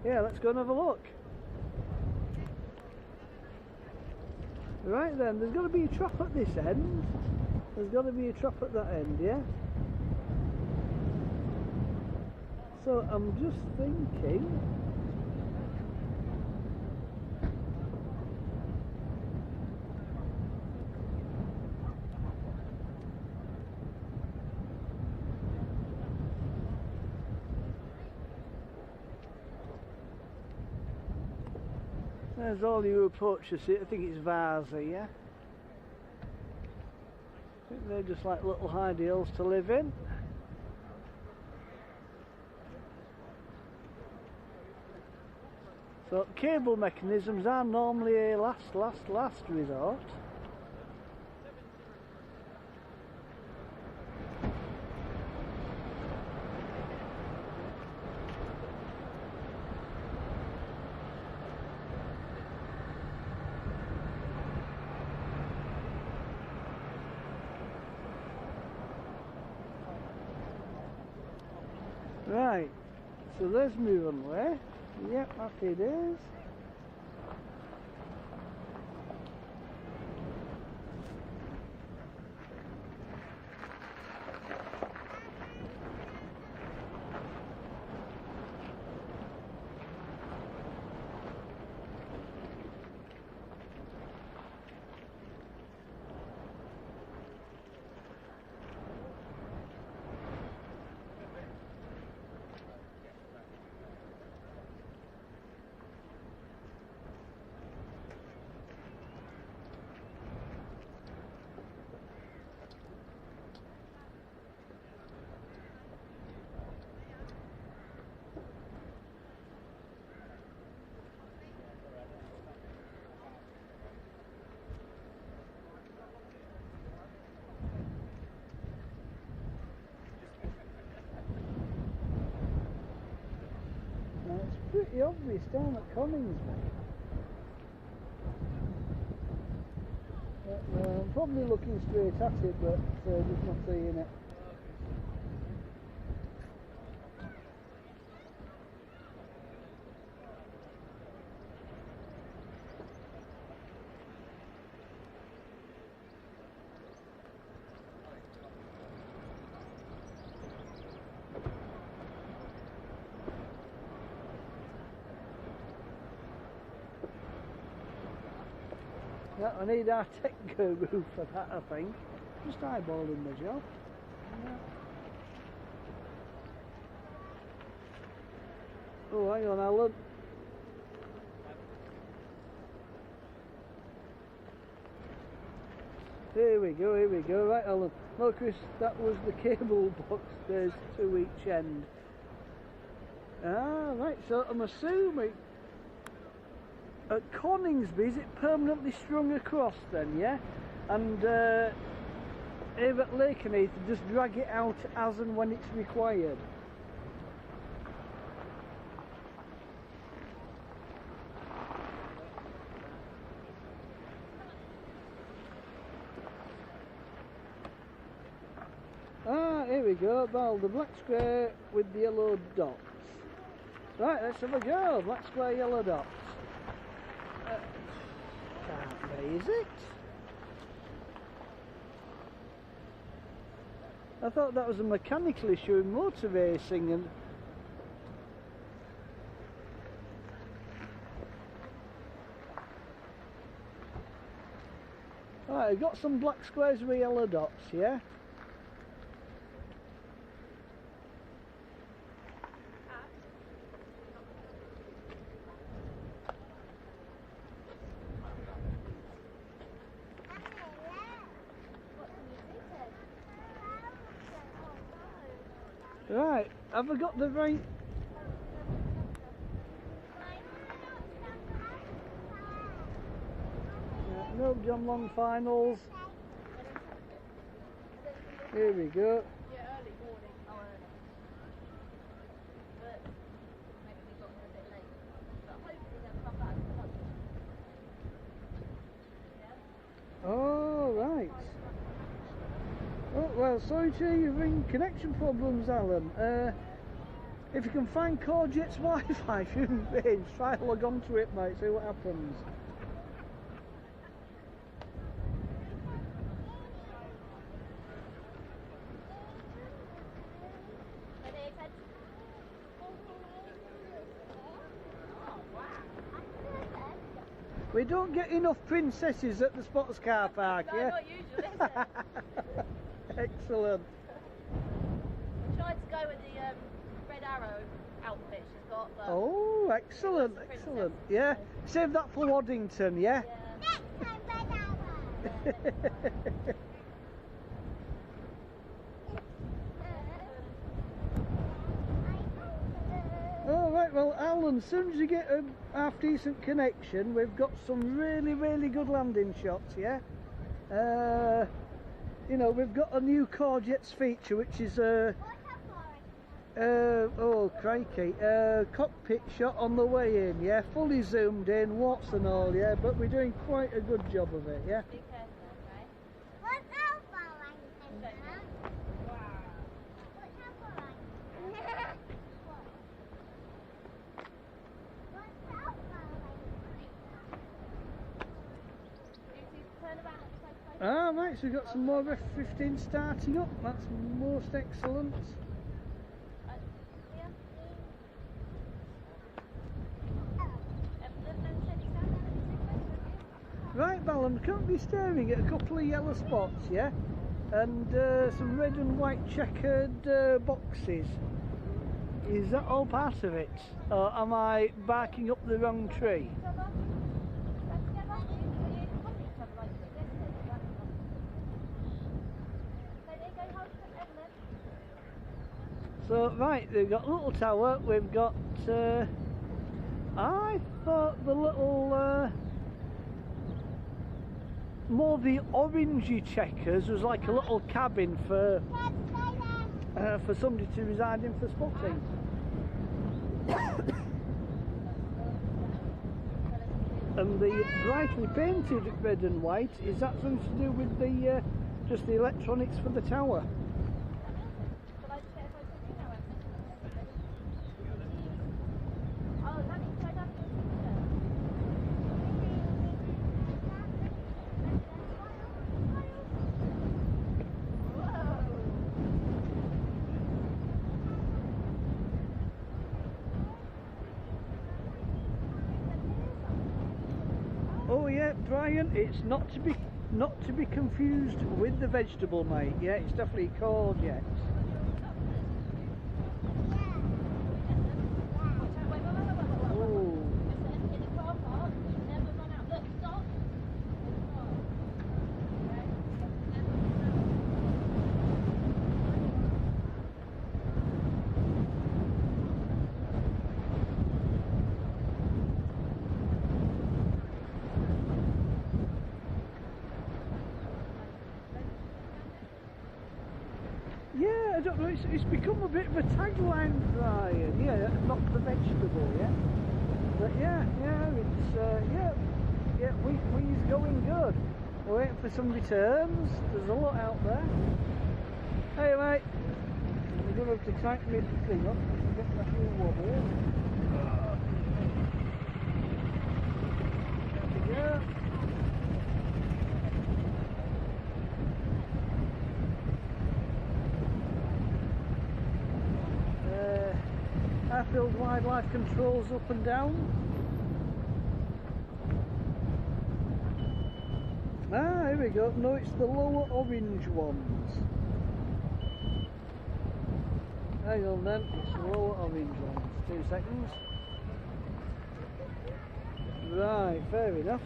S1: yeah, let's go and have a look. Right then, there's got to be a trap at this end. There's got to be a trap at that end, yeah? So I'm just thinking... There's all you approaches. I think it's Varsa, yeah? I think they're just like little ideals to live in. So cable mechanisms are normally a last resort. Right, so there's my runway. Yep, happy days. Now it's pretty obvious down at Coningsby. I'm probably looking straight at it, but just not seeing it. Yeah, I need our tech guru for that, I think. Just eyeballing the job. Yeah. Oh, hang on, Alan. Here we go, here we go. Right, Alan. Look, Chris, that was the cable box. There's two each end. Ah, right, so I'm assuming at Coningsby, is it permanently strung across then, yeah? And here at Lakenheath, just drag it out as and when it's required. Ah, here we go, well, the black square with the yellow dots. Right, let's have a go, black square, yellow dots. Can't raise it. I thought that was a mechanical issue in motor racing, and right, I've got some black squares with yellow dots, yeah? Right, have I got the right... No John Long finals. Here we go.
S3: Yeah, early morning. Oh, early. But maybe we got there a bit late. But hopefully they'll come back for lunch. Yeah?
S1: Oh, right. Oh, well, sorry to hear you're having connection problems, Alan. If you can find Courgette's Wi-Fi in range, try to log on to it, mate, see what happens. We don't get enough princesses at the Spotters car park,
S3: No,
S1: yeah?
S3: not usually, is it?
S1: Excellent.
S3: I tried to go with the Red Arrow outfit she's got, but...
S1: Oh, excellent, excellent. Yeah, save that for Waddington, yeah? All right, well, Alan, as soon as you get a half-decent connection, we've got some really, really good landing shots, yeah? You know, we've got a new Courgette's feature, which is oh crikey, cockpit shot on the way in, yeah? Fully zoomed in, watts and all, yeah? But we're doing quite a good job of it, yeah?
S3: Be careful, okay?
S4: What's our line? Wow. What's our line?
S1: Ah, right, so we've got some more F-15 starting up. That's most excellent.
S3: Here.
S1: Right, Ballum, can't be staring at a couple of yellow spots, yeah? And some red and white checkered boxes. Is that all part of it? Or am I barking up the wrong tree? So, right, they've got a little tower, we've got, I thought the little, more the orangey checkers was like a little cabin for somebody to reside in for spotting. And the brightly painted red and white, is that something to do with the just the electronics for the tower? Oh yeah, Brian, it's not to be confused with the vegetable, mate. Yeah, it's definitely called, yes. Oh. Yeah, I don't know, it's become a bit of a tagline, Brian. Yeah, not the vegetable, yeah. But yeah, it's we's going good. We're waiting for some returns. There's a lot out there. Hey mate, we're going to have to tighten this thing up and get that new wobble. There we go. Airfield wildlife controls up and down. Ah, here we go. No, it's the lower orange ones. Hang on then, it's the lower orange ones. 2 seconds. Right, fair enough.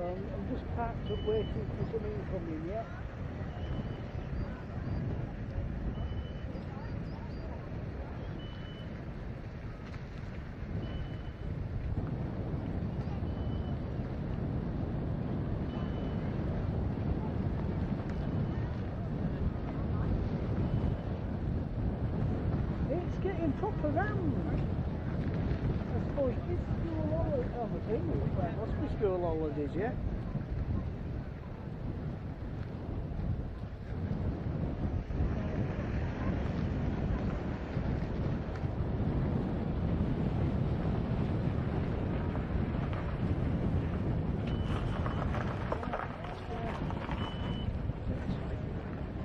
S1: I'm just parked up waiting for some incoming, yeah? It's getting proper rammed. I suppose it's school holidays. Oh, I think it must be school holidays, yeah?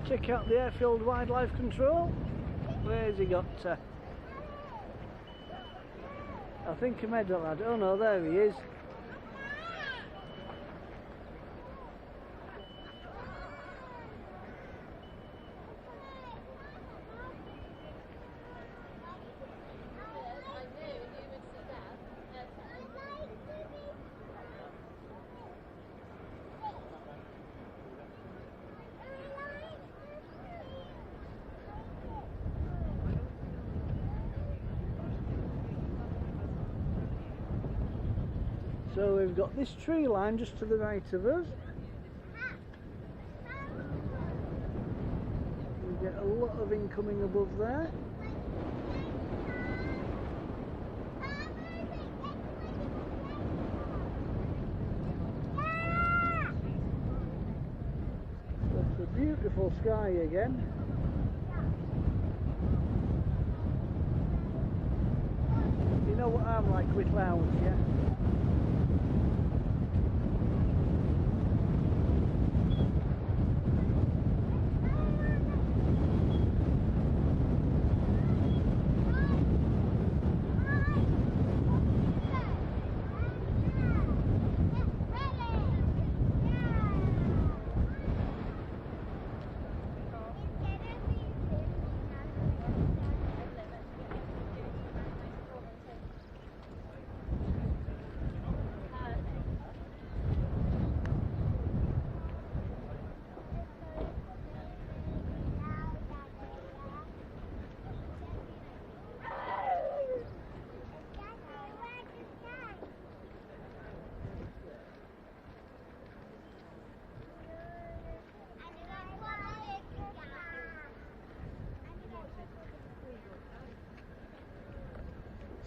S1: Check out the Airfield Wildlife Control. Where's he got to? I think I made a lad. Oh no, there he is. So we've got this tree line just to the right of us. We get a lot of incoming above there. sky again. You know what I'm like with clouds, yeah?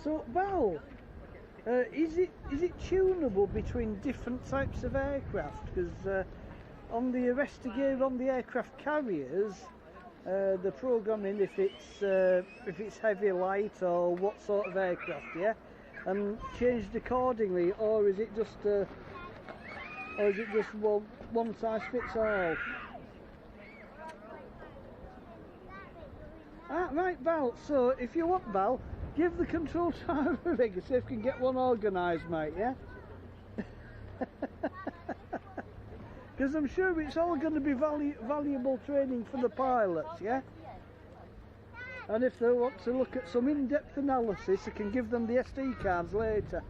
S1: So, Val, is it tunable between different types of aircraft? Because on the arrestor gear on the aircraft carriers, the programming if it's heavy, light, or what sort of aircraft, yeah, and changed accordingly, or is it just one size fits all? Ah, right, Val. So if you want, Val, give the control tower a ring and see if we can get one organised, mate, yeah? Because I'm sure it's all going to be valuable training for the pilots, yeah? And if they want to look at some in-depth analysis, I can give them the SD cards later.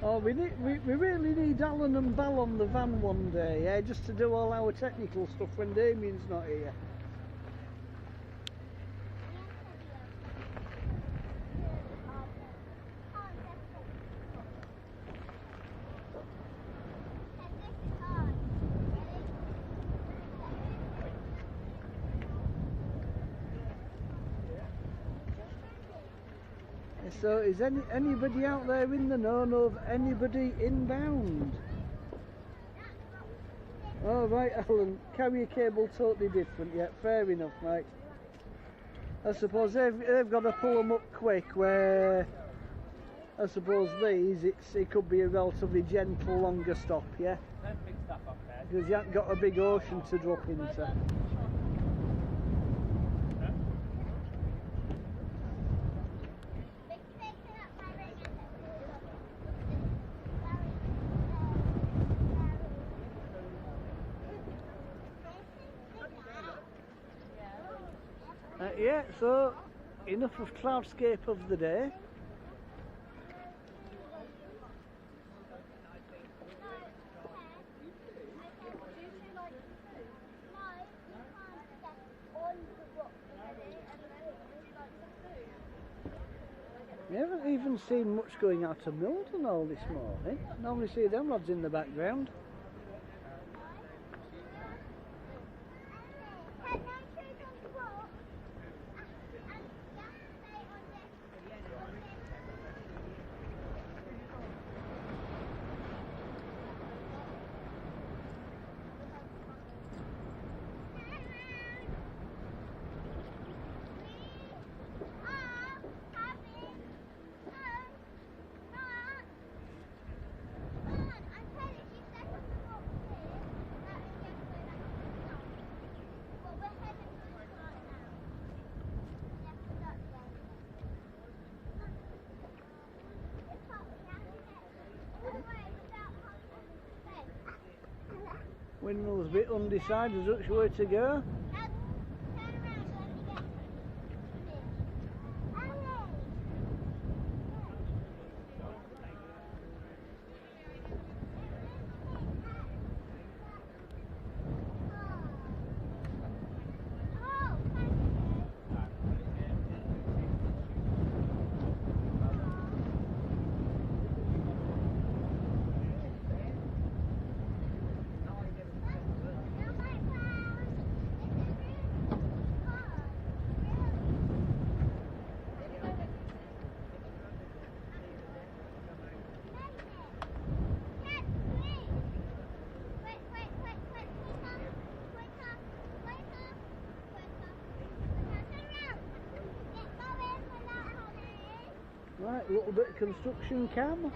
S1: Oh, we really need Alan and Bal on the van one day, yeah, just to do all our technical stuff when Damien's not here. So is anybody out there in the know of anybody inbound? Oh right, Alan, carrier cable totally different, yeah, fair enough, mate. I suppose they've got to pull them up quick, where I suppose it could be a relatively gentle longer stop, yeah? Because you haven't got a big ocean to drop into. Yeah, so enough of cloudscape of the day. We haven't even seen much going out of Milton all this morning. Normally see them rods in the background. Windmill's a bit undecided which way to go. Right, a little bit of construction cam.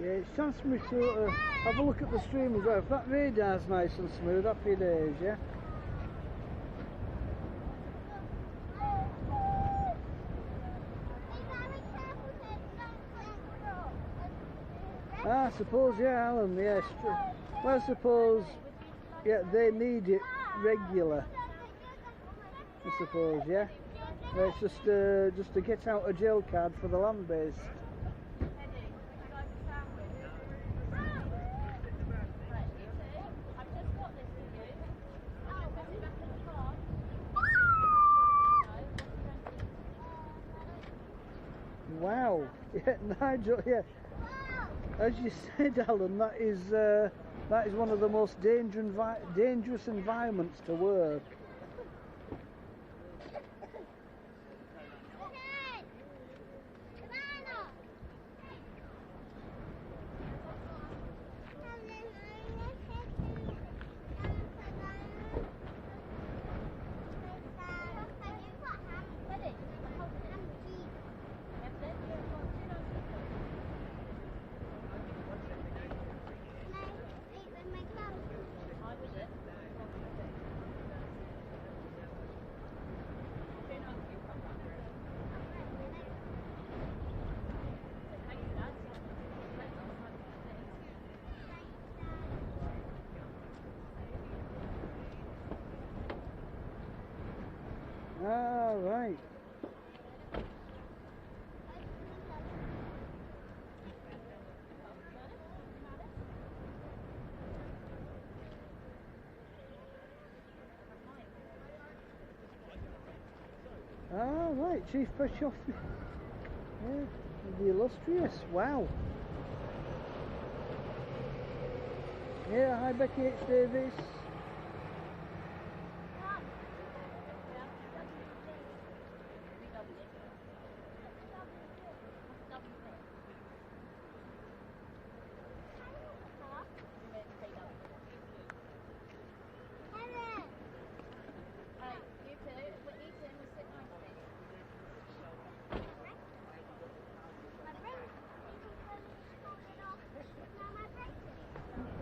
S1: Yeah, it's chance for me to have a look at the stream as well. If that radar's nice and smooth, happy days, yeah? I suppose, yeah, Alan, yes. Well, I suppose, yeah, they need it regular. I suppose, yeah. It's just to get out a jail card for the land base. Wow, yeah, Nigel, yeah. As you said, Alan, that is one of the most dangerous environments to work. Ah, right. Ah, right, Chief Press Officer. Yeah, the illustrious. Wow. Yeah, hi Becky H. Davis.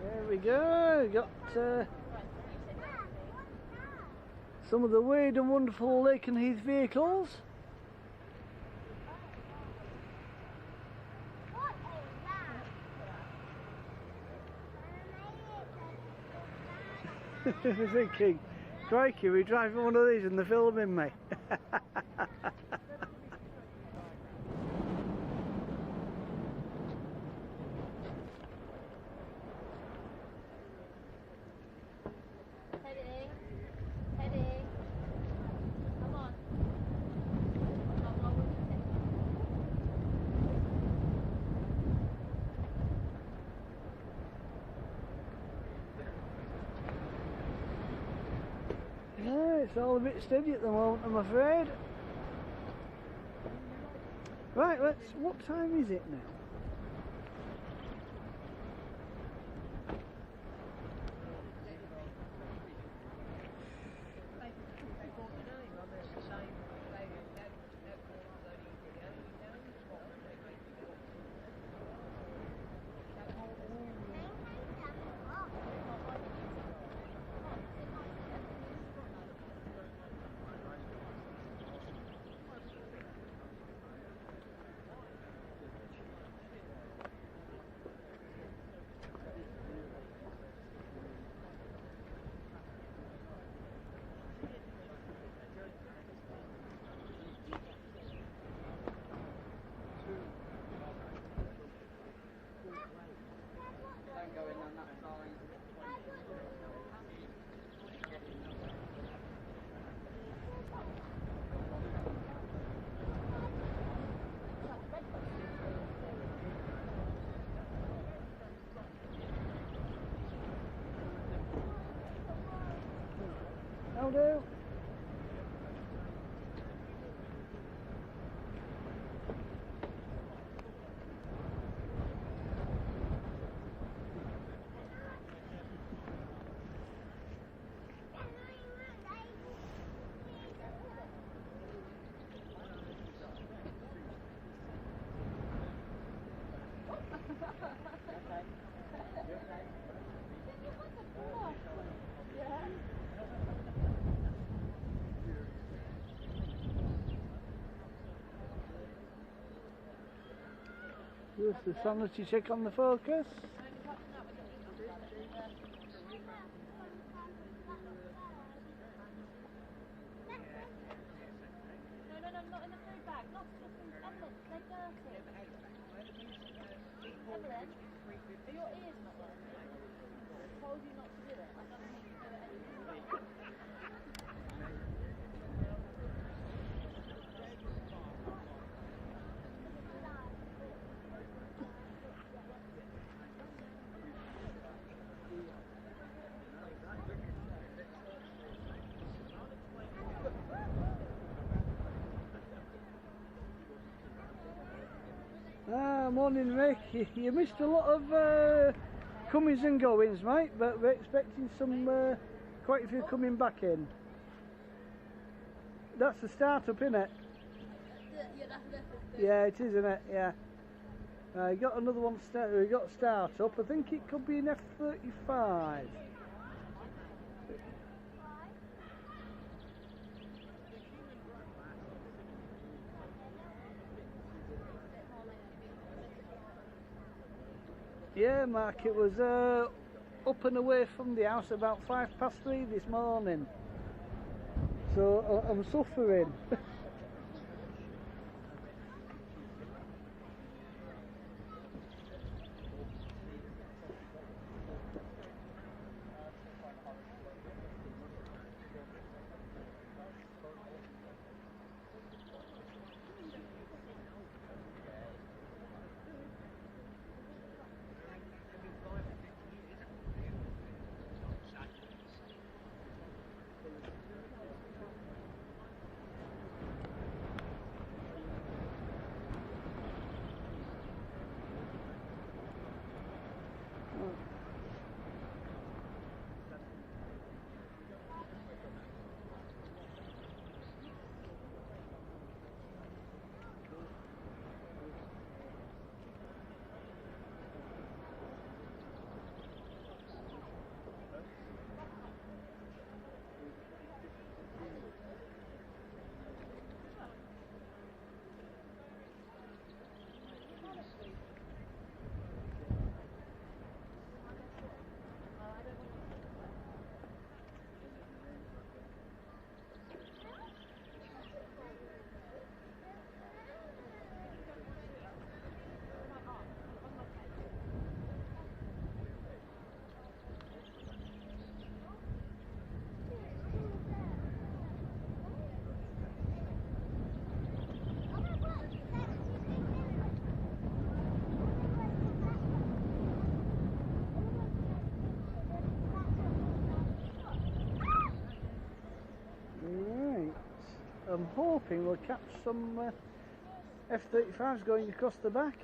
S1: There we go, got some of the weird and wonderful Lakenheath vehicles. We're thinking, crikey, we're driving one of these and they're filming me. No, it's all a bit steady at the moment, I'm afraid. Right, what time is it now? How do? Just a sanity check on the Focus.
S3: No, not in the food bag. Not Evelyn, they're dirty. Evelyn, are your ears not working? I told you not to do it. I don't think you do it anymore.
S1: Morning Rick, you missed a lot of comings and goings mate, but we're expecting some quite a few coming back in. That's the start-up, isn't it? Yeah, it is, isn't it? Yeah. You got another one, we got start-up, I think it could be an F-35. Yeah, Mark, it was up and away from the house about 3:05 this morning. So I'm suffering. I'm hoping we'll catch some F-35s going across the back.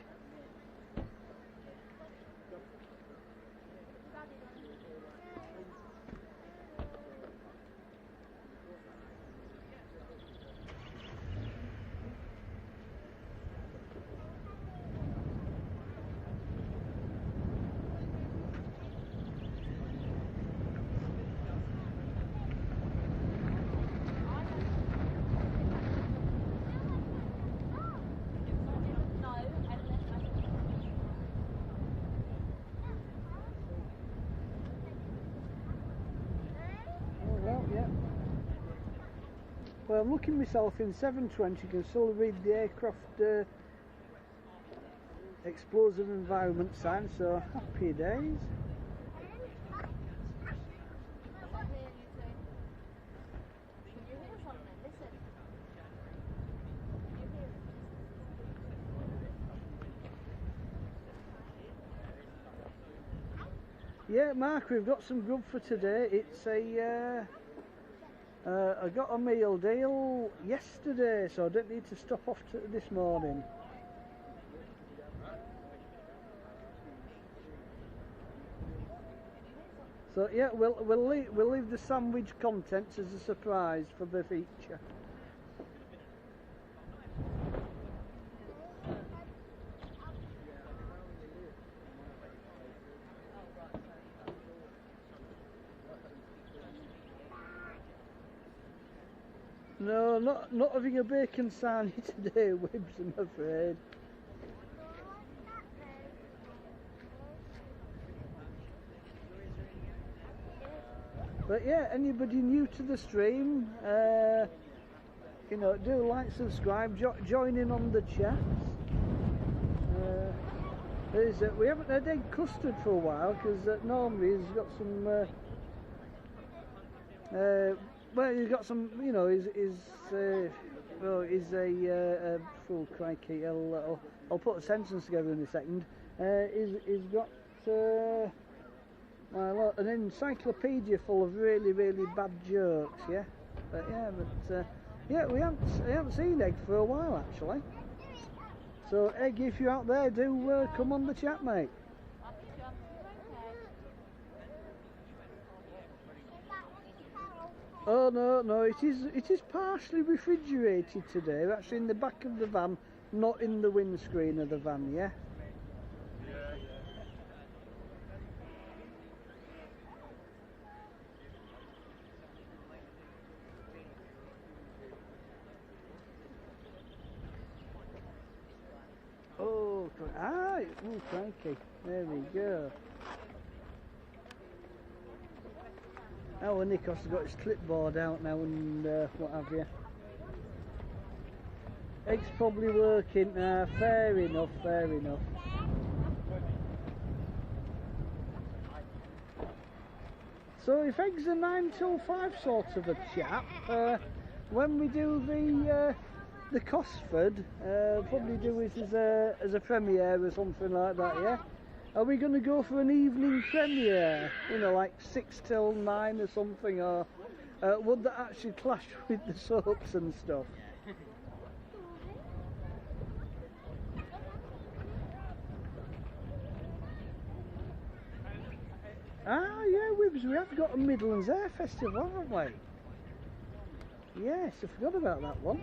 S1: Well, I'm looking myself in 720, you can still read the aircraft explosive environment sign, so happy days. Yeah, Mark, we've got some grub for today. It's a I got a meal deal yesterday, so I don't need to stop off this morning. So yeah, we'll leave the sandwich contents as a surprise for the feature. No, not having a bacon sarnie today, Wibbs, I'm afraid. But yeah, anybody new to the stream, you know, do like, subscribe, join in on the chat. We haven't had egg custard for a while because normally he's got some. Well, he's got some. You know, he's a full crikey. I'll put a sentence together in a second. He's got well, an encyclopedia full of really, really bad jokes. Yeah, but yeah, we haven't seen Egg for a while actually. So Egg, if you're out there, do come on the chat, mate. Oh no, it is partially refrigerated today. We're actually in the back of the van, not in the windscreen of the van, yeah? Oh, crikey, there we go. Oh, and Nikos has got his clipboard out now and what have you. Egg's probably working. Fair enough, fair enough. So if Egg's a 9 till 5 sort of a chap, when we do the Cosford, probably do it as a premiere or something like that, yeah? Are we going to go for an evening premiere, you know, like 6 till 9 or something, or would that actually clash with the soaps and stuff? Ah, yeah, we have got a Midlands Air Festival, haven't we? Yes, I forgot about that one.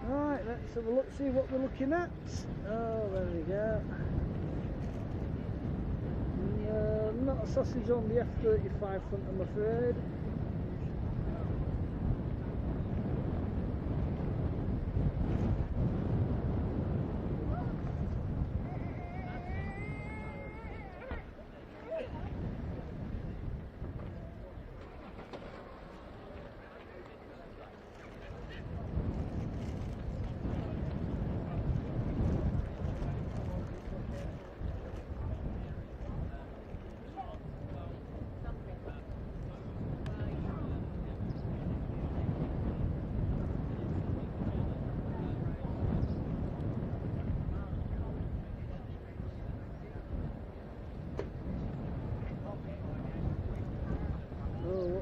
S1: Right, let's have a look, see what we're looking at. Oh, there we go. Not a sausage on the F-35 front, I'm afraid.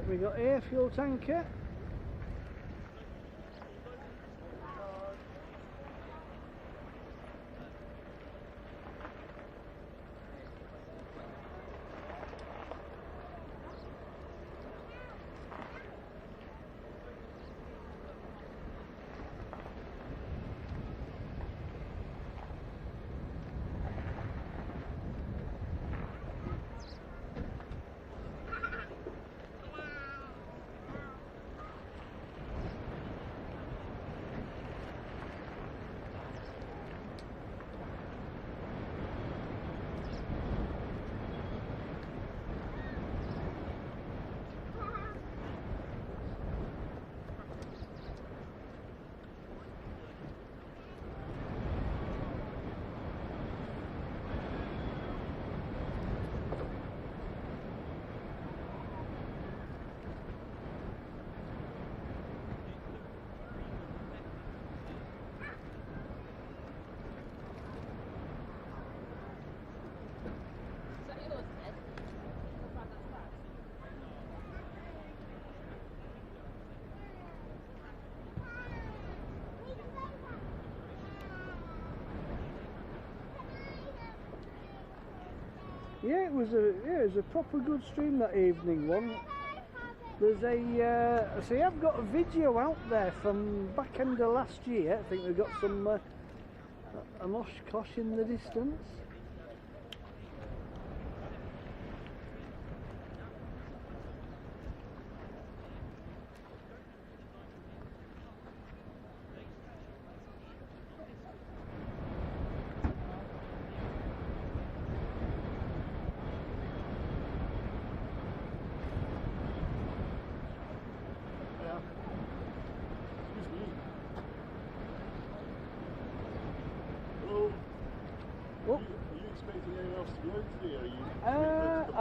S1: We got here, fuel tanker. Yeah, it was a proper good stream that evening one. There's so I've got a video out there from back end of last year. I think we've got some an Oshkosh in the distance.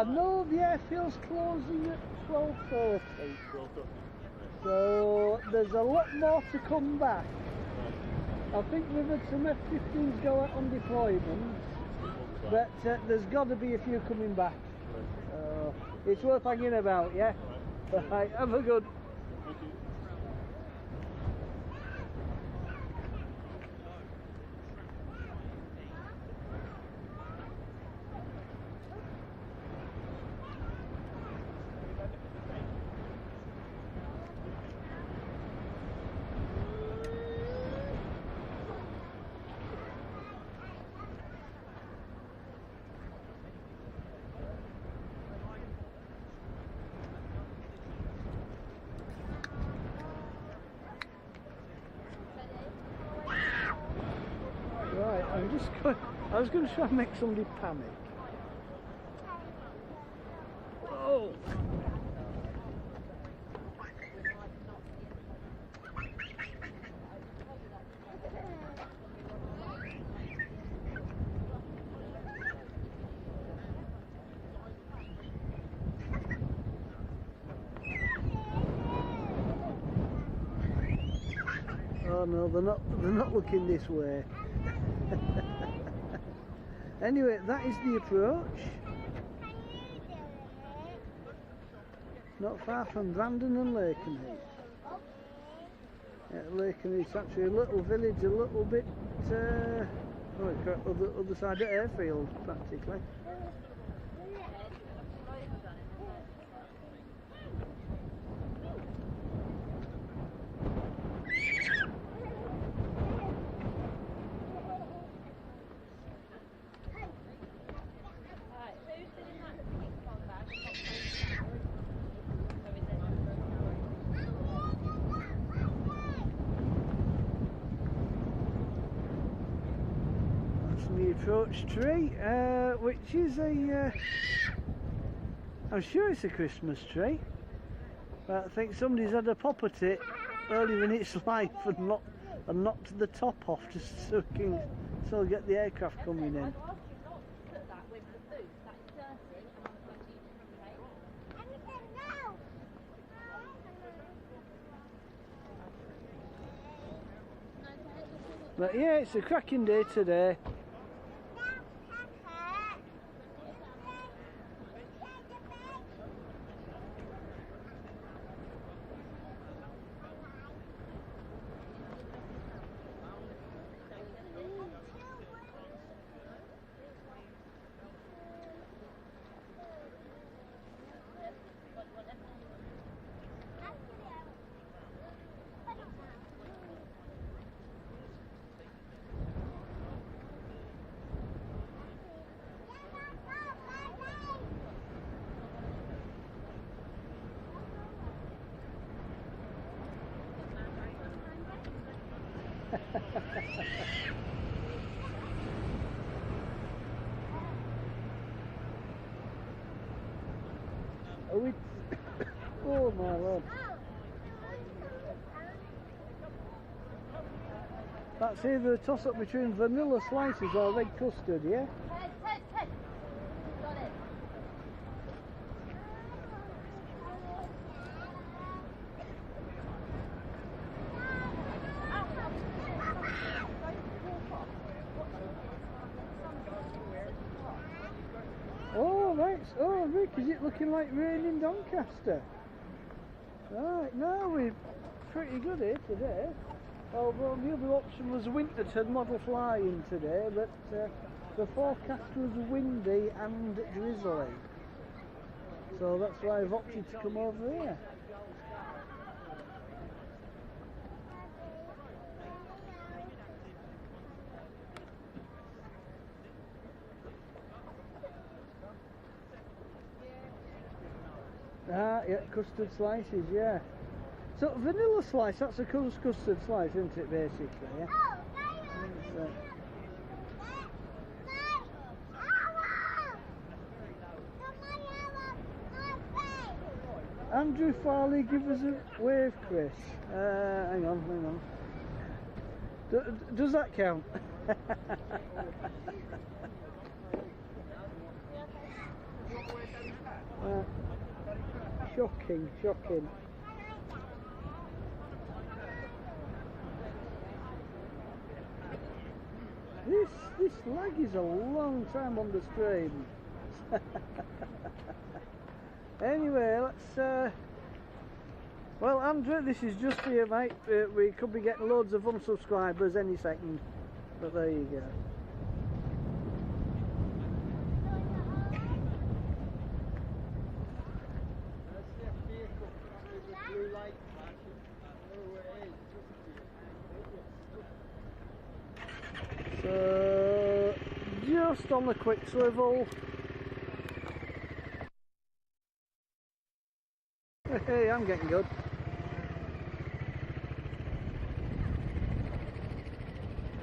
S1: I know the airfield's closing at 12:30. So there's a lot more to come back. I think we've had some F-15s go out on deployment, but there's got to be a few coming back. It's worth hanging about, yeah? Right, have a good. Right, I was going to try and make somebody panic. Oh! Oh no, they're not looking this way. Anyway, that is the approach. Not far from Brandon and Lakenheath. Yeah, Lakenheath's actually a little village, a little bit other side of airfield practically. The approach tree, which is I'm sure it's a Christmas tree, but I think somebody's had a pop at it earlier in its life and knocked the top off just so we can still get the aircraft coming in. But yeah, it's a cracking day today. Oh, it's oh my lord. That's either a toss up between vanilla slices or red custard, yeah?
S3: Got it.
S1: Oh right, oh Rick, is it looking like rain in Doncaster? Right, no, we're pretty good here today. Although the other option was Winterton model flying today, but the forecast was windy and drizzly. So that's why I've opted to come over here. Ah, yeah, custard slices, yeah. So vanilla slice, that's a custard slice, isn't it, basically, yeah? Andrew Farley, give us a wave, Chris. Hang on. Does that count? Shocking, shocking. This lag is a long time on the stream. Anyway, let's well, Andrew, this is just here, mate. We could be getting loads of unsubscribers any second, but there you go. So, just on the quick swivel. Hey, I'm getting good.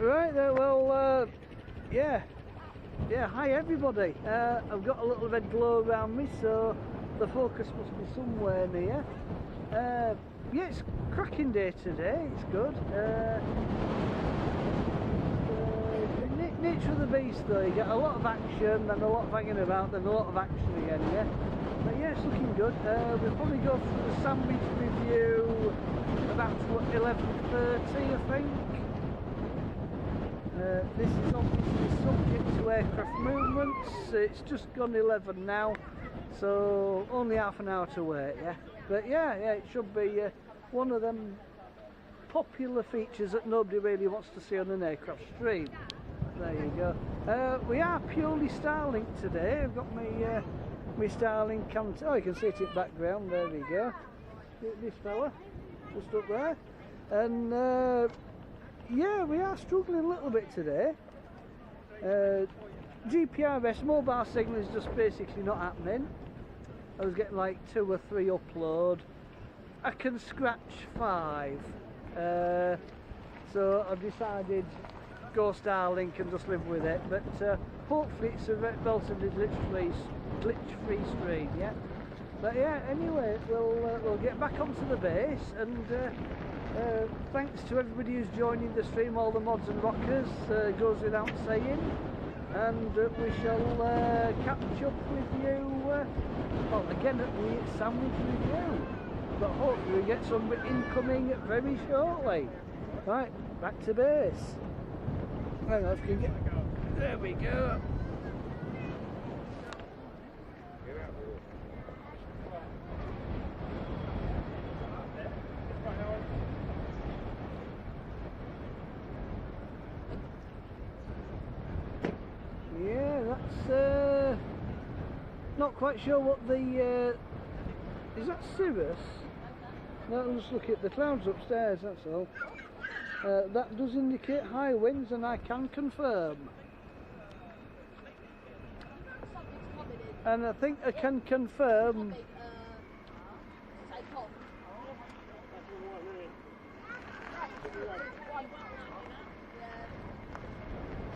S1: Right there, well, yeah, hi everybody. I've got a little red glow around me, so the focus must be somewhere near. Yeah, it's a cracking day today, it's good. Nature of the beast though, you get a lot of action, then a lot of hanging about, then a lot of action again, yeah? But yeah, it's looking good. We'll probably go through the sandwich review about 11:30, I think. This is obviously subject to aircraft movements. It's just gone 11 now, so only half an hour to wait, yeah? But yeah, it should be one of them popular features that nobody really wants to see on an aircraft stream. There you go. We are purely Starlink today. I've got my Starlink oh, you can see it in the background. There we go. This fella, just up there. And yeah, we are struggling a little bit today. GPRS mobile signal is just basically not happening. I was getting like 2 or 3 upload. I can scratch 5. So I've decided go Starlink and just live with it, but hopefully it's a relatively glitch-free stream, yeah. But yeah, anyway, we'll get back onto the base, and thanks to everybody who's joining the stream, all the mods and rockers, goes without saying, and we shall catch up with you, well, again at the sandwich review, but hopefully we get some incoming very shortly. Right, back to base. Hang on, if we can get... There we go. Yeah, that's not quite sure what the is that Cirrus? No, I'll just look at the clouds upstairs, that's all. That does indicate high winds, and I can confirm. And I think I can confirm.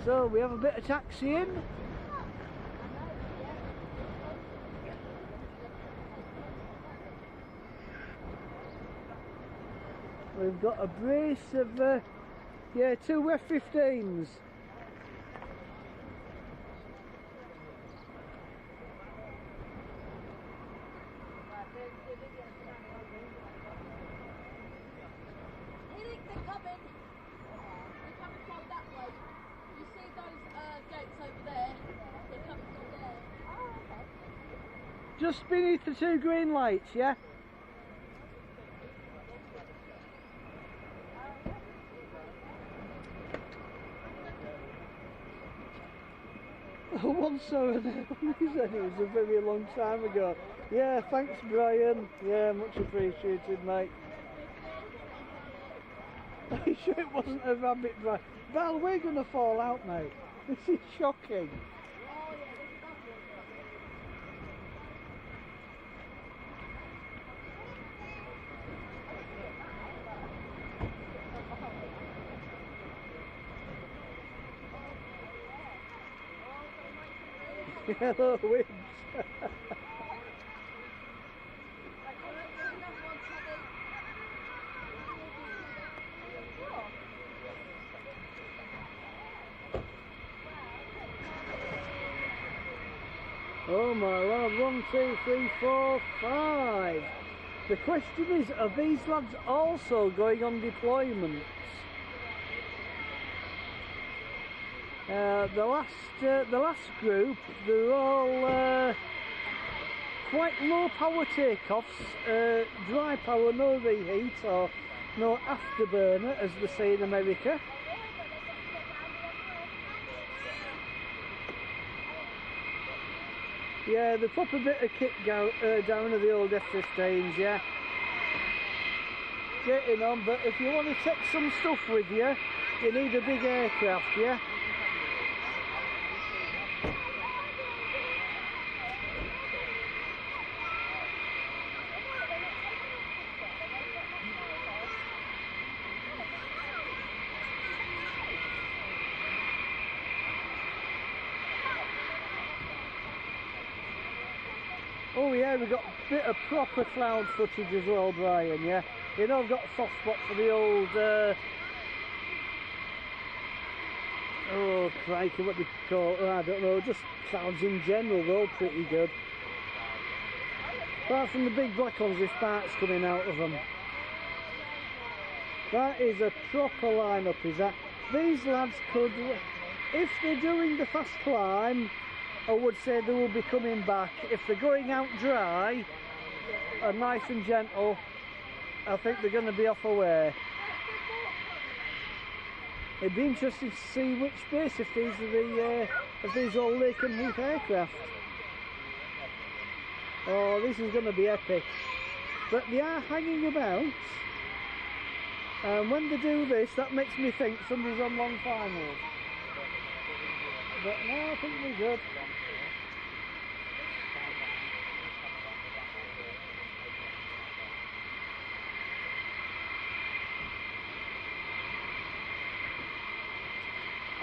S1: So we have a bit of taxiing. We've got a brace of, yeah, 2 F-15s. Just beneath the 2 green lights, yeah? Once over there, he said it was a very long time ago. Yeah, thanks Brian. Yeah, much appreciated, mate. Are you sure it wasn't a rabbit, Brian? Val, we're going to fall out, mate. This is shocking. Hello, winds. Oh my lord, 1, 2, 3, 4, 5. The question is, are these lads also going on deployments? The last group, they're all quite low power takeoffs, dry power, no reheat or no afterburner, as they say in America. Yeah, the proper bit of kit down at the old F-15s, yeah. Getting on, but if you want to take some stuff with you, you need a big aircraft, yeah. Oh yeah, we've got a bit of proper cloud footage as well, Brian, yeah. You know, I've got a soft spot for the old, oh crikey, what do you call it? I don't know, just clouds in general, they're all pretty good. Apart from the big black ones with sparks coming out of them. That is a proper lineup, is that? These lads could, if they're doing the fast climb, I would say they will be coming back. If they're going out dry and nice and gentle, I think they're going to be off away. It'd be interesting to see which base, if these are all Lakenheath aircraft. Oh, this is going to be epic. But they are hanging about, and when they do this, that makes me think somebody's on long finals. But no, I think we're good.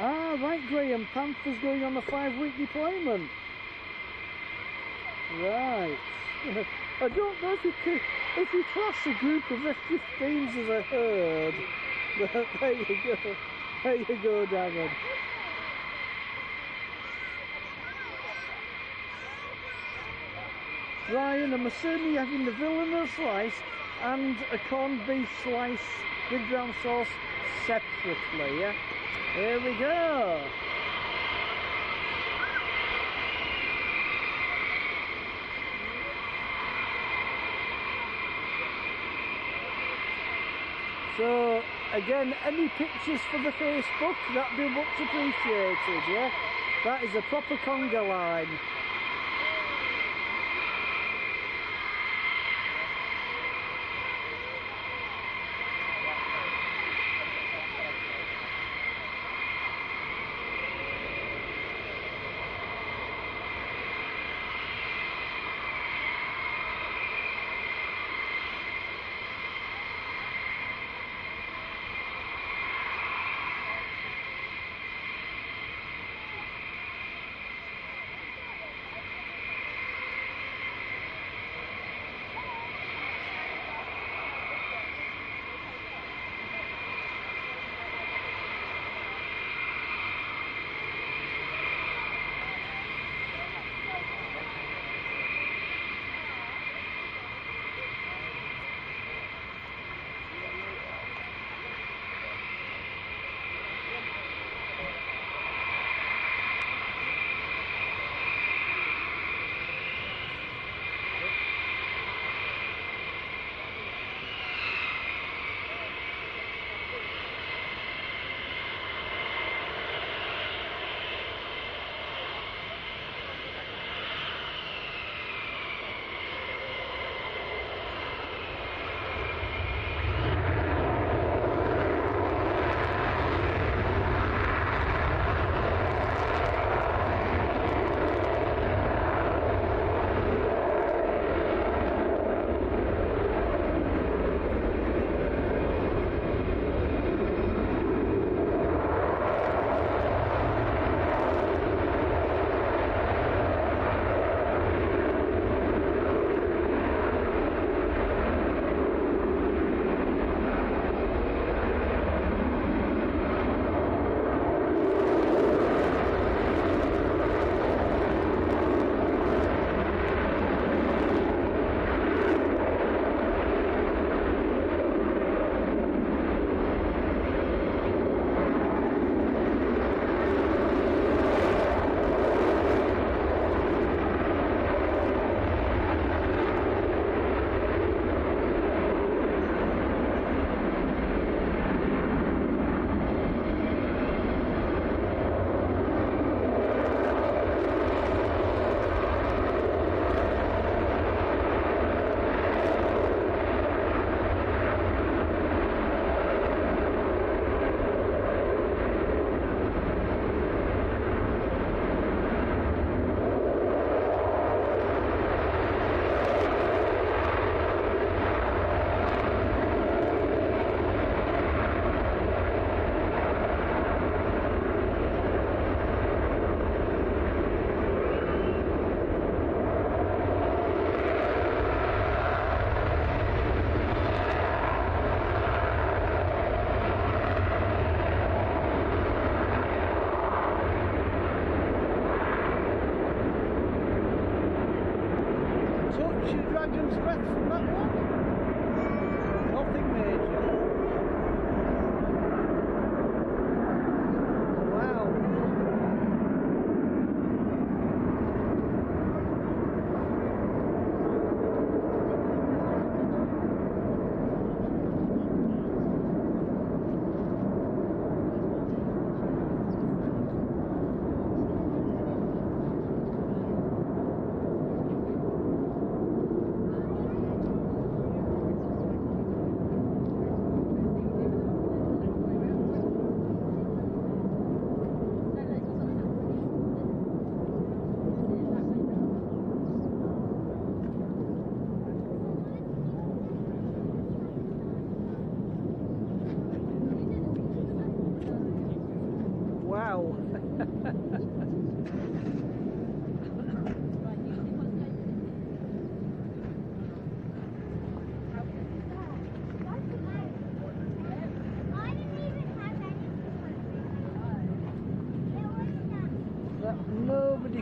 S1: Ah, right, Graham, Panther's going on a 5-week deployment. Right. I don't know if you class a group of F-15s as a herd, but there you go. There you go, Darren. Ryan, I'm assuming you're having the Villanelle slice and a corned beef slice with brown sauce separately, yeah? Here we go. So, again, any pictures for the Facebook, that'd be much appreciated, yeah? That is a proper conga line.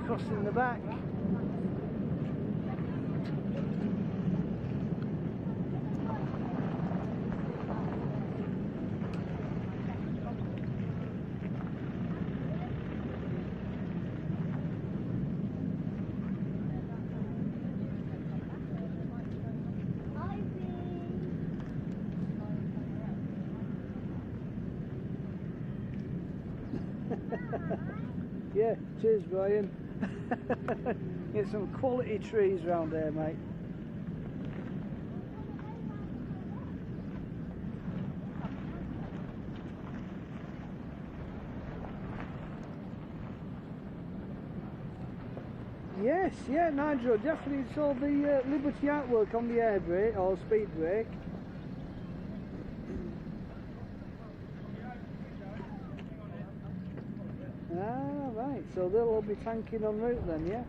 S1: crossing the back. Yeah, cheers Brian. Get some quality trees round there, mate. Yes, yeah, Nigel, definitely saw the Liberty artwork on the air brake or speed brake. Ah, right, so they'll all be tanking en route then, yeah?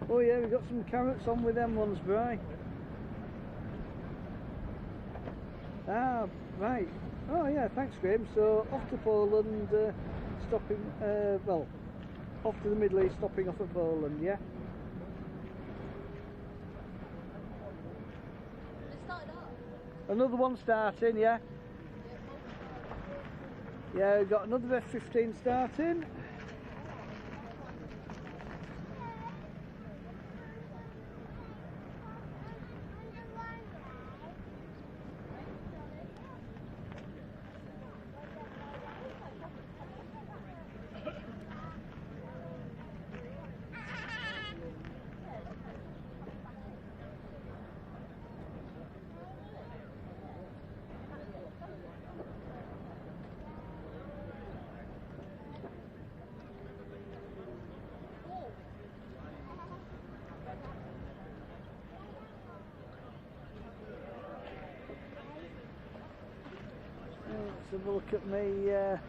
S1: Oh yeah, we've got some carrots on with them ones, Bri. Ah, right. Oh yeah, thanks Graham. So off to Poland, stopping, well, off to the Middle East, stopping off at Poland, yeah?
S3: It started up.
S1: Another one starting, yeah? Yeah, we've got another F-15 starting. Let's have a look at me. There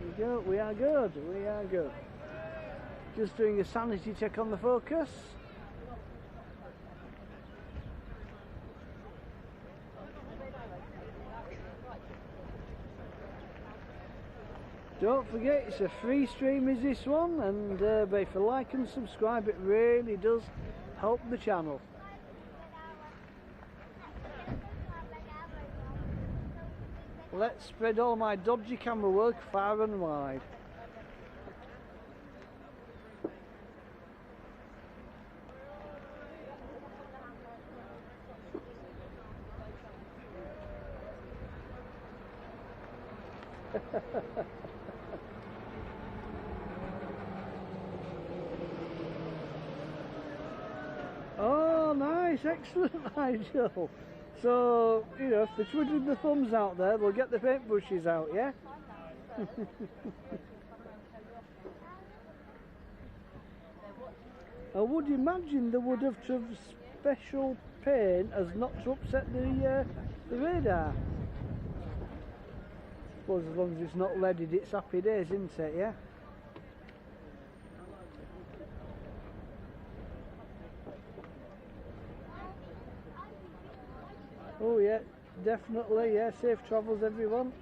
S1: we go. We are good. We are good. Just doing a sanity check on the Focus. Don't forget, it's a free stream is this one, and if you like and subscribe, it really does help the channel. Let's spread all my dodgy camera work far and wide. Oh, nice, excellent, Nigel. So, you know, if they're twiddling the thumbs out there, they'll get the paintbrushes out, yeah? I would imagine they would have to have special paint as not to upset the radar. I suppose as long as it's not leaded, it's happy days, isn't it, yeah? Oh yeah, definitely, yeah, safe travels everyone.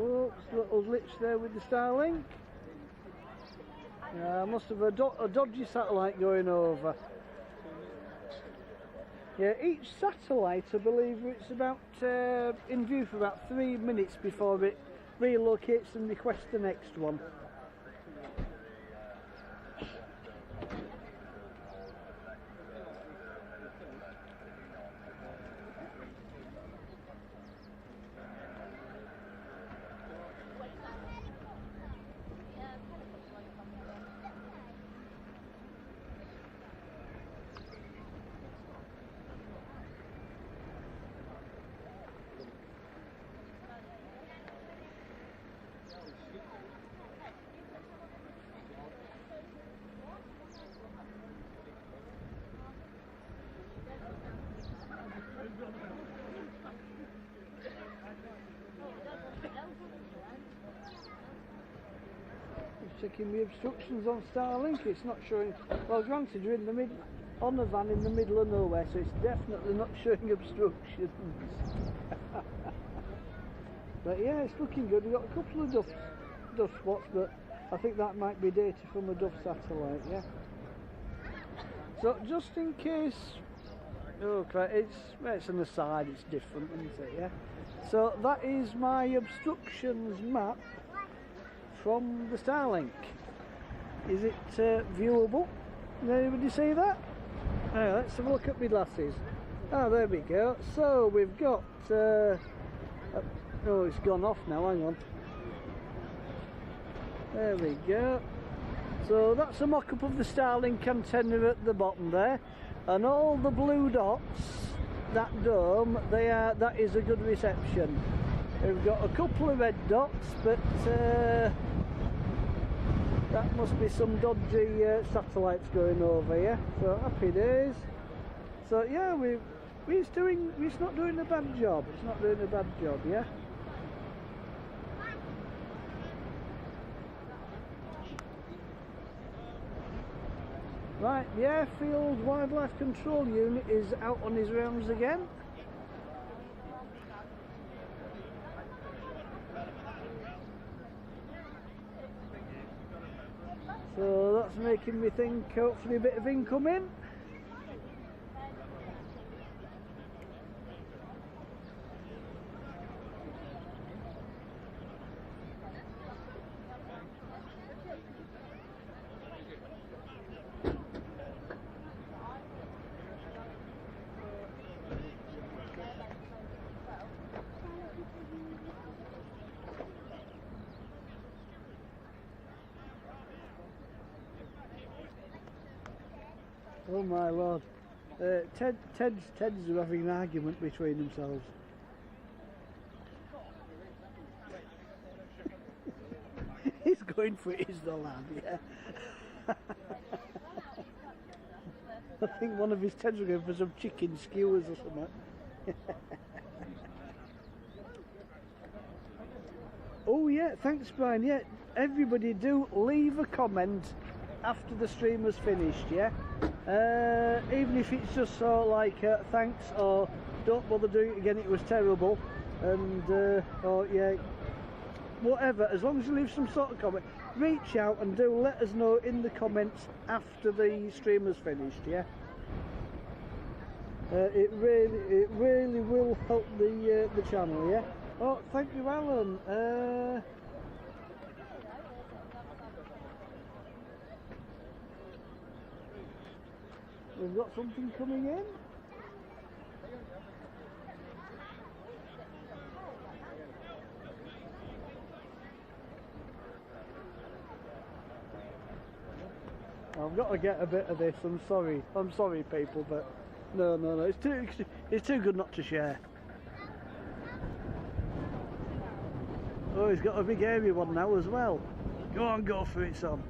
S1: Oh, little glitch there with the Starlink. Must have a dodgy satellite going over. Yeah, each satellite, I believe, it's about in view for about 3 minutes before it relocates and requests the next one. checking the obstructions on Starlink. It's not showing. Well, granted, you're in the mid on a van in the middle of nowhere, so it's definitely not showing obstructions. But yeah, it's looking good. We've got a couple of dust spots, but I think that might be data from a Dove satellite. Yeah. So just in case. Okay, it's an aside. It's different, isn't it? Yeah. So that is my obstructions map from the Starlink. Is it viewable? Did anybody see that? Right, let's have a look at my glasses. Oh, there we go. So we've got oh, it's gone off now, hang on. There we go. So that's a mock-up of the Starlink antenna at the bottom there, and all the blue dots, that dome, that is a good reception. We've got a couple of red dots, but that must be some dodgy satellites going over here. So happy days. So yeah, it's not doing a bad job. It's not doing a bad job, yeah. Right, the Airfield Wildlife Control Unit is out on his rounds again. So that's making me think hopefully a bit of incoming. Oh my lord. Ted's are having an argument between themselves. He's going for it, is the lad, yeah. I think one of his Teds are going for some chicken skewers or something. Oh yeah, thanks Brian, yeah. Everybody do leave a comment after the stream was finished, yeah? Even if it's just sort of like thanks, or don't bother doing it again, it was terrible, and or yeah, whatever, as long as you leave some sort of comment, reach out and do let us know in the comments after the stream was finished, yeah? It really will help the channel, yeah? Oh, thank you Alan. We've got something coming in. I've got to get a bit of this. I'm sorry people, but no. It's too good not to share. Oh, he's got a big airy one now as well. Go on, go for it, son.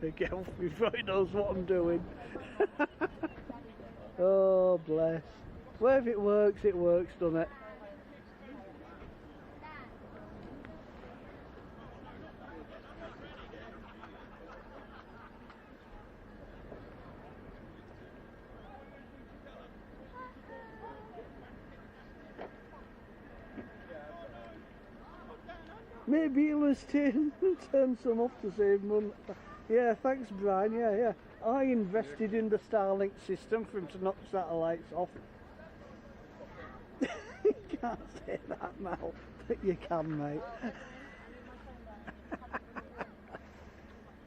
S1: Very careful before he knows what I'm doing. Oh, bless. Well, if it works, doesn't it? Maybe he'll turn some off to save money. Yeah, thanks Brian, yeah. I invested in the Starlink system for him to knock satellites off. You can't say that now, but you can, mate.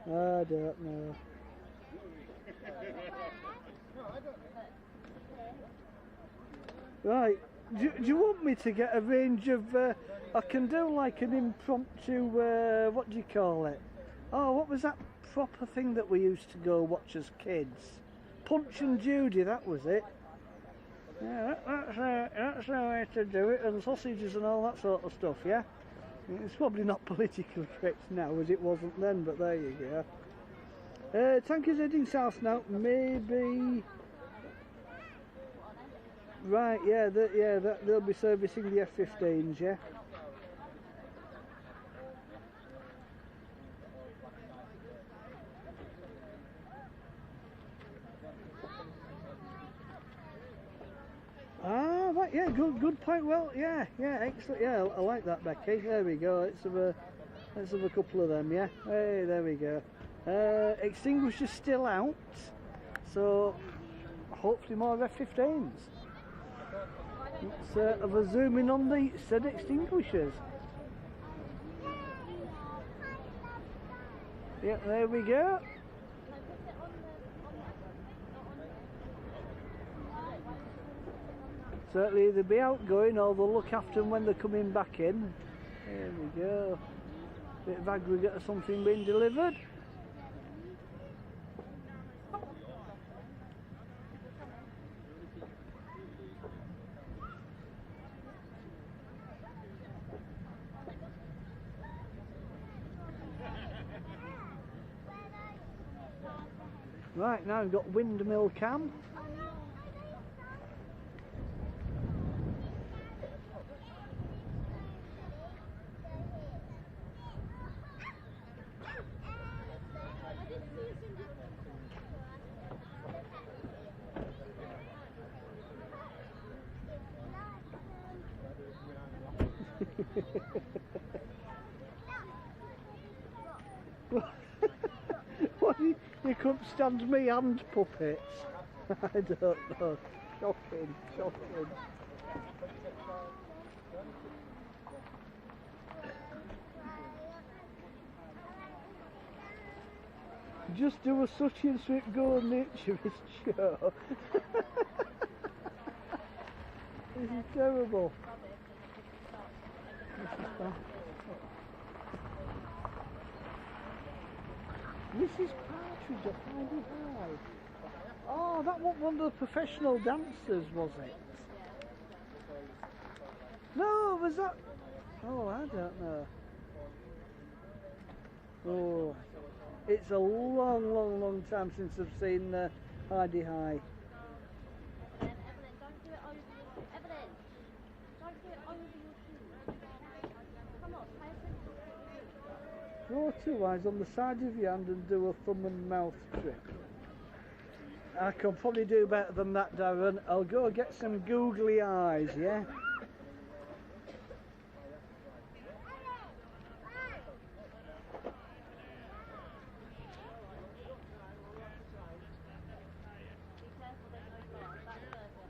S1: I don't know. Right, do you want me to get a range of, I can do like an impromptu, what do you call it? Oh, what was that proper thing that we used to go watch as kids? Punch and Judy, that was it. Yeah, that's the way to do it, and sausages and all that sort of stuff, yeah? It's probably not politically correct now as it wasn't then, but there you go. Tanker's heading south now, maybe Right, yeah, they'll be servicing the F-15s, yeah. Ah, right, yeah, good point. Well, yeah, excellent. Yeah, I like that, Becky. There we go. Let's have a couple of them, yeah. Hey, there we go. Extinguishers still out, so hopefully more F-15s. Let's have a zoom in on the said extinguishers. Yeah, there we go. Certainly they'll be outgoing, or they'll look after them when they're coming back in. There we go. Bit of aggregate or something being delivered. Right, now we've got windmill cam. What, you couldn't stand me hand puppets? I don't know. Shocking. Just do a such and sweet go naturist show. This is terrible. Mrs. Partridge of Heidi High. Oh, that was one of the professional dancers, was it? No, was that? Oh, I don't know. Oh, it's a long time since I've seen Heidi High.
S3: Evelyn, don't do it over your... Evelyn, don't do it over your shoes. Come on, pay attention.
S1: Draw two eyes on the side of your hand and do a thumb and mouth trick. I can probably do better than that, Darren. I'll go get some googly eyes, yeah?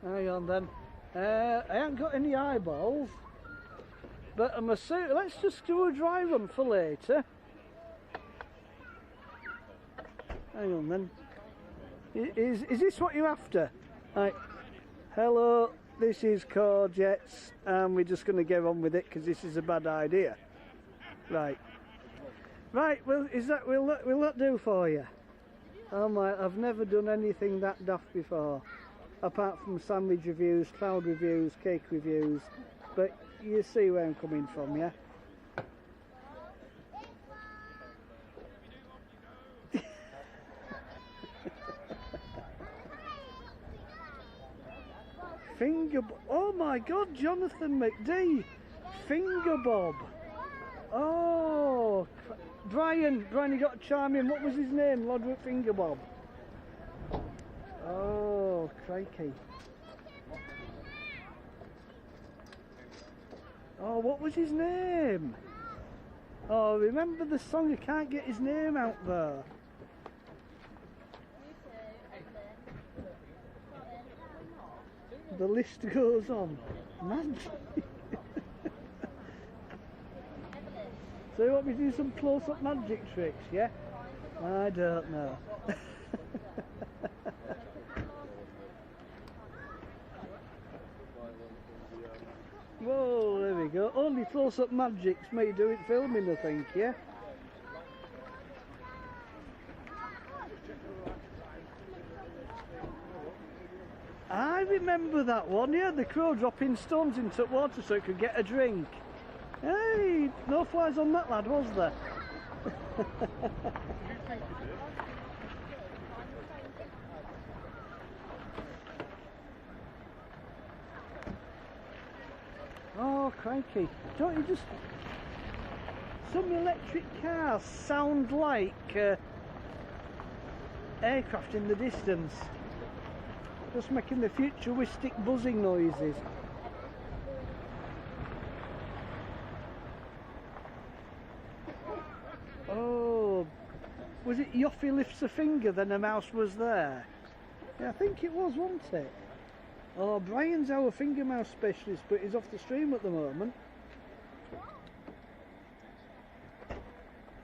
S1: Hang on then. I haven't got any eyeballs, but I'm assuming, let's just do a dry run for later. Hang on then. Is this what you're after? Right. Hello, this is Corjets, and we're just going to get on with it because this is a bad idea. Right. Right, well, will that do for you? Oh my, I've never done anything that daft before. Apart from sandwich reviews, cloud reviews, cake reviews. But you see where I'm coming from, yeah? Oh my God, Jonathan McD! Finger Bob! Oh, Brian, you got to chime in. What was his name? Lodwick Finger Bob. Oh, crikey. Oh, what was his name? Oh, remember the song? I can't get his name out there. The list goes on. Man. So you want me to do some close-up magic tricks, yeah? I don't know. Whoa, there we go. Only close-up magics may do it filming, I think, yeah? I remember that one, yeah, the crow dropping stones into water so it could get a drink. Hey, no flies on that lad, was there? Oh, crikey. Don't you just... Some electric cars sound like aircraft in the distance. Just making the futuristic buzzing noises. Oh, was it Yoffie lifts a finger then a mouse was there? Yeah, I think it was, wasn't it? Oh, Brian's our finger mouse specialist, but he's off the stream at the moment.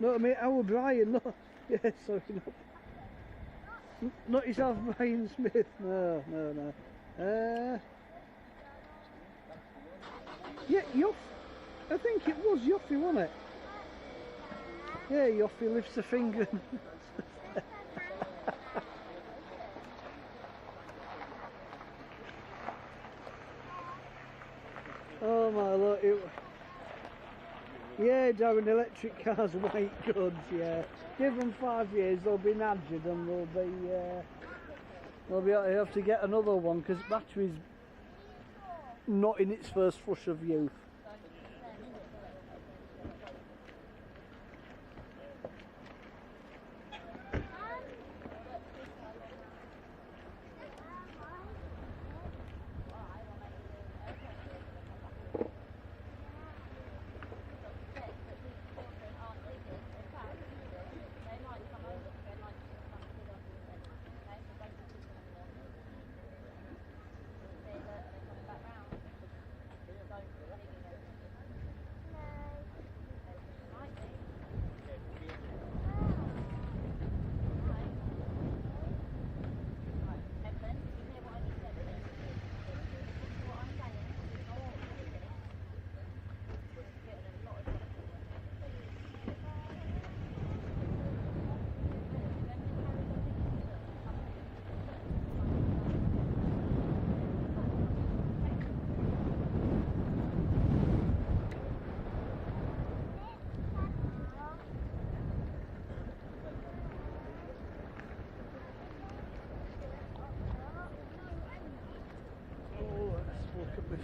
S1: No, I mean our Brian, no. Yeah, sorry, no. Not yourself, Brian Smith. No, no, no. Yeah, Yoff. I think it was Yoffie, wasn't it? Yeah, Yoffie lifts a finger. Oh my lord. Yeah, Darren, electric cars, white goods, yeah. Give them 5 years, they'll be nadgered and they'll be have to get another one because battery's not in its first flush of youth.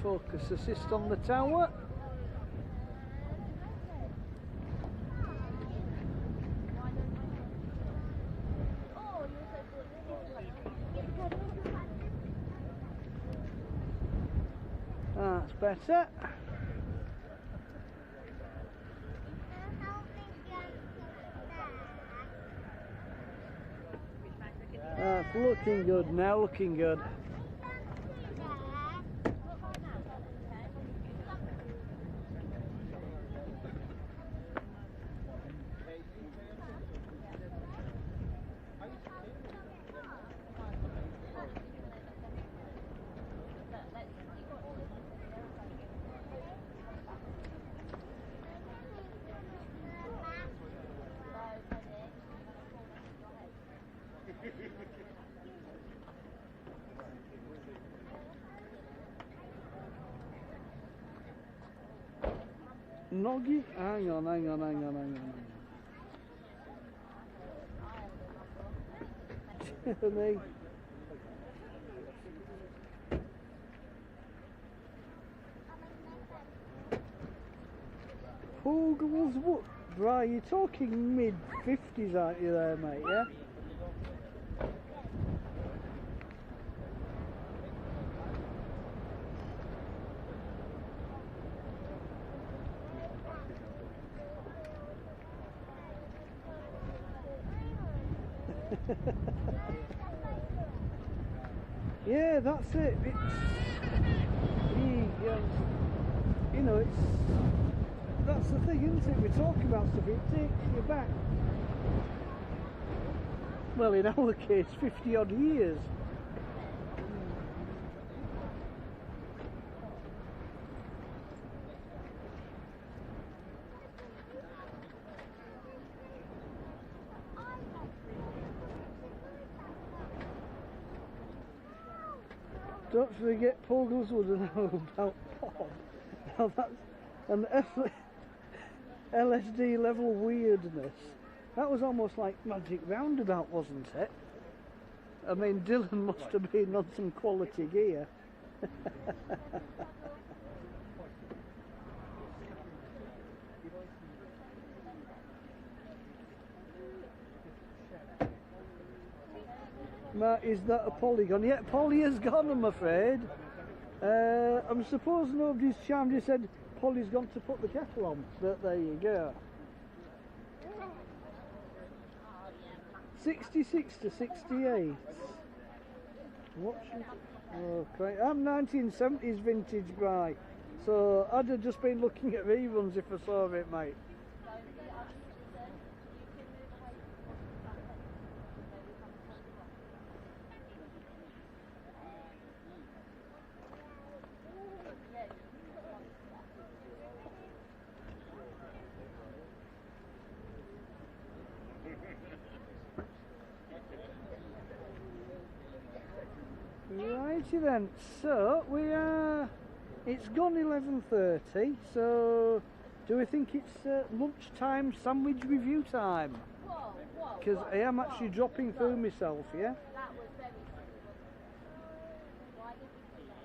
S1: Focus assist on the tower. That's better. That's looking good now, looking good. Noggy? Hang on. Me. Poogles, what? Right, you're talking mid-50s, aren't you there, mate, yeah? Yeah, that's it. You know, that's the thing, isn't it? We talk about stuff, it takes you back. Well, in our case, 50 odd years. Don't forget Poggles would know about Bob. Now that's an LSD level weirdness. That was almost like Magic Roundabout, wasn't it? I mean, Dylan must have been on some quality gear. Matt, is that a polygon? Yeah, Polly has gone, I'm afraid. I'm supposed nobody's chimed in said Polly's gone to put the kettle on, but there you go. 66 to 68. What's it? Okay, I'm 1970s vintage buy, so I'd have just been looking at reruns if I saw it, mate. Righty then, so we are, it's gone 11:30, so do we think it's lunchtime sandwich review time? Because I am actually dropping through myself, yeah?
S3: That was very silly, why did you do that?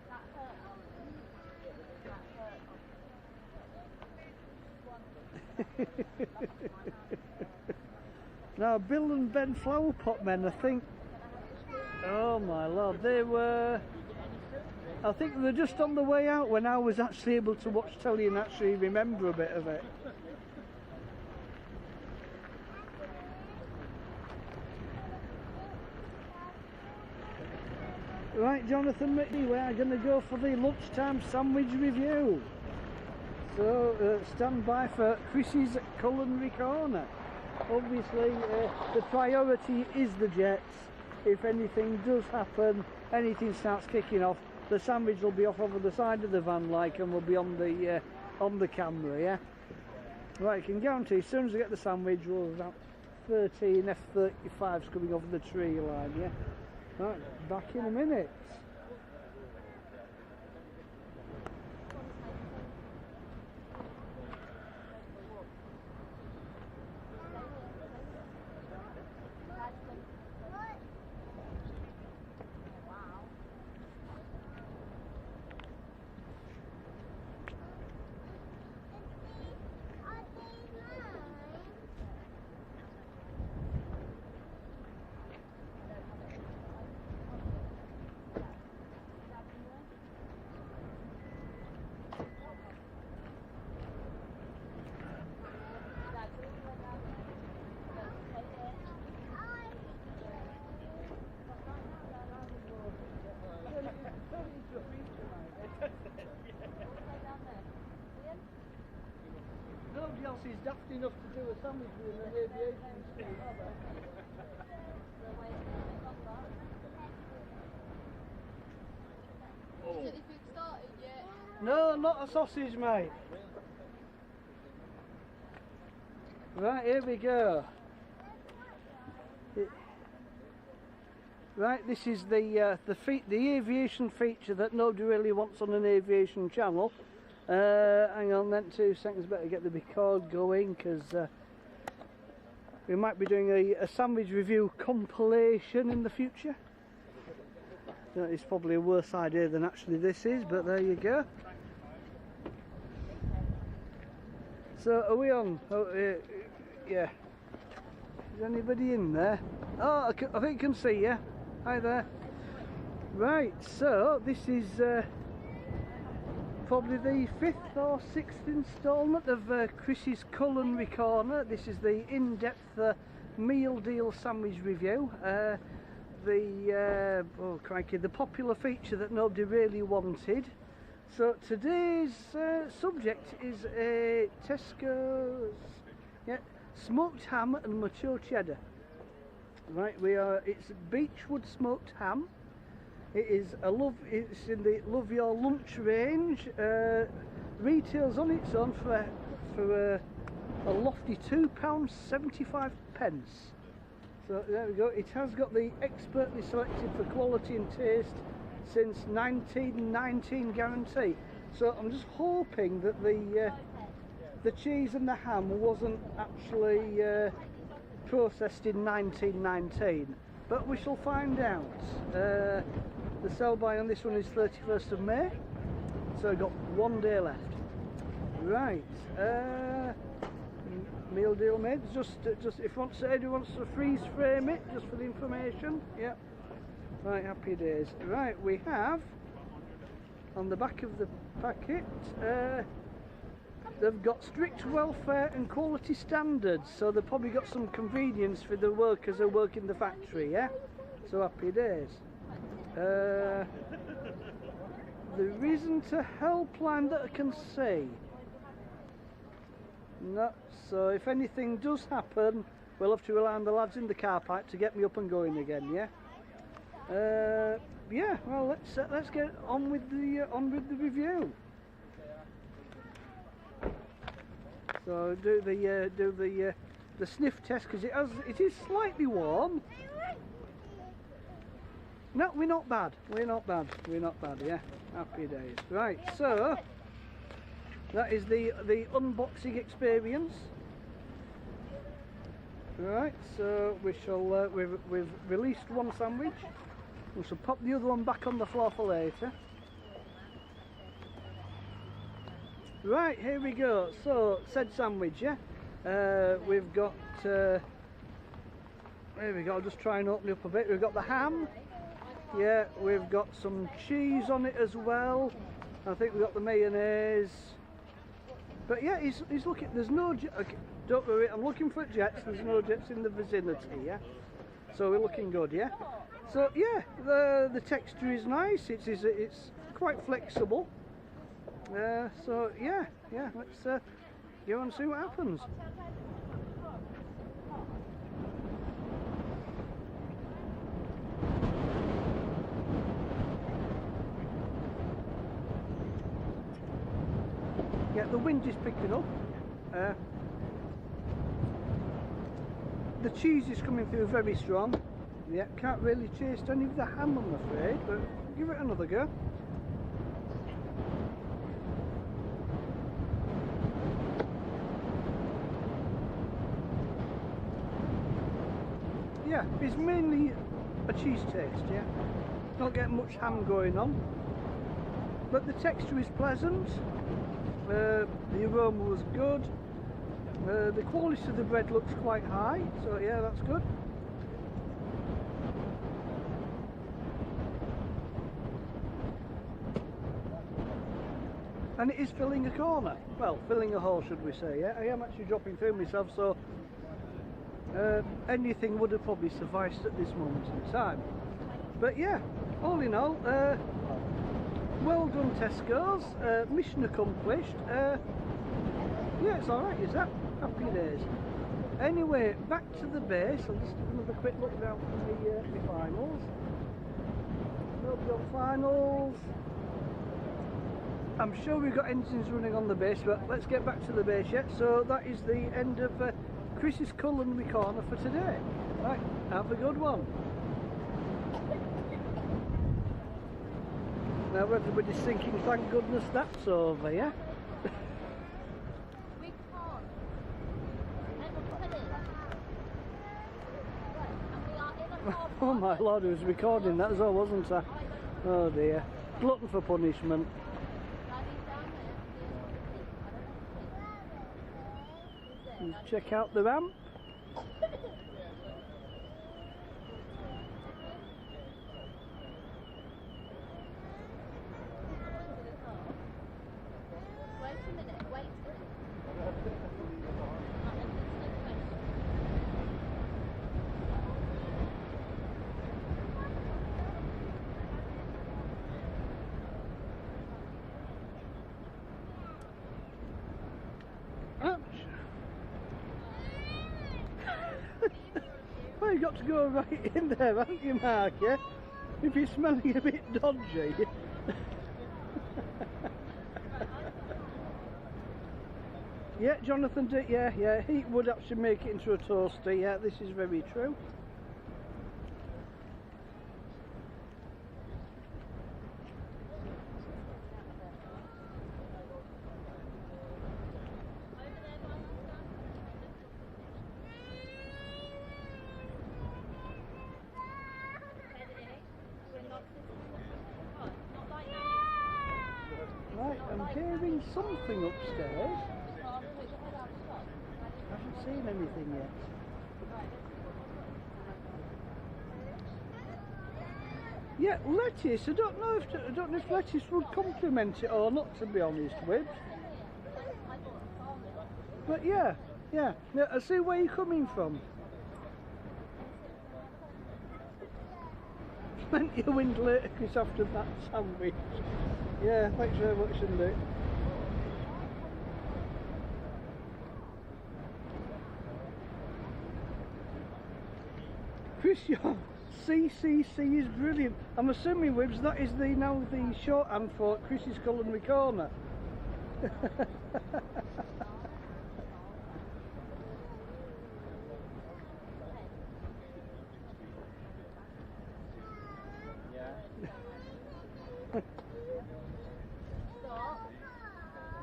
S3: That hurt.
S1: Now Bill and Ben Flowerpot Men, I think, oh my lord, they were, I think they were just on the way out when I was actually able to watch telly and actually remember a bit of it. Right, Jonathan McNee, we are going to go for the lunchtime sandwich review. So stand by for Chris's Culinary Corner. Obviously the priority is the jets. If anything does happen, anything starts kicking off, the sandwich will be off over the side of the van like, and will be on the camera, yeah? Right, I can guarantee as soon as I get the sandwich, we'll have 13 F-35s coming over the tree line, yeah? Right, back in a minute. Nobody else is daft enough to do a sandwich with an aviation scheme, are they?
S3: Has anything started yet?
S1: No, not a sausage, mate. Right, here we go. Right, this is the aviation feature that nobody really wants on an aviation channel. Hang on then, 2 seconds, better get the record going, because we might be doing a sandwich review compilation in the future. It's probably a worse idea than actually this is, but there you go. So are we on? Oh, yeah. Is anybody in there? Oh, I think I can see you. Hi there. Right, so this is probably the 5th or 6th instalment of Chris's Culinary Corner. This is the in-depth meal deal sandwich review. Oh crikey, the popular feature that nobody really wanted. So today's subject is a Tesco's smoked ham and mature cheddar. Right, it's Beechwood smoked ham. It is it's in the Love Your Lunch range. Retails on its own for a lofty £2.75. So there we go. It has got the expertly selected for quality and taste since 1919 guarantee. So I'm just hoping that the cheese and the ham wasn't actually processed in 1919, but we shall find out. The sell by on this one is 31st of May, so I've got 1 day left. Right, Meal deal made. Just if anyone wants to freeze frame it, just for the information. Yep. Right, happy days. Right, we have on the back of the packet. They've got strict welfare and quality standards, so they've probably got some convenience for the workers who work in the factory. Yeah. So happy days. There isn't a helpline that I can see. No, so if anything does happen, we'll have to rely on the lads in the car park to get me up and going again. Yeah. Yeah. Well, let's get on with the review. So do the sniff test because it is slightly warm. No, we're not bad. We're not bad. Yeah. Happy days. Right. So. That is the unboxing experience. Right, so we shall we've released one sandwich. We shall pop the other one back on the floor for later. Right, here we go. So said sandwich, yeah. We've got here we go. I'll just try and open it up a bit. We've got the ham. Yeah, we've got some cheese on it as well. I think we've got the mayonnaise. But yeah, he's looking. There's no. Okay, don't worry, I'm looking for jets. There's no jets in the vicinity. Yeah, so we're looking good. Yeah. So yeah, the texture is nice. It's quite flexible. So yeah. Let's go and see what happens. Yeah, the wind is picking up. The cheese is coming through very strong. Yeah, can't really taste any of the ham, I'm afraid, but give it another go. Yeah, it's mainly a cheese taste, yeah. Not getting much ham going on. But the texture is pleasant. The aroma was good. The quality of the bread looks quite high, so yeah, that's good. And it is filling a corner. Well, filling a hole, should we say, yeah? I am actually dropping through myself, so anything would have probably sufficed at this moment in time. But yeah, all in all, well done Tesco's, mission accomplished. Yeah, it's alright, is that? Happy days. Anyway, back to the base. I'll just have another quick look down for the finals. Nobody on finals. I'm sure we've got engines running on the base, but let's get back to the base yet. So that is the end of Chris's culinary corner for today. Right, have a good one. Now everybody's thinking, thank goodness that's over, yeah?
S3: We can't. And we are in a car
S1: Oh my lord, who was recording that as well, wasn't I? Oh dear. Glutton for punishment. Let's check out the ramp. Well, you've got to go right in there, haven't you, Mark? Yeah? If you're smelling a bit dodgy. Yeah, Jonathan did, yeah, heat would actually make it into a toaster, yeah, this is very true. Right, I'm hearing something upstairs. haven't seen anything yet. Yeah, lettuce. I don't know if lettuce would complement it or not, to be honest, Wibbs. But yeah, I see where you're coming from. Plenty of wind later, Chris, after that sandwich. Yeah, thanks very much indeed. Chris, your CCC is brilliant. I'm assuming, Wibbs, that is now the shorthand for Chris's Culinary Corner.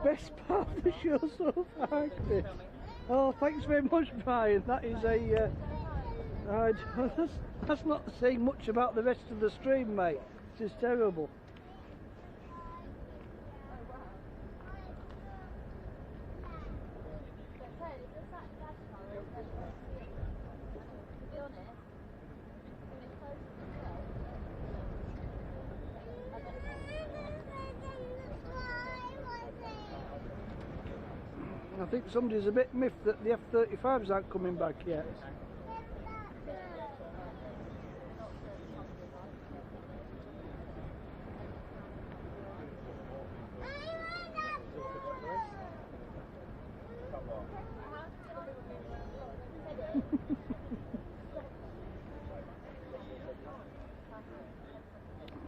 S1: Best part of the show so far, Chris. Oh, thanks very much, Brian. That is that's not saying much about the rest of the stream, mate. This is terrible. I think somebody's a bit miffed that the F-35s aren't coming back yet.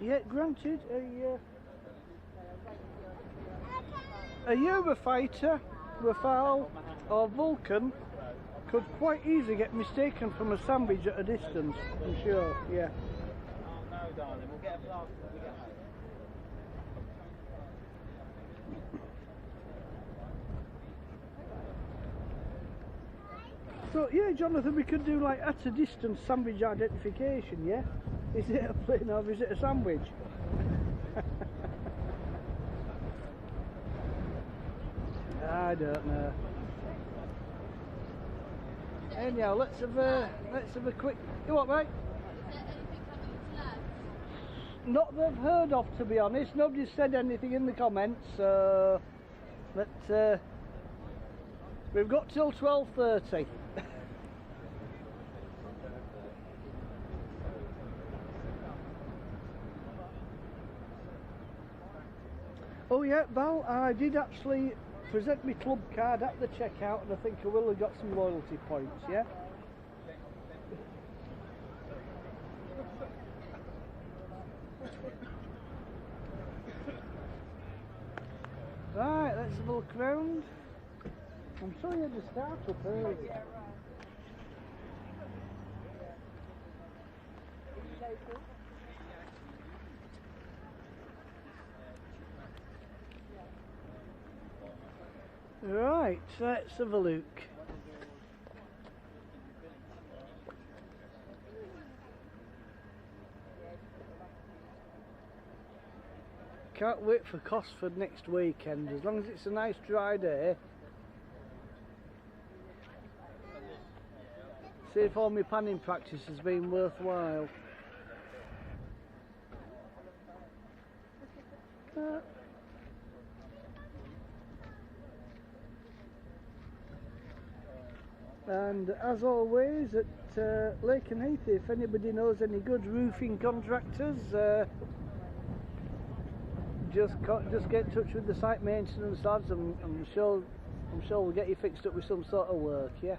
S1: Yeah, granted, a Eurofighter, Rafale or Vulcan could quite easily get mistaken from a sandwich at a distance, I'm sure, yeah.
S2: Oh no, darling, we'll get a blast when we get home.
S1: So yeah, Jonathan, we could do like at a distance sandwich identification, yeah? Is it a plane or is it a sandwich? I don't know. Anyhow, let's have a quick. You what, mate? Not that I've heard of, to be honest. Nobody's said anything in the comments, so but we've got till 12:30. Oh yeah, Val, I did actually present my club card at the checkout, and I think I will have got some loyalty points, yeah? Right, let's have a look round. I'm sure you had to start up early. Right, let's have a look. Can't wait for Cosford next weekend, as long as it's a nice dry day. See if all my panning practice has been worthwhile. And as always at Lakenheath, if anybody knows any good roofing contractors, just get in touch with the site maintenance lads, and I'm sure we'll get you fixed up with some sort of work, yeah.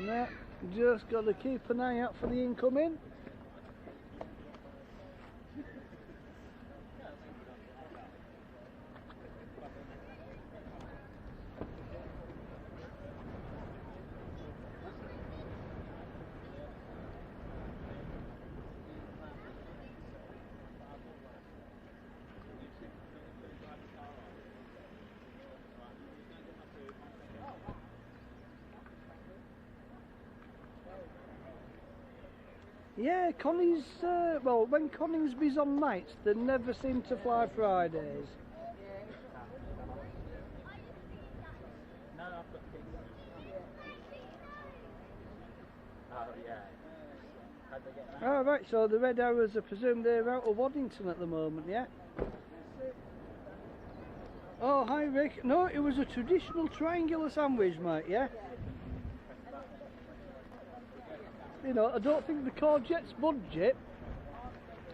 S1: No, just got to keep an eye out for the incoming. Yeah, Connie's, well, when Coningsby's on nights, they never seem to fly Fridays.
S2: No, I've got kids. Oh, yeah. How'd they get that?
S1: Oh, right, so the Red Arrows, I presume they're out of Waddington at the moment, yeah? Oh, hi, Rick. No, it was a traditional triangular sandwich, mate, yeah? You know, I don't think the Courgette's budget,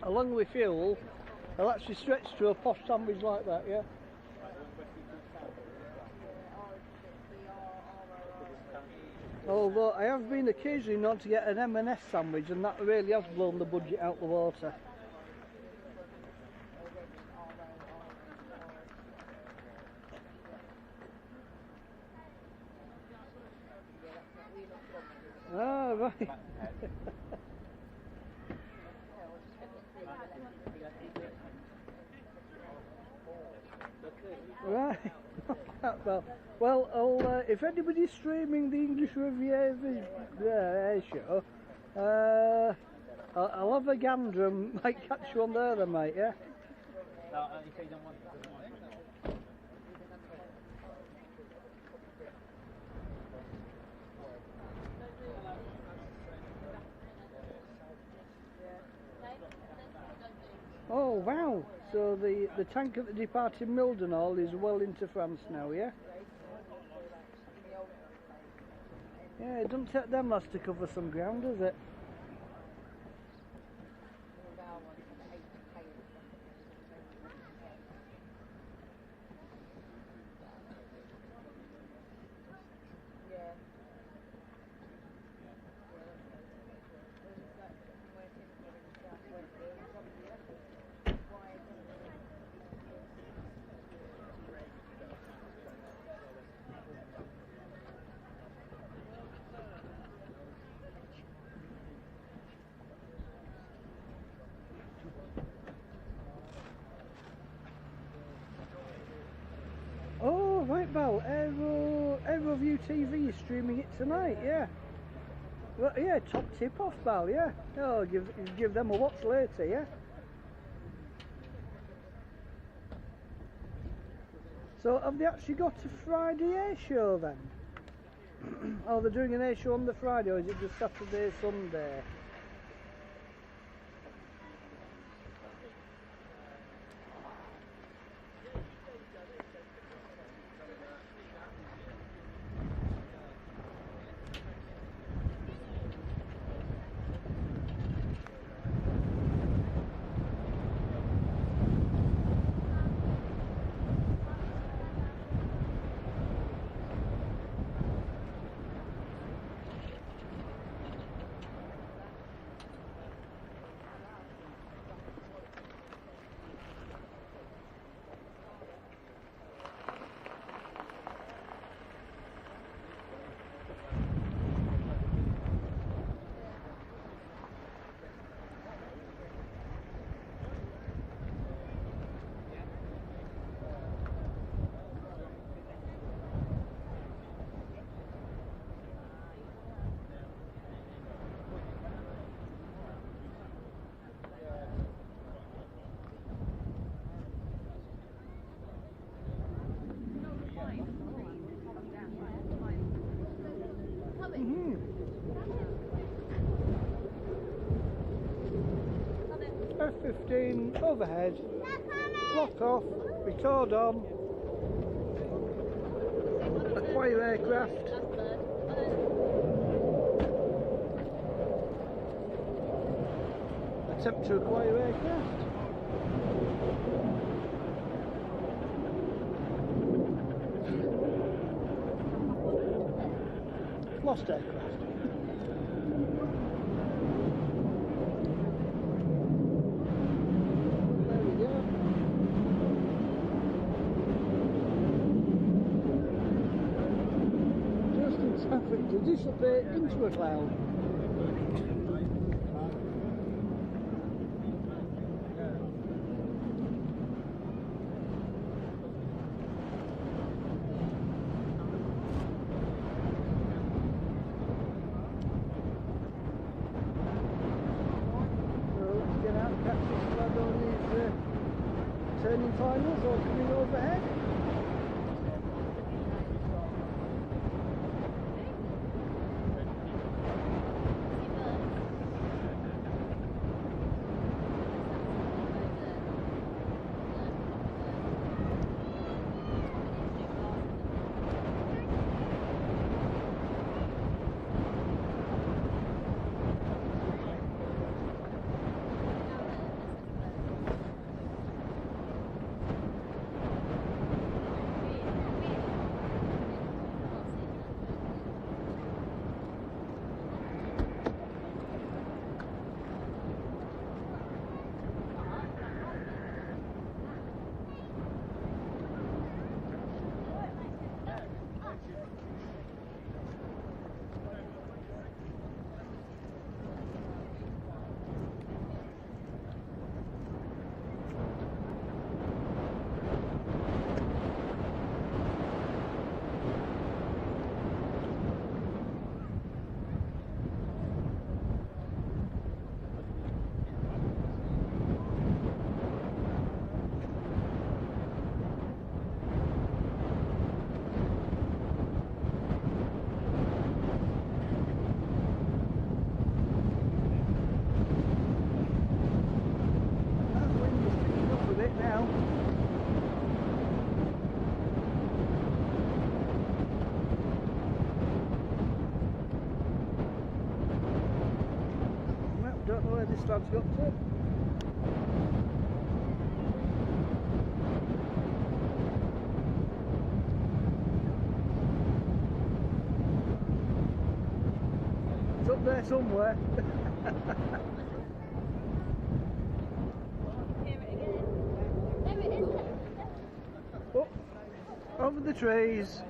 S1: along with fuel, will actually stretch to a posh sandwich like that, yeah? Although I have been occasionally known to get an M&S sandwich, and that really has blown the budget out the water. Ah, right. Right. well, I'll, if anybody's streaming the English Aviation air show, I'll have a gander and might catch you on there then, mate, yeah?
S2: No, if you don't want it, doesn't want it.
S1: Oh, wow. So the tanker that departed Mildenhall is well into France now, yeah? Yeah, it doesn't take them lads to cover some ground, does it? Oh, right, Val, AeroView TV is streaming it tonight, yeah. Well, yeah, top tip-off, Val, yeah. Oh, give them a watch later, yeah. So, have they actually got a Friday air show then? Oh, they're doing an air show on the Friday, or is it just Saturday, Sunday? F-15 overhead, lock off, record on, acquire aircraft, attempt to acquire aircraft. Lost aircraft. Traffic to dissipate into a cloud. turning finals all coming overhead. Don't know where this lad's got to. It's up there somewhere.
S3: Hear it again. There it is.
S1: Oh, over the trees.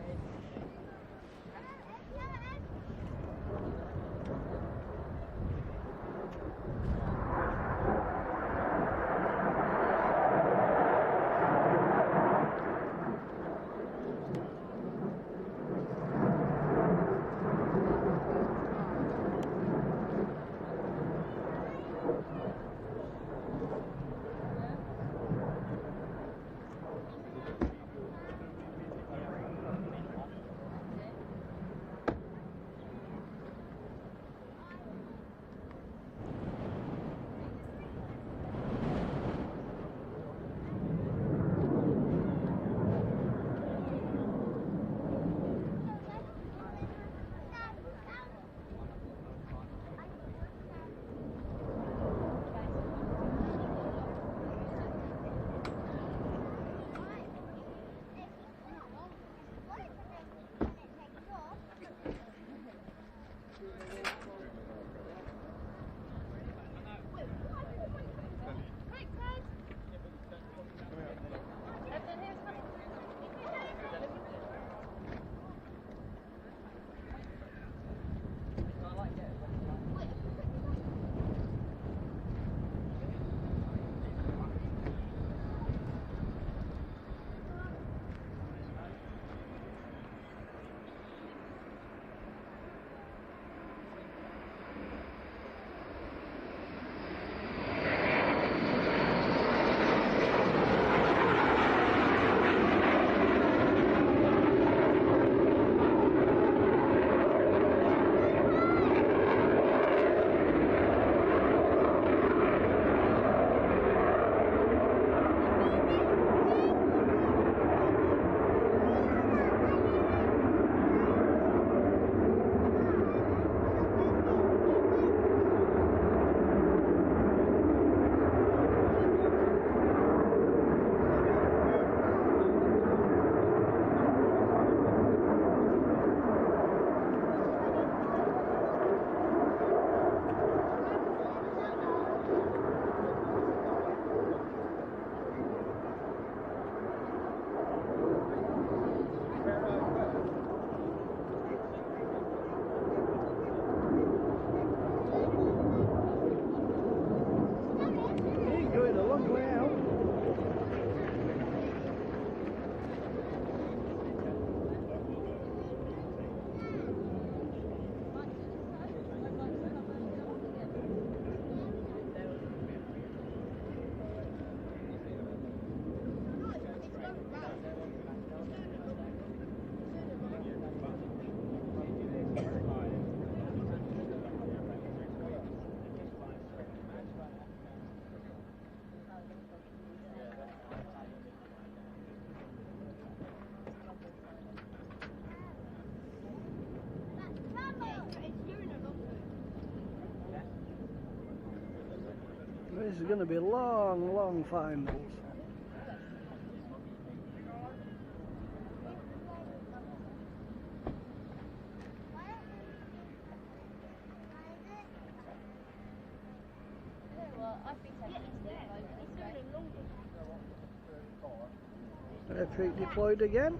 S1: This is going to be long, long finals. Airfield deployed again.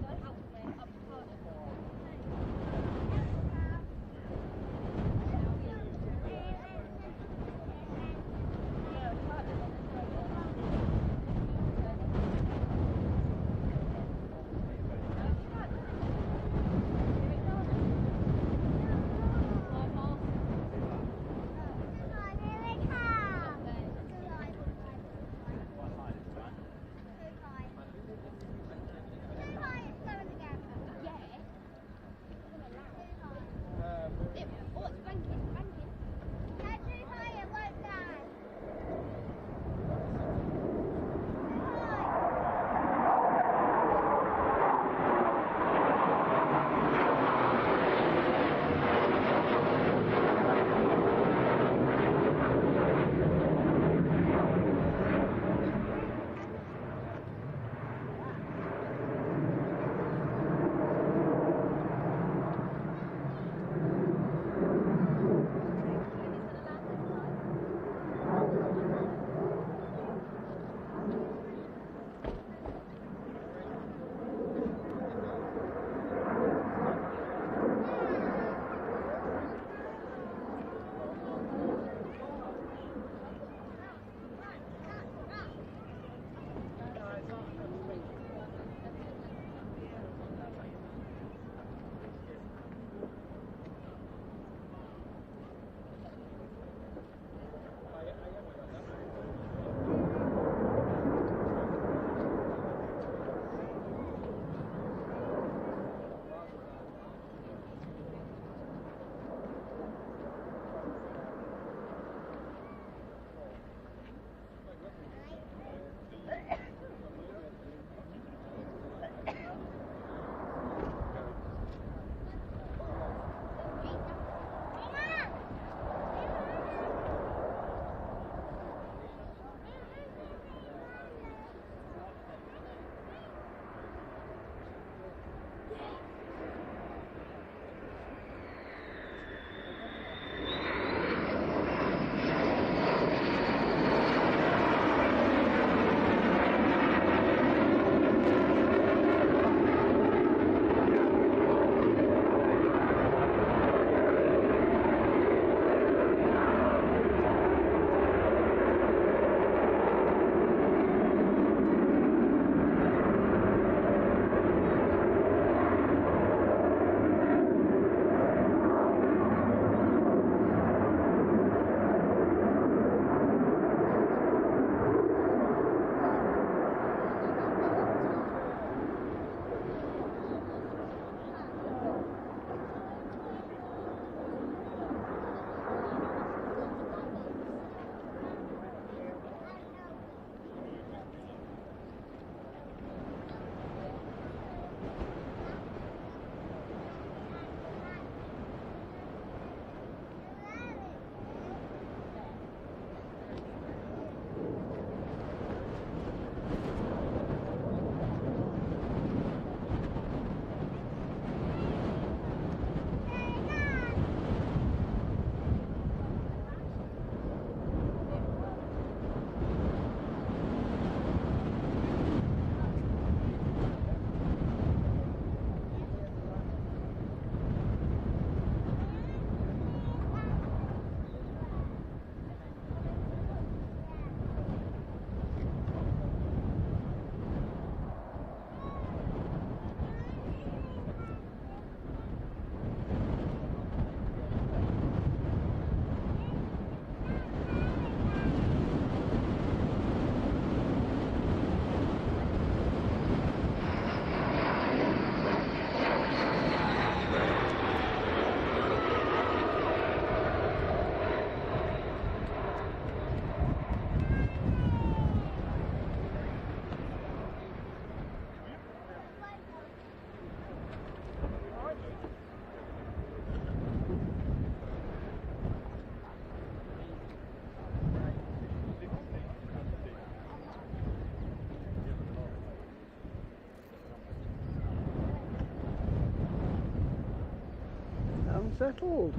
S1: settled.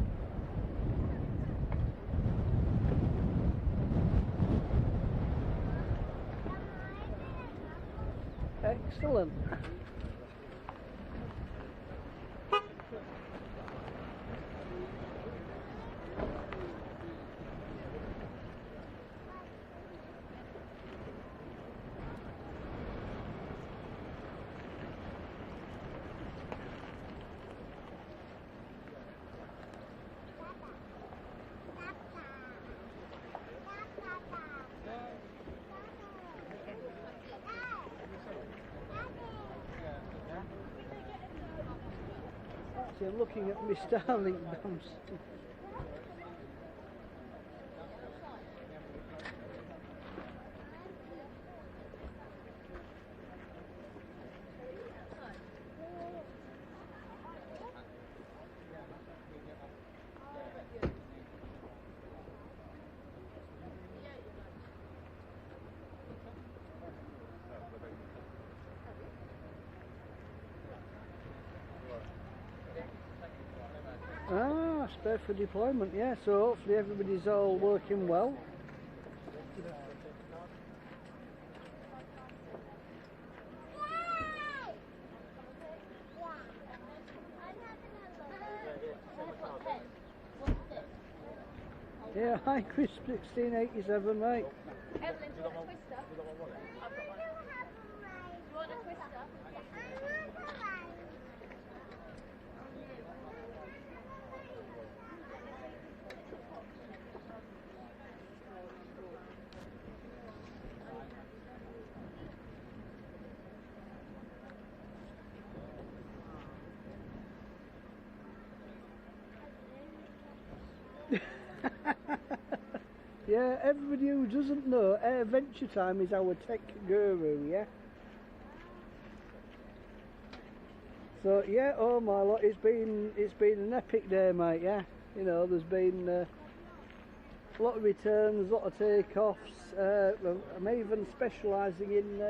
S1: Excellent. Actually, I'm looking at my Starlink bounce. Ah, spare for deployment, yeah, so hopefully everybody's all working well. Yeah, hi Chris 1687, mate.
S3: Evelyn, do you want a twister? I've got one. You want a twister?
S1: Yeah, everybody who doesn't know, Air Venture Time is our tech guru, yeah? So yeah, oh my lot, it's been an epic day, mate, yeah? You know, there's been a lot of returns, a lot of takeoffs. I'm even specialising in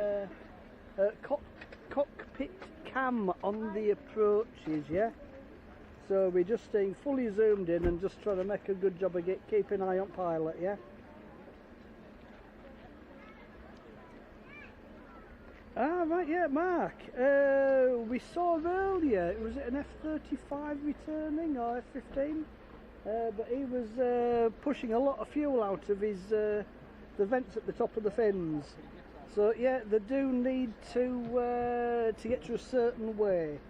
S1: cockpit cam on the approaches, yeah? So we're just staying fully zoomed in and just trying to make a good job of keeping an eye on pilot, yeah? Ah, right, yeah, Mark. We saw earlier, was it an F-35 returning or F-15? But he was pushing a lot of fuel out of his the vents at the top of the fins. So yeah, they do need to get to a certain weight.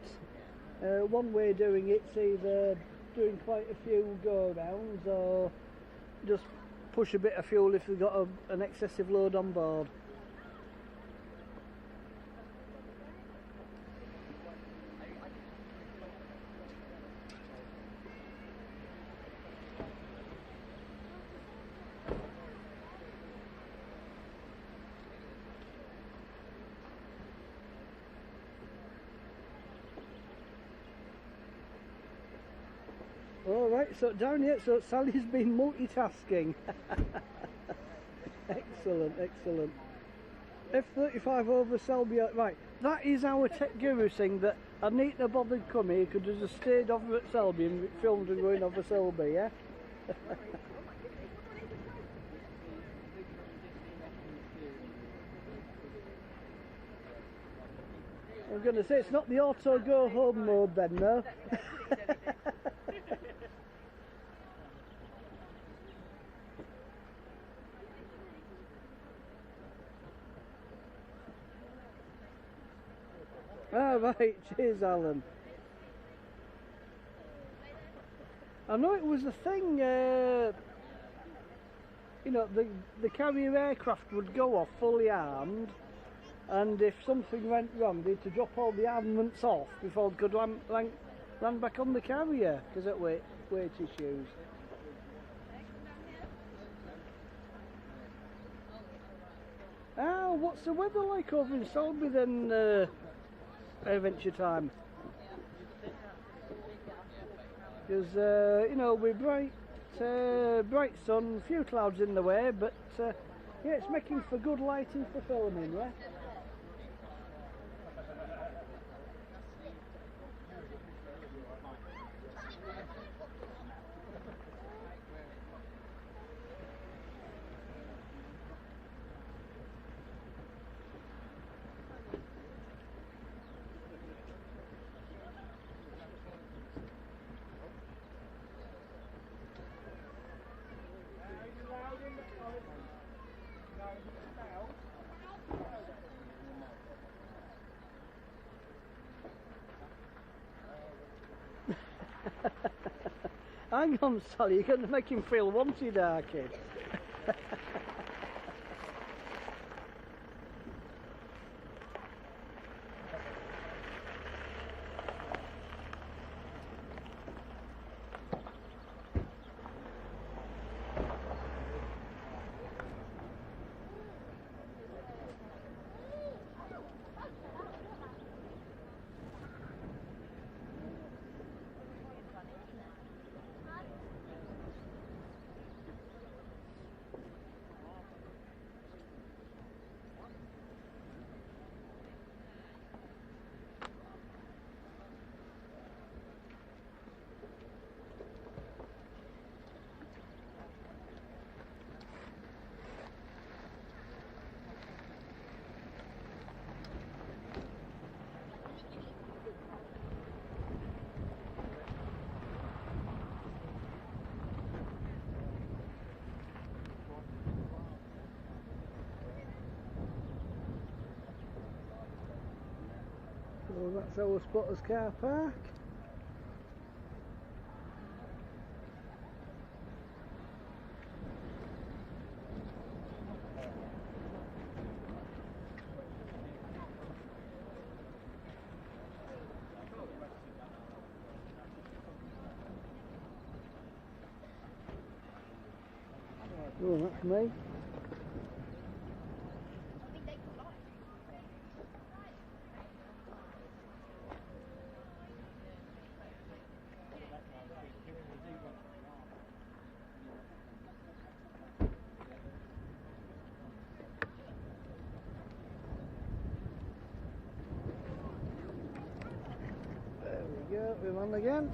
S1: One way of doing it's either doing quite a few go-rounds or just push a bit of fuel if we've got an excessive load on board. Alright, so down here, so Sally's been multitasking. Excellent, excellent. F-35 over Selby, right, that is our tech guru saying that I needn't have bothered coming, he could have just stayed over at Selby and filmed and going over Selby, yeah? I'm going to say it's not the auto go home mode then, no? Ah, right, cheers Alan. I know it was a thing, you know, the carrier aircraft would go off fully armed, and if something went wrong they had to drop all the armaments off before they could land back on the carrier because of weight issues. Ah, what's the weather like over in Selby then, Adventure Time? Because, you know, we're bright sun, few clouds in the way, but yeah, it's making for good lighting for filming, yeah? Hang on, Sally, you're going to make him feel wanted, our kid. So that's our spotters car park. Oh, that's me. There we go, we're on again.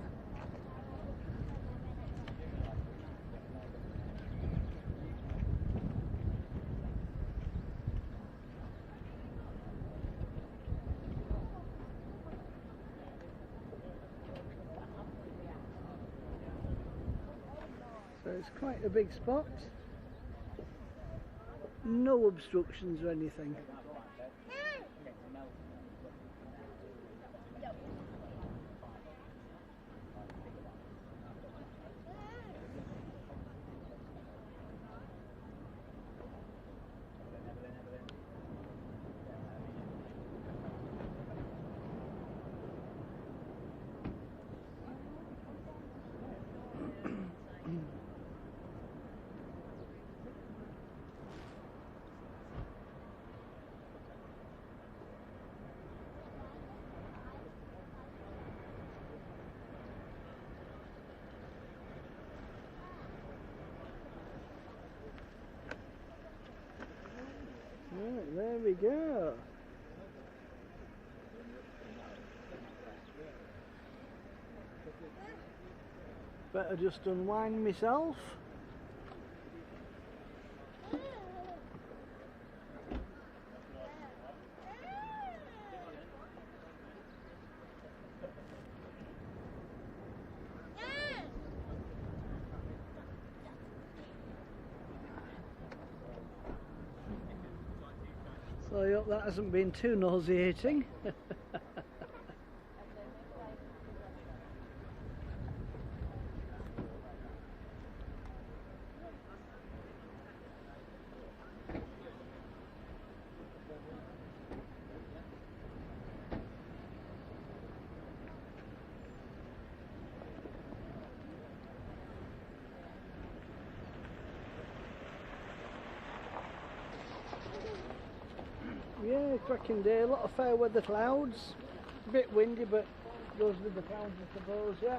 S1: So it's quite a big spot. No obstructions or anything. Right, there we go. Better just unwind myself. So I hope that hasn't been too nauseating. Yeah, cracking day, a lot of fair weather clouds, a bit windy but goes with the clouds I suppose, yeah.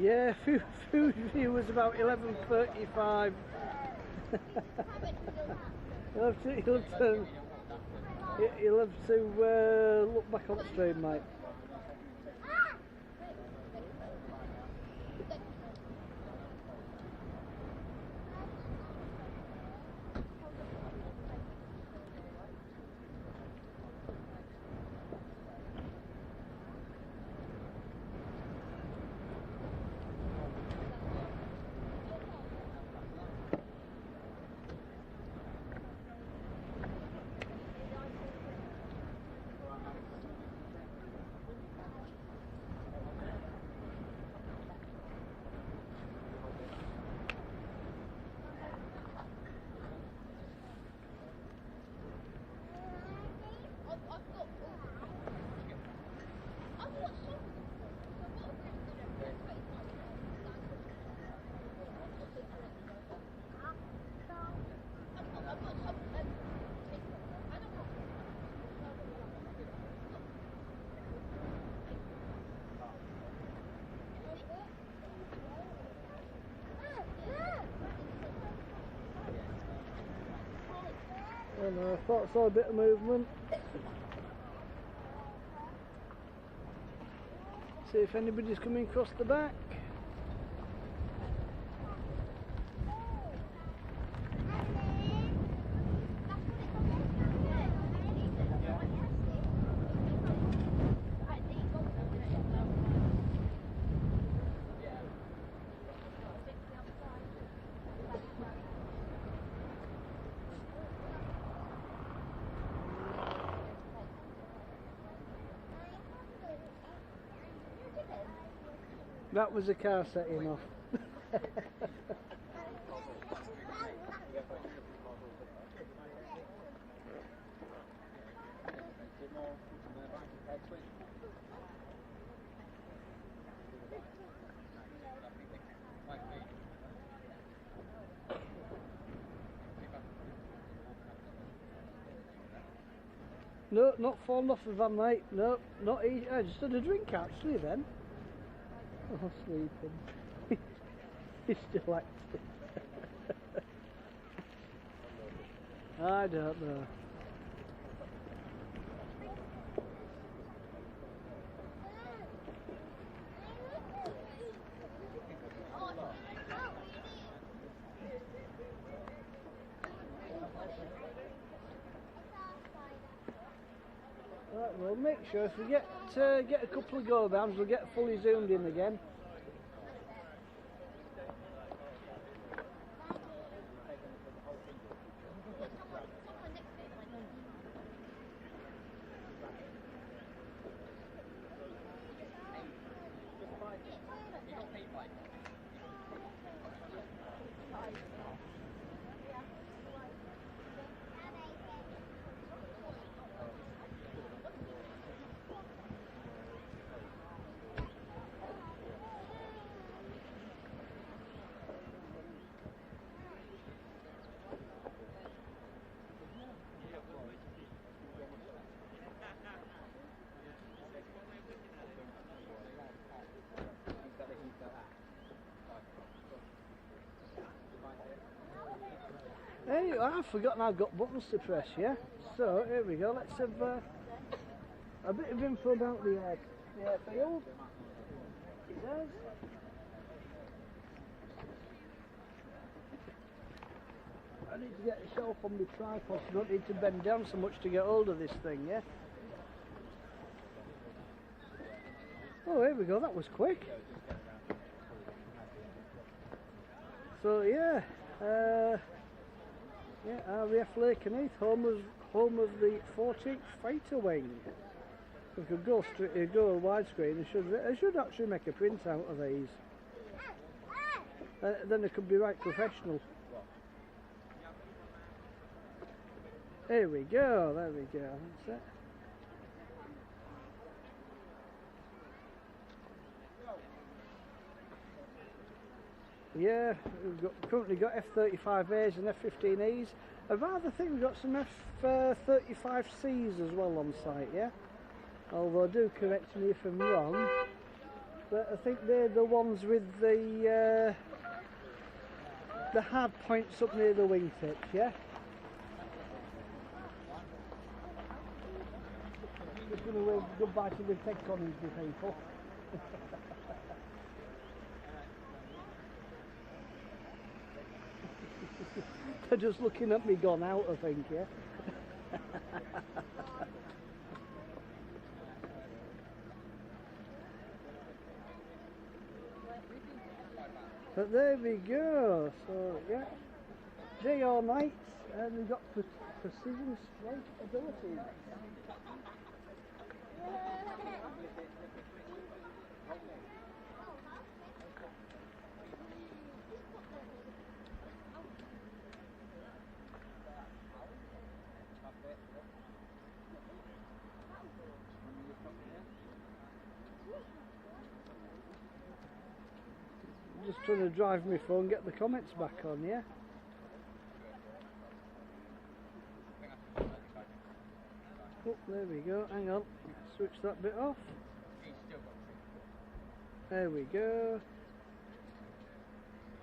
S1: Yeah, food viewers about 11:35. You'll have to look back on the stream, mate. I thought I saw a bit of movement. See if anybody's coming across the back. That was a car setting off. No, not falling off the van, mate. No, not easy. I just had a drink actually then. Oh, sleeping. He's still active. I don't know. Right, well, make sure if we get a couple of go rounds, we'll get fully zoomed in again. Hey, I've forgotten I've got buttons to press, yeah? So, here we go, let's have a bit of info about the airfield. It does. I need to get the shelf on my tripod, so I don't need to bend down so much to get hold of this thing, yeah? Oh, here we go, that was quick. So, yeah, RAF Lakenheath, home of the 14th Fighter Wing. We could go widescreen. I should actually make a print out of these. Then it could be right professional. There we go. That's it. Yeah, we've currently got F-35As and F-15Es. I rather think we've got some F-35Cs as well on site, yeah? Although do correct me if I'm wrong. But I think they're the ones with the hard points up near the wingtips, yeah? Just going to wave goodbye to the tech colleagues, people. They're just looking at me gone out, I think, yeah? But there we go, so yeah, day or night, and we've got precision strike ability. Just trying to drive my phone, get the comments back on, yeah? Oh, there we go, hang on, switch that bit off. There we go.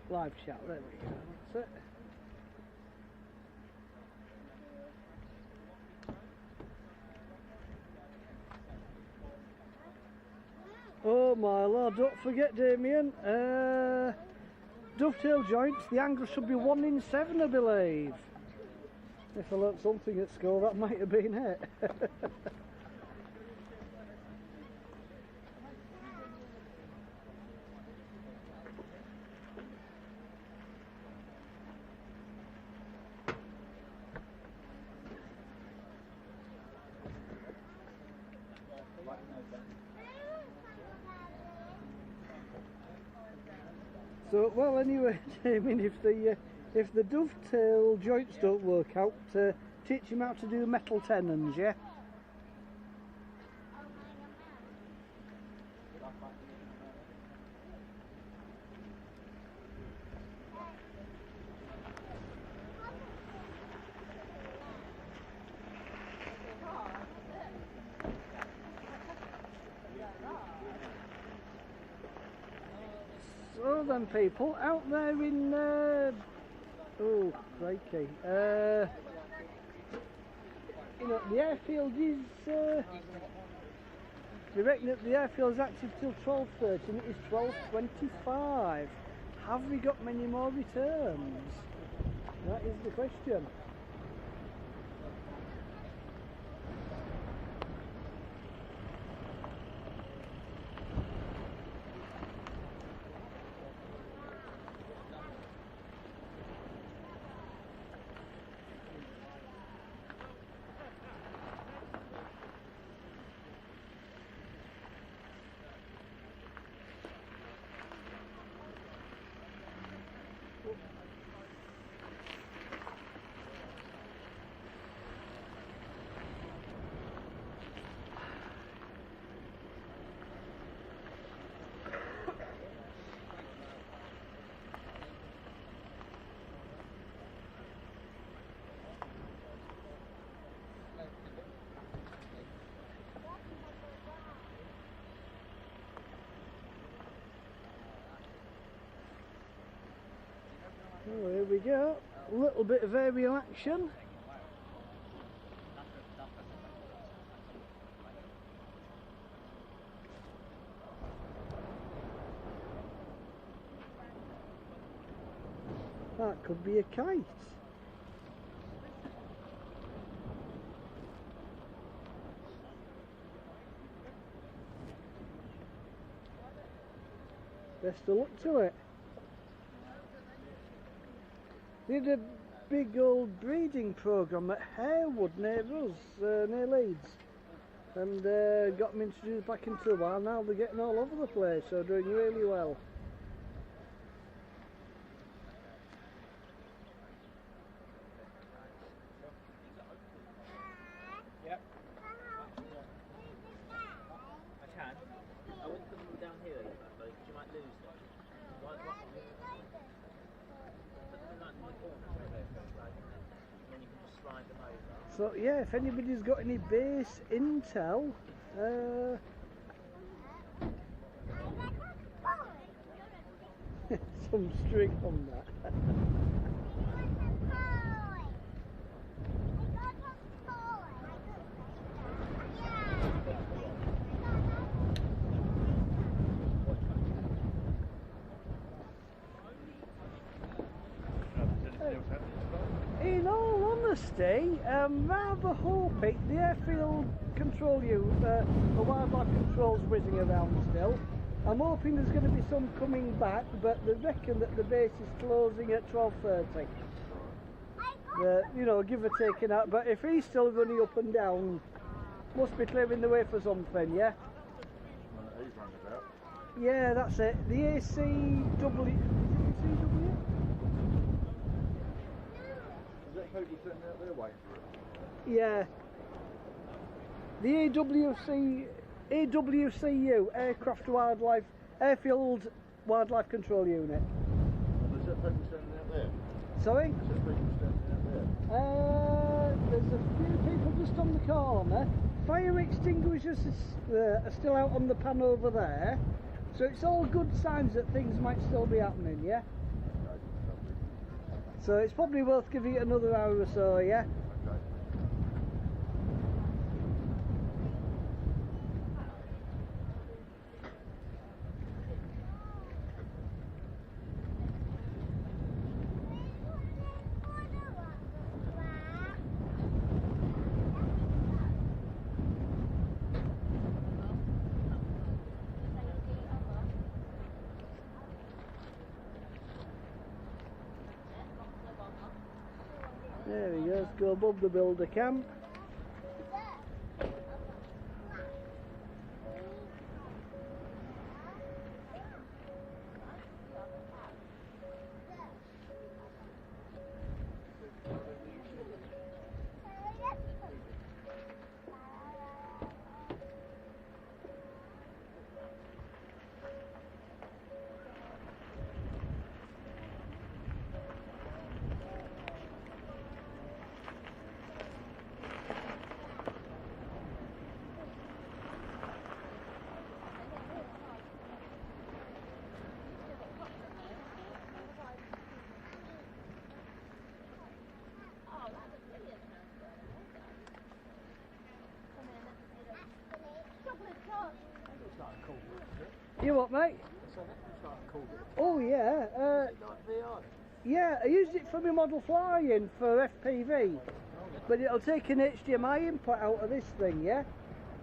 S1: Live chat, there we go, that's it. Oh my lord, don't forget, Damien, dovetail joints, the angle should be 1 in 7, I believe. If I learnt something at school, that might have been it. So, well, anyway, I mean, if the dovetail joints don't work out, teach him how to do metal tenons, yeah? So then, people, out there in, oh, crikey, you know, the airfield is, they reckon that the airfield is active till 12:30 and it is 12:25. Have we got many more returns? That is the question. Oh, here we go, a little bit of aerial action. That could be a kite. Best of luck to it. Did a big old breeding programme at Harewood near us, near Leeds, and got them introduced back into the wild. Now they're getting all over the place, so doing really well.
S2: Yep. I can. I wouldn't put them down here either, though, because you might lose them. Put them like in the corner where they're going, and then you can just slide them over.
S1: So yeah, if anybody's got any base intel, some string on that. In all honesty, rather hoping the airfield control unit, the wildlife control's whizzing around still. I'm hoping there's going to be some coming back, but they reckon that the base is closing at 12:30. You know, give or take an hour. But if he's still running up and down, must be clearing the way for something, yeah?
S4: He's running about.
S1: Yeah, that's it. The ACW.
S4: Is that people sitting out there waiting for it?
S1: Yeah. The AWCU, Airfield Wildlife Control Unit.
S4: Is that people standing out there?
S1: Sorry?
S4: Is that people standing out there?
S1: There's a few people just on the corner. Fire extinguishers are still out on the pan over there. So it's all good signs that things might still be happening, yeah?
S4: Okay, lovely.
S1: So it's probably worth giving it another hour or so, yeah?
S4: Okay.
S1: There he goes, go above the builder camp. You what, mate? Oh yeah, yeah, I used it for my model flying for FPV, but it'll take an HDMI input out of this thing, yeah?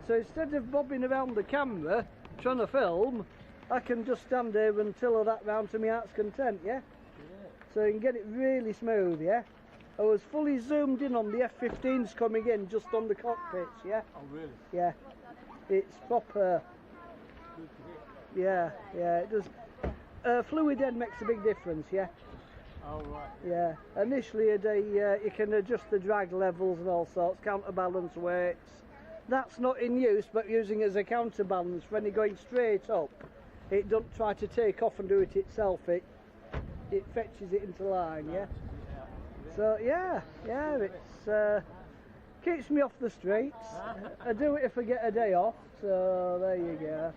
S1: So instead of bobbing around the camera, trying to film, I can just stand there and tiller that round to my heart's content, yeah? So you can get it really smooth, yeah? I was fully zoomed in on the F-15s coming in just on the cockpits, yeah?
S4: Oh, really?
S1: Yeah, it's proper. Yeah, yeah, it does. Fluid end makes a big difference, yeah?
S4: Oh, right.
S1: Yeah, initially you can adjust the drag levels and all sorts, counterbalance weights. That's not in use, but using it as a counterbalance when you're going straight up. It doesn't try to take off and do it itself, it fetches it into line, yeah? So yeah, it's keeps me off the streets. I do it if I get a day off, so there you go.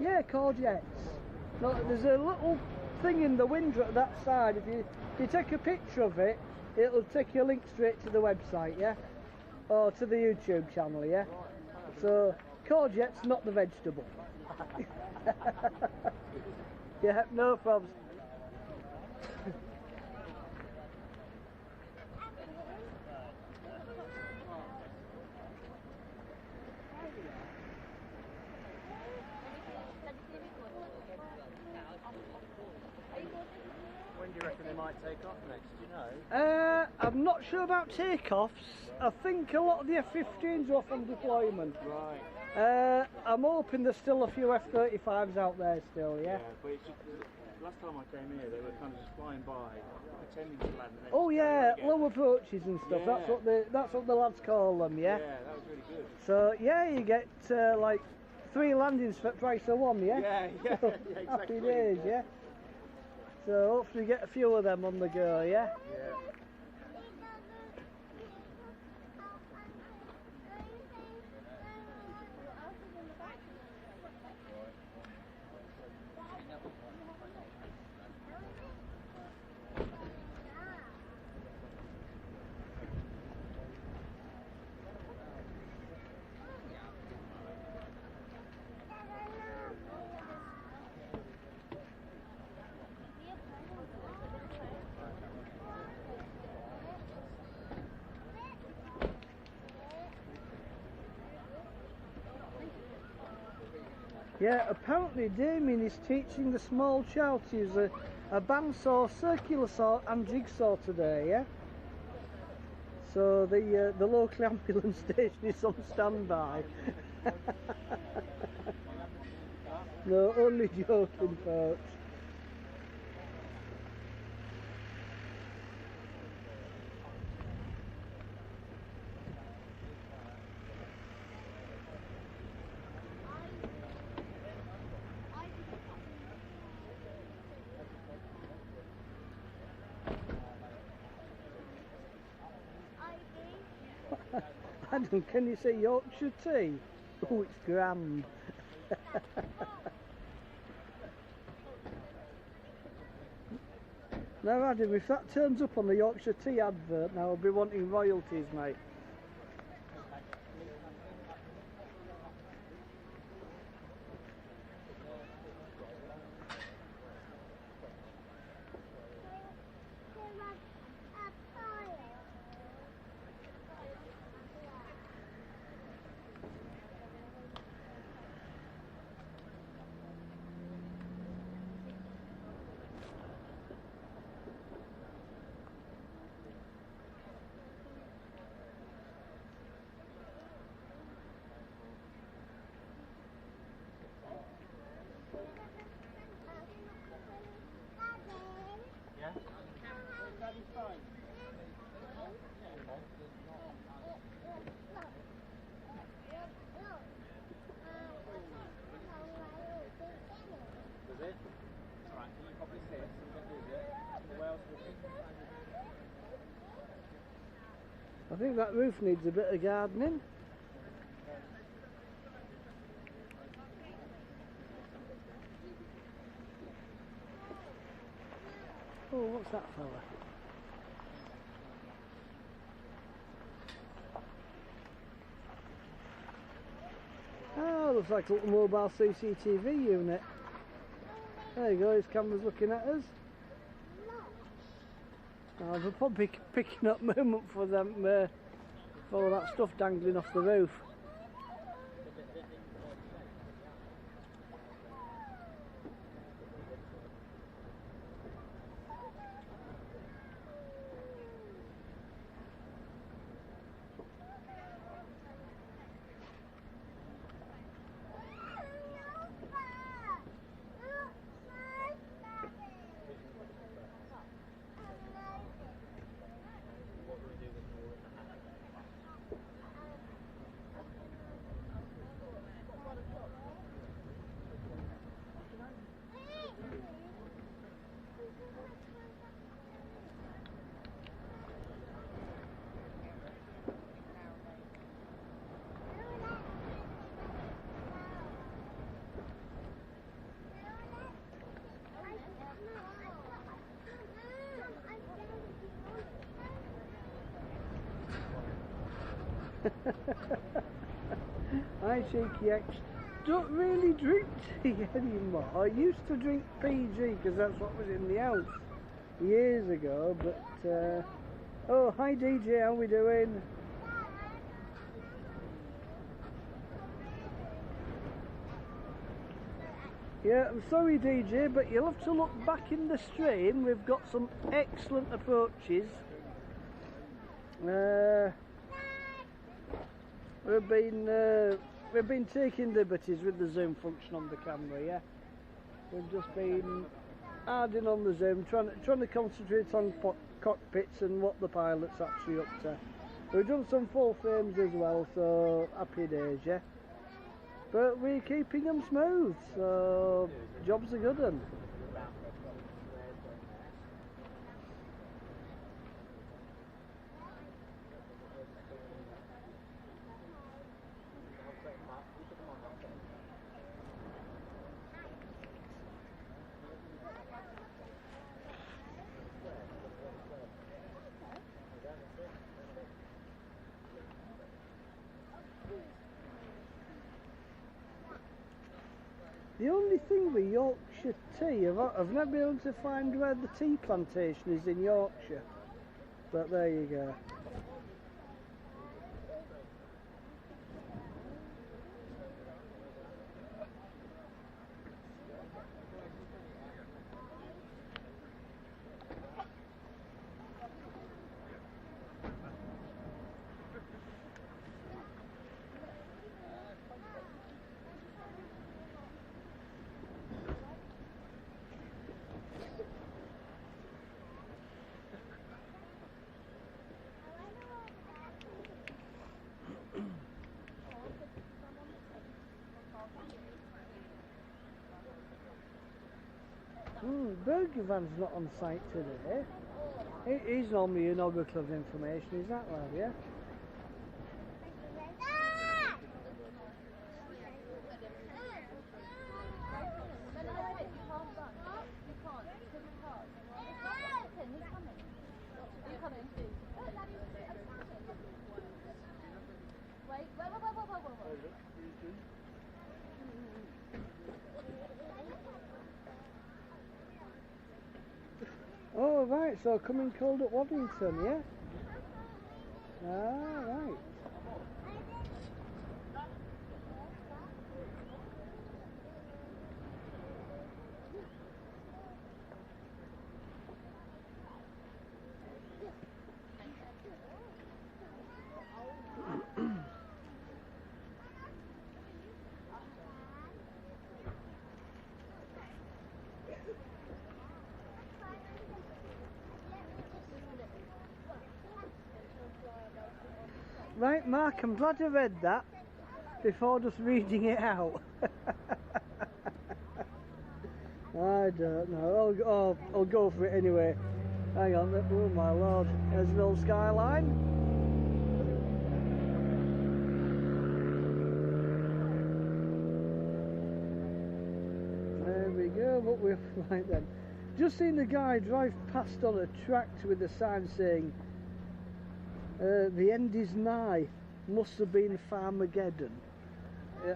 S1: Yeah, Corjets. No, there's a little thing in the window at that side. If you take a picture of it, it'll take you a link straight to the website, yeah? Or to the YouTube channel, yeah? So, Corjets, not the vegetable. Yeah, no problems.
S2: When do you reckon they might take off next? Do you know?
S1: I'm not sure about takeoffs. I think a lot of the F-15s are off on deployment.
S2: Right.
S1: I'm hoping there's still a few F-35s out there still, yeah?
S2: Yeah, but it's just, last time I came here, they were kind of just flying by, pretending to land. And then
S1: Oh
S2: just
S1: yeah,
S2: going again.
S1: low approaches and stuff.
S2: Yeah.
S1: That's what the lads call them, yeah?
S2: Yeah, that was really good.
S1: So yeah, you get like 3 landings for the price of 1, yeah?
S2: Yeah, yeah,
S1: So,
S2: yeah,
S1: happy
S2: exactly.
S1: days, yeah? So hopefully get a few of them on the go, yeah?
S2: Yeah.
S1: Yeah, apparently Damien is teaching the small child to use a bandsaw, circular saw and jigsaw today, yeah? So the local ambulance station is on standby. No, only joking, folks. Adam, can you say Yorkshire tea? Oh, it's grand. Now Adam, if that turns up on the Yorkshire tea advert now, I'll be wanting royalties, mate. I think that roof needs a bit of gardening. Oh, what's that fella? Oh, looks like a little mobile CCTV unit. There you go, his camera's looking at us. Oh, they're probably picking up movement for them, for all that stuff dangling off the roof. I cheeky X don't really drink tea anymore. I used to drink PG because that's what was in the house years ago, but oh, hi DJ, how we doing? Yeah, I'm sorry DJ, but you'll have to look back in the stream. We've got some excellent approaches. We've been taking liberties with the zoom function on the camera, yeah. We've just been adding on the zoom, trying to concentrate on cockpits and what the pilot's actually up to. We've done some full frames as well, so happy days, yeah. But we're keeping them smooth, so job's a good one. The only thing with Yorkshire tea, I've never been able to find where the tea plantation is in Yorkshire, but there you go. Burger Van's not on site today. He's normally an oracle of information, is that lad, yeah? Oh right, so coming cold at Waddington, yeah? Ah, right. Right, Mark, I'm glad I read that before just reading it out. I don't know. I'll go for it anyway. Hang on, oh my lord, there's an old skyline. There we go, but we're right then. Just seen the guy drive past on a tractor with a sign saying, the end is nigh, must have been Farmageddon.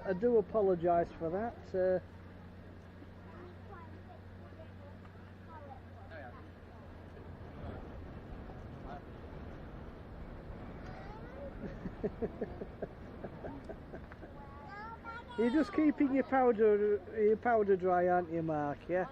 S1: I do apologise for that. You're just keeping your powder dry, aren't you, Mark? Yeah.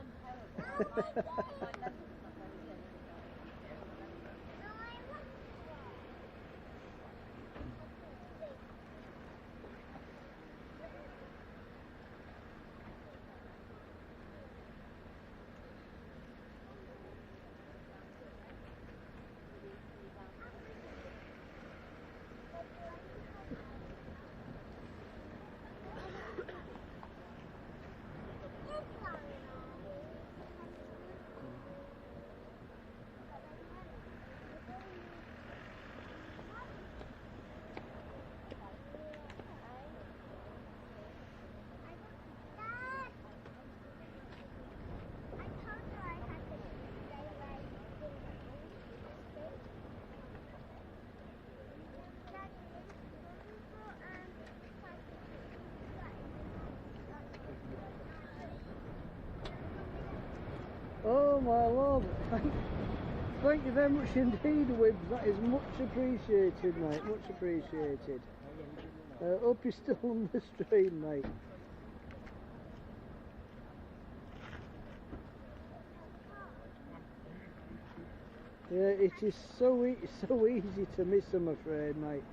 S1: Oh my lord, thank you very much indeed, Wibbs, that is much appreciated, mate, much appreciated. Hope you're still on the stream, mate. Yeah, it is so easy to miss, I'm afraid, mate.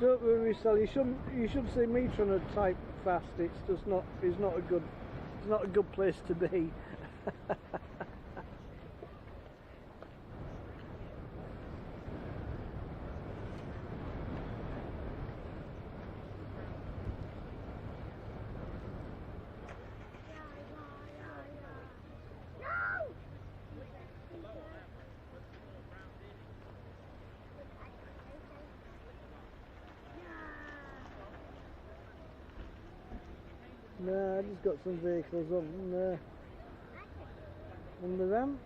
S1: Don't worry, Sally. You shouldn't see me trying to type fast. It's just not. It's not a good place to be. No, I just got some vehicles on the ramp.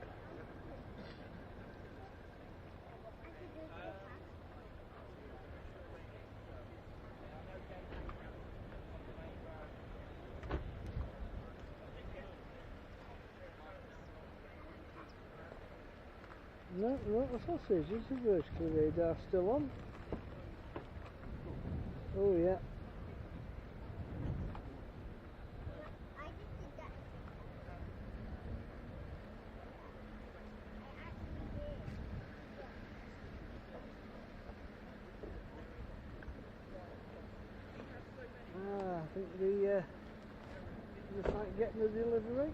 S1: No, the sausages, the vertical radar still on. Oh yeah. I think the just like getting the delivery.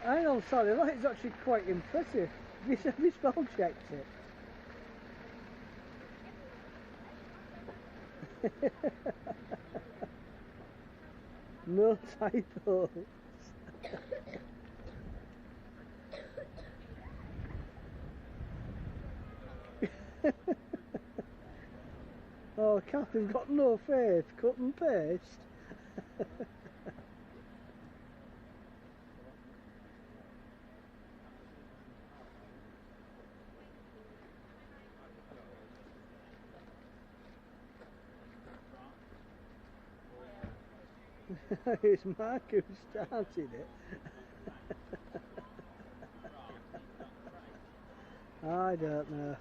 S1: Hang on, sorry, that is actually quite impressive. Have you spell checked it? No typos. Oh, Catherine's got no faith. Cut and paste. It's Mark who started it. I don't know.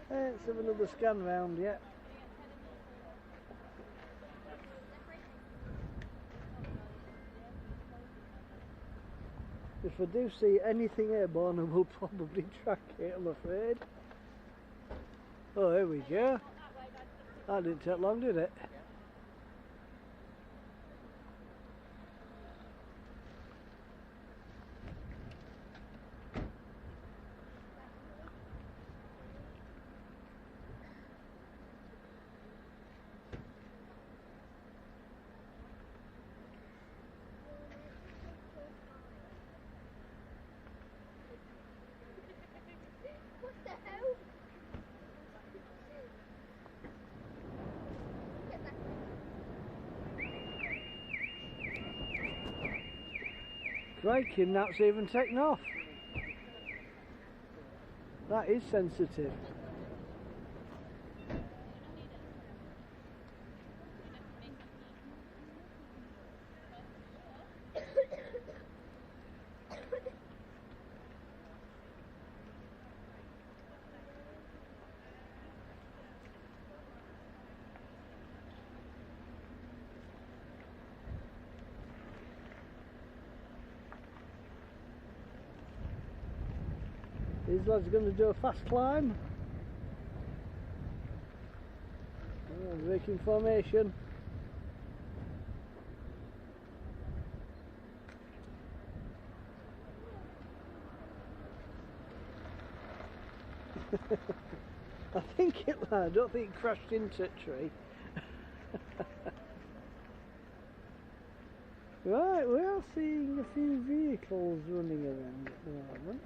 S1: Let's have another scan round yet. If I do see anything airborne, I will probably track it, I'm afraid. Oh, here we go. That didn't take long, did it? Crikey, that's even taken off. That is sensitive. These lads are going to do a fast climb. Breaking formation. I think it, I don't think it crashed into a tree. Right, we are seeing a few vehicles running around at the moment.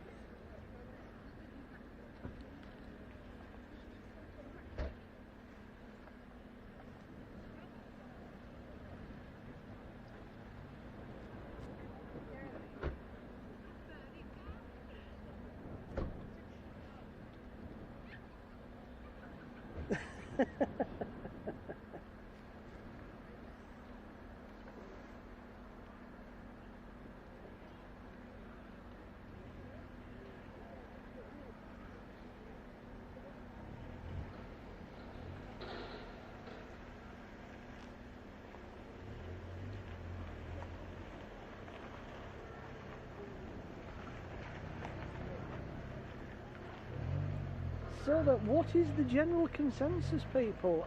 S1: So that, what is the general consensus, people?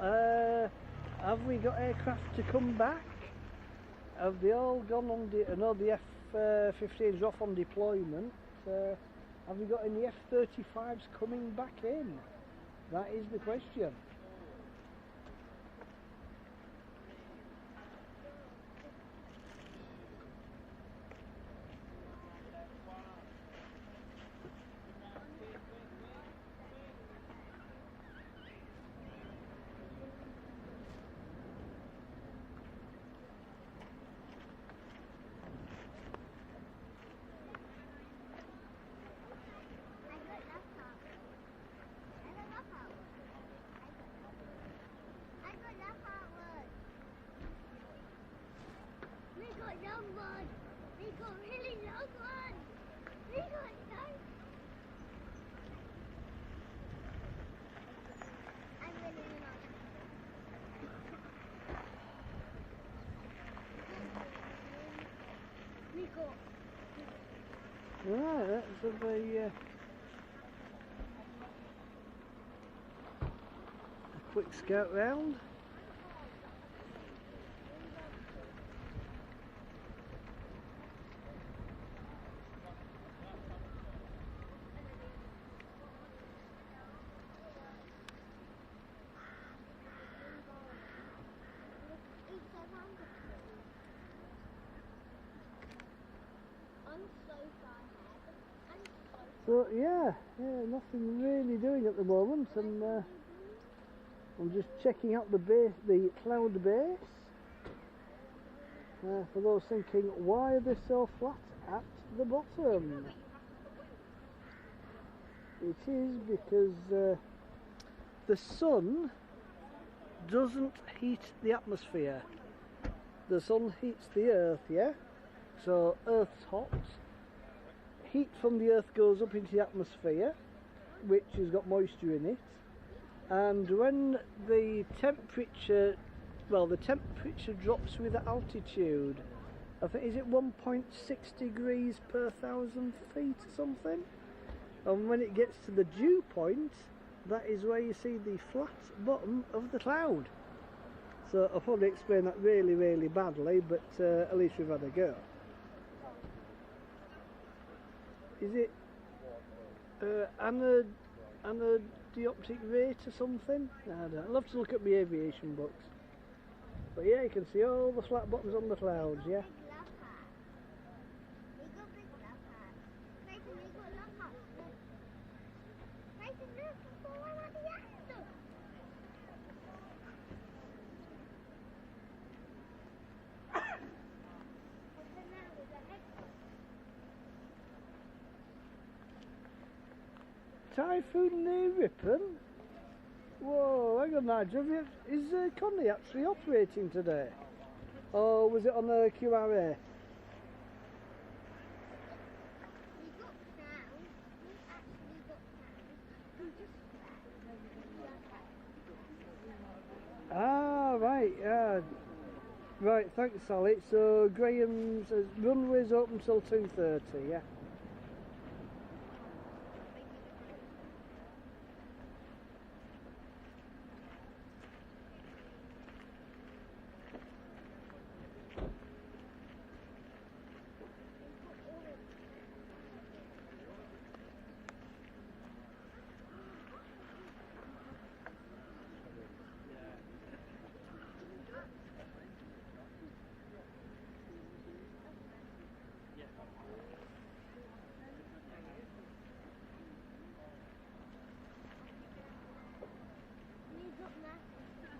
S1: Have we got aircraft to come back? Have they all gone on? I know the F-15's off on deployment. Have we got any F-35s coming back in? That is the question. Right, that's a quick scout round. So yeah, nothing really doing at the moment, and I'm just checking out the base, the cloud base. For those thinking, why are they so flat at the bottom? It is because the sun doesn't heat the atmosphere. The sun heats the earth, yeah? So Earth's hot. Heat from the earth goes up into the atmosphere, which has got moisture in it, and when the temperature drops with altitude, I think, is it 1.6 degrees per 1,000 feet or something, and when it gets to the dew point, that is where you see the flat bottom of the cloud. So I'll probably explain that really badly, but at least we've had a go. Is it anodioptic rate or something? I don't know. I'll have to look at my aviation books. But yeah, you can see all the flat bottoms on the clouds, yeah? typhoon near Ripon? Whoa, hang on, Nigel. Is Connie actually operating today? Or was it on a QRA? Ah, right, yeah. Right, thanks, Sally. So Graham says runway's open till 2:30, yeah?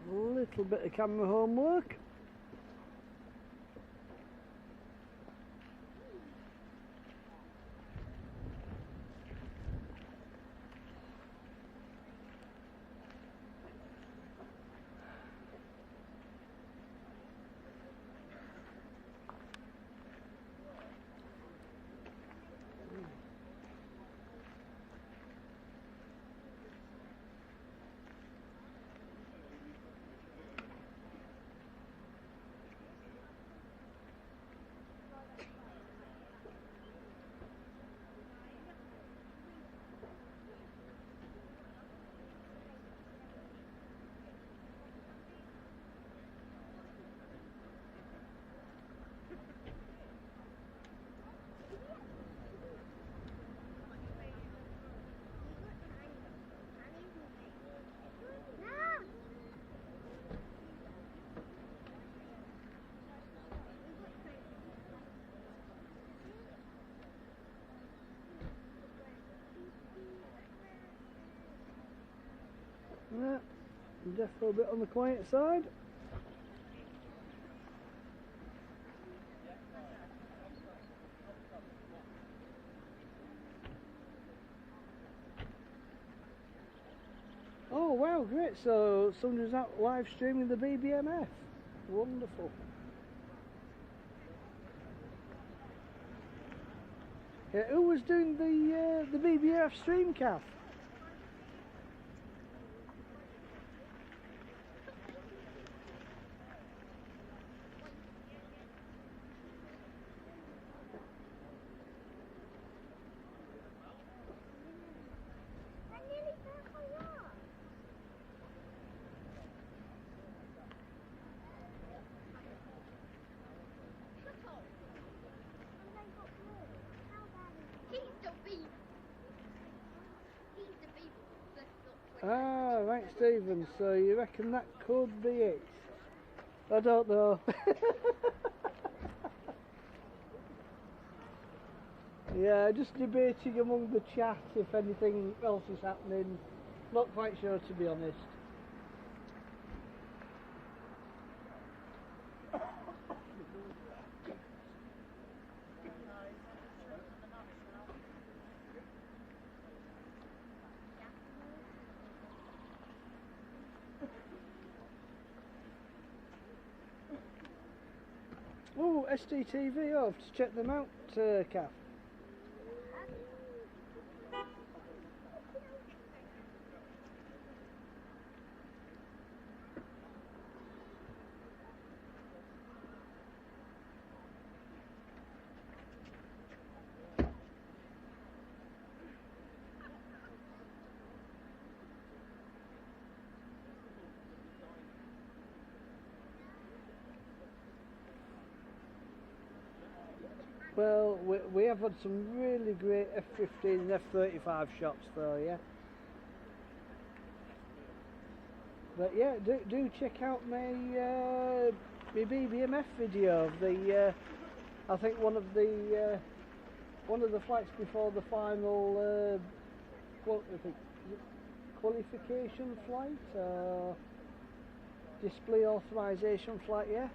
S1: A little bit of camera homework. Yeah, definitely a bit on the quiet side. Oh wow, great. So somebody's out live streaming the BBMF. Wonderful. Yeah, who was doing the BBMF stream, Kath? Ah, right, Stephen. So you reckon that could be it? I don't know. Yeah, just debating among the chat if anything else is happening. Not quite sure, to be honest. Oh, SDTV, I'll have to check them out, Kath. Well, we have had some really great F-15 and F-35 shots though, yeah. But yeah, do check out my BBMF video of the I think one of the flights before the final qualification flight, display authorization flight, yeah.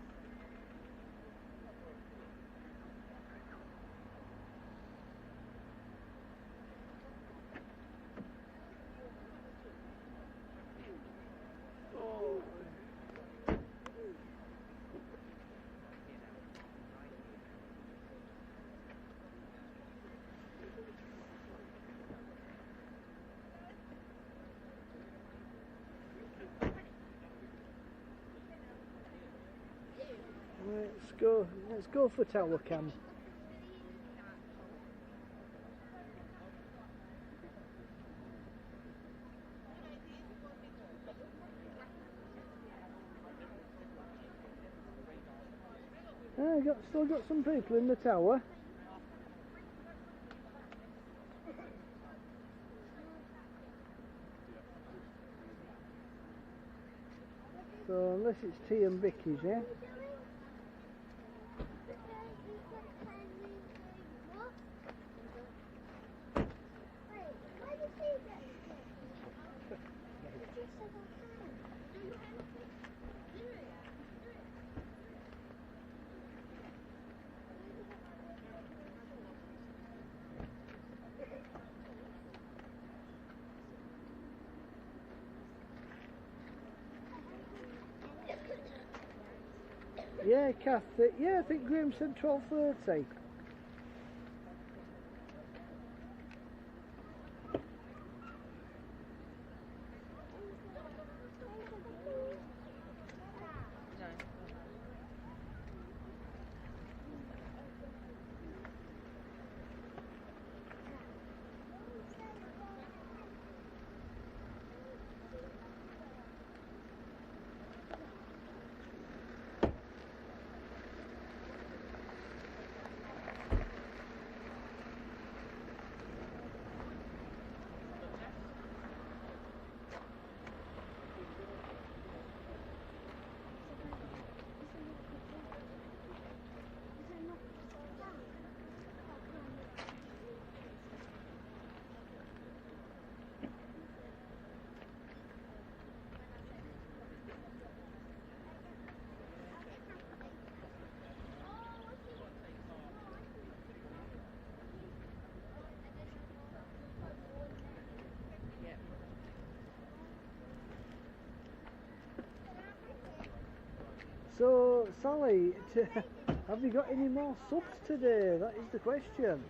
S1: Let's go for tower cam. Still got some people in the tower. So unless it's tea and bickies, yeah? Yeah, Kath. Yeah, I think Graham said 12:30. So, Sally, have you got any more subs today? That is the question.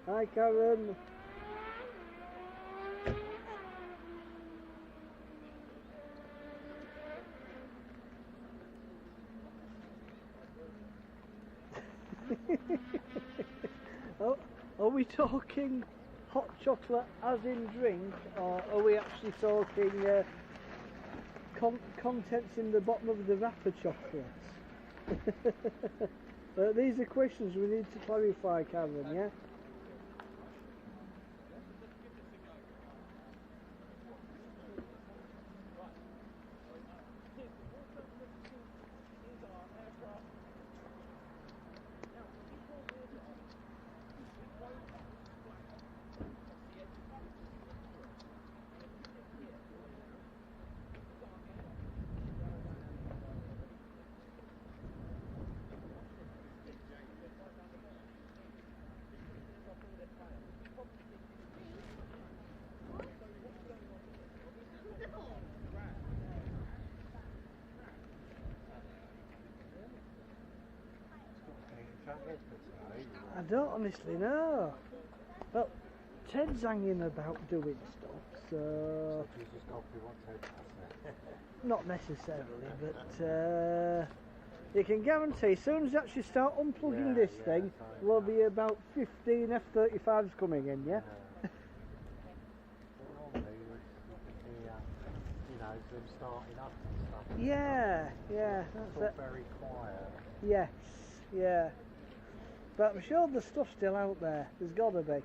S1: Hi, Karen. Oh, are we talking hot chocolate as in drink, or are we actually talking contents in the bottom of the wrapper chocolates? These are questions we need to clarify, Karen, yeah?
S4: chatted for today?
S1: I don't honestly know. Well, Ted's hanging about doing stuff, so
S4: You just got to want to pass
S1: not necessarily, but you can guarantee as soon as you actually start unplugging
S4: Yeah,
S1: this
S4: yeah,
S1: thing,
S4: fine.
S1: there'll be about 15 F-35s coming in, yeah?
S4: But normally you can hear, you know, them starting up and stuff.
S1: Yeah, yeah,
S4: It's
S1: that's
S4: all
S1: it.
S4: very quiet.
S1: Yes, yeah. But I'm sure there's stuff still out there. There's gotta be.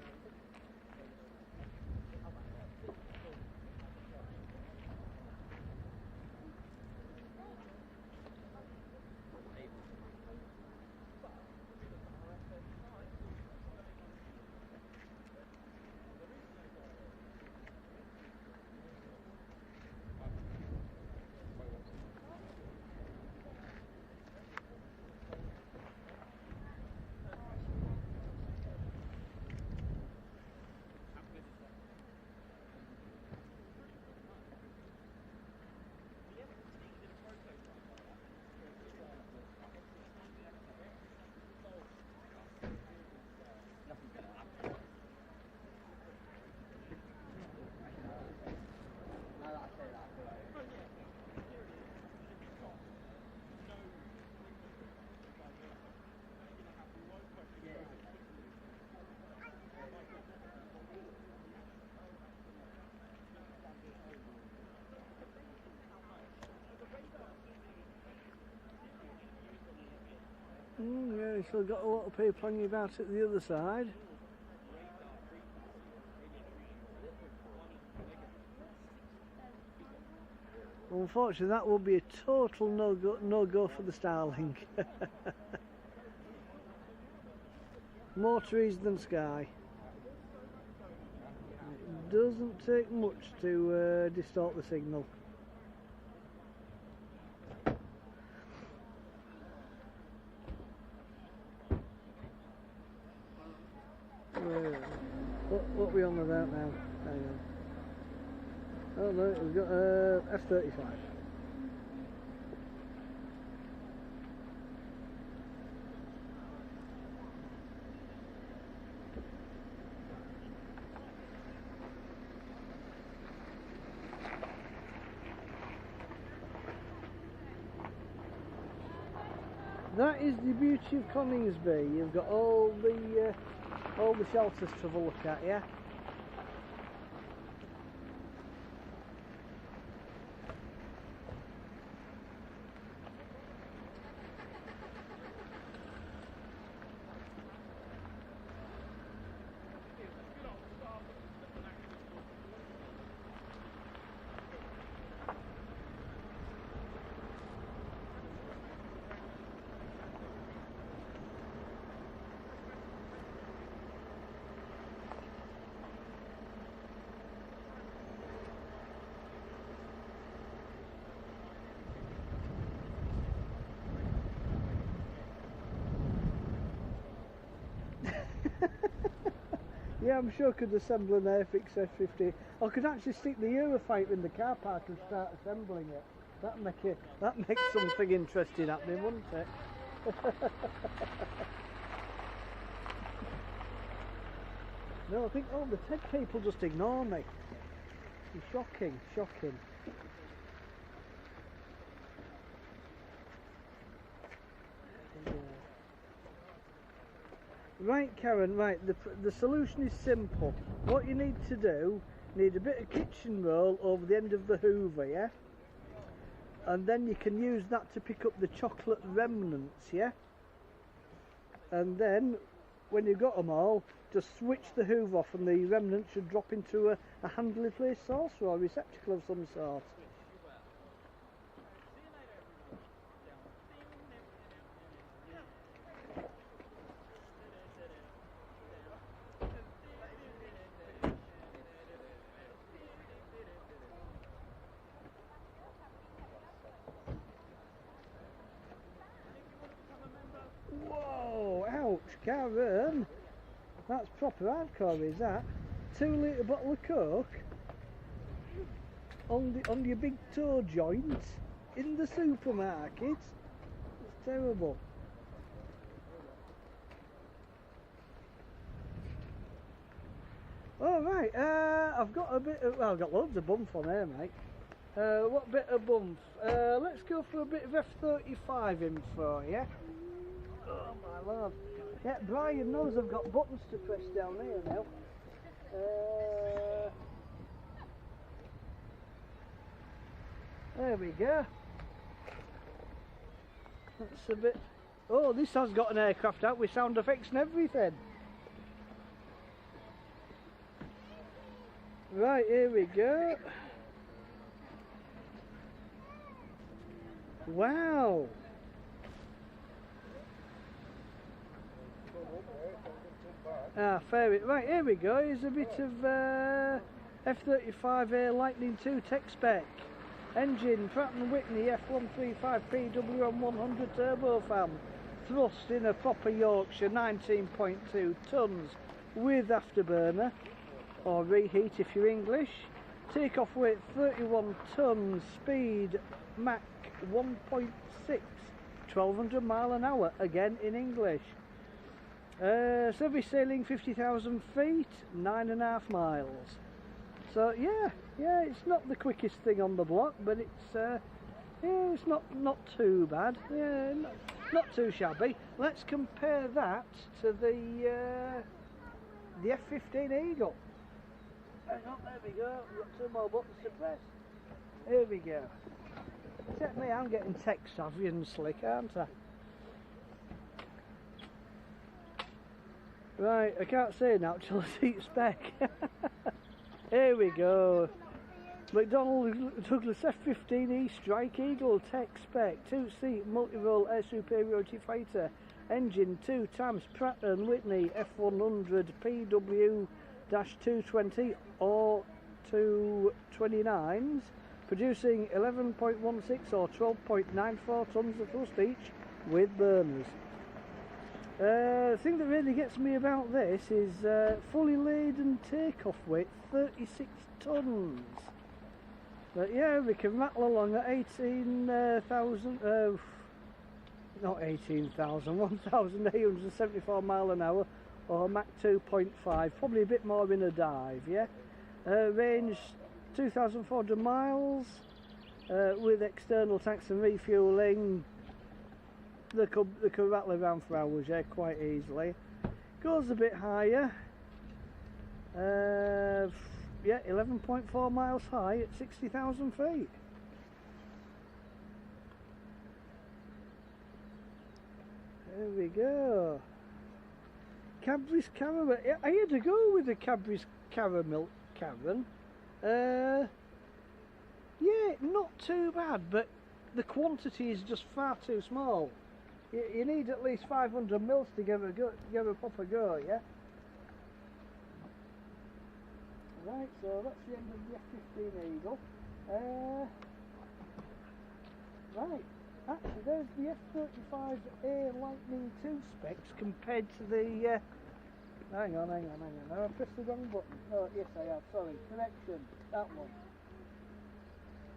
S1: Yeah, you still got a lot of people hanging about at the other side. Unfortunately, that will be a total no-go for the Starlink. More trees than sky. It doesn't take much to distort the signal. What are we on about now? Hang on. Oh no, we've got F-35. That is the beauty of Coningsby. You've got all the shelters to have a look at, yeah? Yeah, I'm sure I could assemble an Airfix F-50. I could actually stick the Eurofighter in the car park and start assembling it. That'd make something interesting happening, wouldn't it? No, I think the tech people just ignore me. It's shocking, shocking. Right, Karen, right, the solution is simple. What you need to do, you need a bit of kitchen roll over the end of the hoover, yeah? And then you can use that to pick up the chocolate remnants, yeah? And then, when you've got them all, just switch the hoover off and the remnants should drop into a handily placed saucer or a receptacle of some sort. Whoa, ouch, Karen. That's proper hardcore, is that? 2 litre bottle of Coke on your big toe joint in the supermarket. It's terrible. All right, I've got a bit of, well, I've got loads of bump on here, mate. What bit of bump? Let's go for a bit of F-35 info, yeah? Oh my lord. Yeah, Brian knows I've got buttons to press down here now. There we go. That's a bit... Oh, this has got an aircraft out with sound effects and everything. Right, here we go. Wow. Ah, fair. Right, here we go. Here's a bit of F-35A Lightning II tech spec. Engine, Pratt & Whitney F135 PWM100 turbofan. Thrust in a proper Yorkshire, 19.2 tonnes with afterburner, or reheat if you're English. Takeoff weight 31 tonnes, speed Mach 1.6, 1200 mile an hour, again in English. Service sailing 50,000 feet, 9.5 miles. So yeah, it's not the quickest thing on the block, but it's yeah, it's not too bad. Yeah, not too shabby. Let's compare that to the F-15 Eagle. Hang on, there we go. We've got two more buttons to press. Here we go. Except me, I'm getting tech savvy and slick, aren't I? Right, I can't say now till I see spec. Here we go. McDonnell Douglas F-15E Strike Eagle tech spec, 2-seat multi-role air superiority fighter, engine 2 times Pratt & Whitney F100 PW-220 or 229s, producing 11.16 or 12.94 tonnes of thrust each with burners. The thing that really gets me about this is fully laden takeoff weight 36 tonnes. But yeah, we can rattle along at 18,000, not 18,000, 1,874 mile an hour, or Mach 2.5, probably a bit more in a dive, yeah? Range 2,400 miles, with external tanks and refuelling. They could rattle around for hours, yeah, quite easily. Goes a bit higher. Yeah, 11.4 miles high at 60,000 feet. There we go. Cadbury's Caramel. I had to go with the Cadbury's Caramel Karen. Yeah, not too bad, but the quantity is just far too small. You need at least 500 mils to give a proper go, yeah? Right, so that's the end of the F-15 Eagle. Right, actually there's the F-35A Lightning II specs compared to the... hang on, I pressed the wrong button. Oh, yes I have, sorry, correction, that one.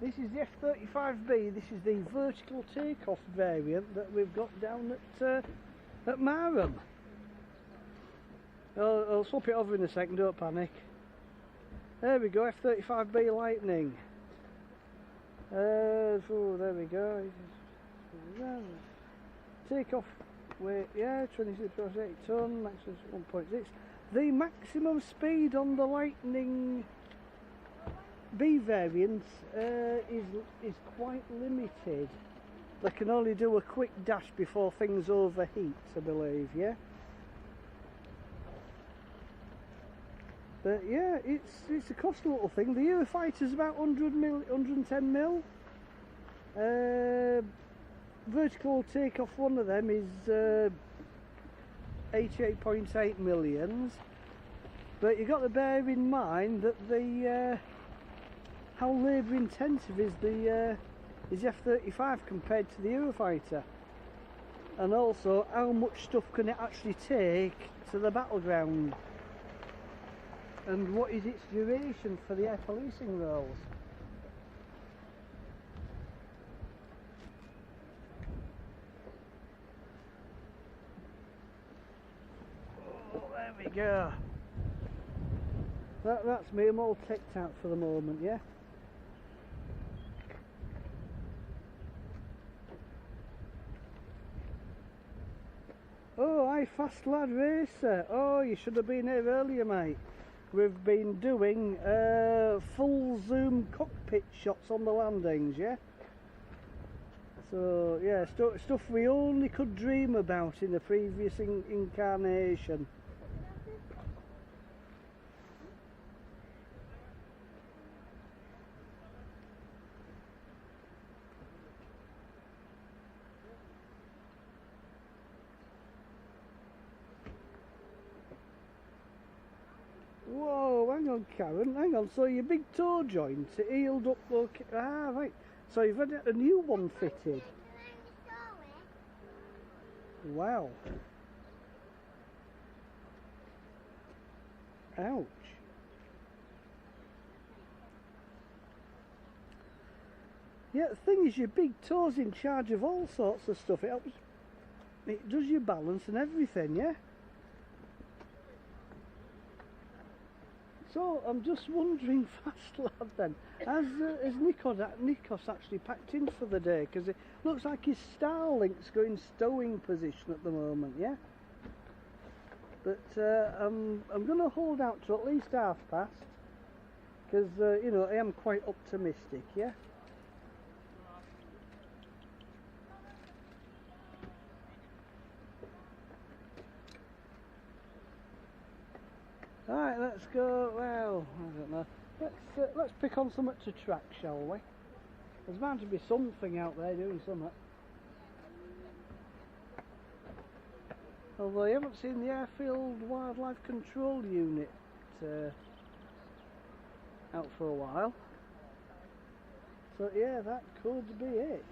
S1: This is the F-35B, this is the vertical takeoff variant that we've got down at Marham. I'll swap it over in a second, don't panic. There we go, F-35B Lightning. Oh, there we go. Takeoff weight, yeah, 26.8 tonne, maximum 1.6. The maximum speed on the Lightning B variant is quite limited. They can only do a quick dash before things overheat, I believe, yeah? But yeah, it's a costly little thing. The Eurofighter's about 110 mil. Vertical takeoff one of them is 88.8 millions. But you've got to bear in mind that the how labour intensive is the F-35 compared to the Eurofighter, and also how much stuff can it actually take to the battleground, and what is its duration for the air policing roles. Oh, there we go. That's me. I'm all teched out for the moment, yeah? Oh, hi, Fast Lad Racer. Oh, you should have been here earlier, mate. We've been doing full zoom cockpit shots on the landings, yeah? So, yeah, stuff we only could dream about in a previous incarnation. Whoa, hang on, Karen, hang on. So your big toe joint, it healed up, okay. Ah, right. So you've had a new one fitted. Wow. Ouch. Yeah, the thing is, your big toe's in charge of all sorts of stuff. It helps, it does your balance and everything, yeah? So, I'm just wondering, Fast Lad then, has Nikos actually packed in for the day? Because it looks like his Starlink's going stowing position at the moment, yeah? But I'm going to hold out to at least half past, because, you know, I am quite optimistic, yeah? Alright, let's go. Well, I don't know. Let's pick on something to track, shall we? There's bound to be something out there doing something. Although I haven't seen the Airfield Wildlife Control Unit out for a while. So yeah, that could be it.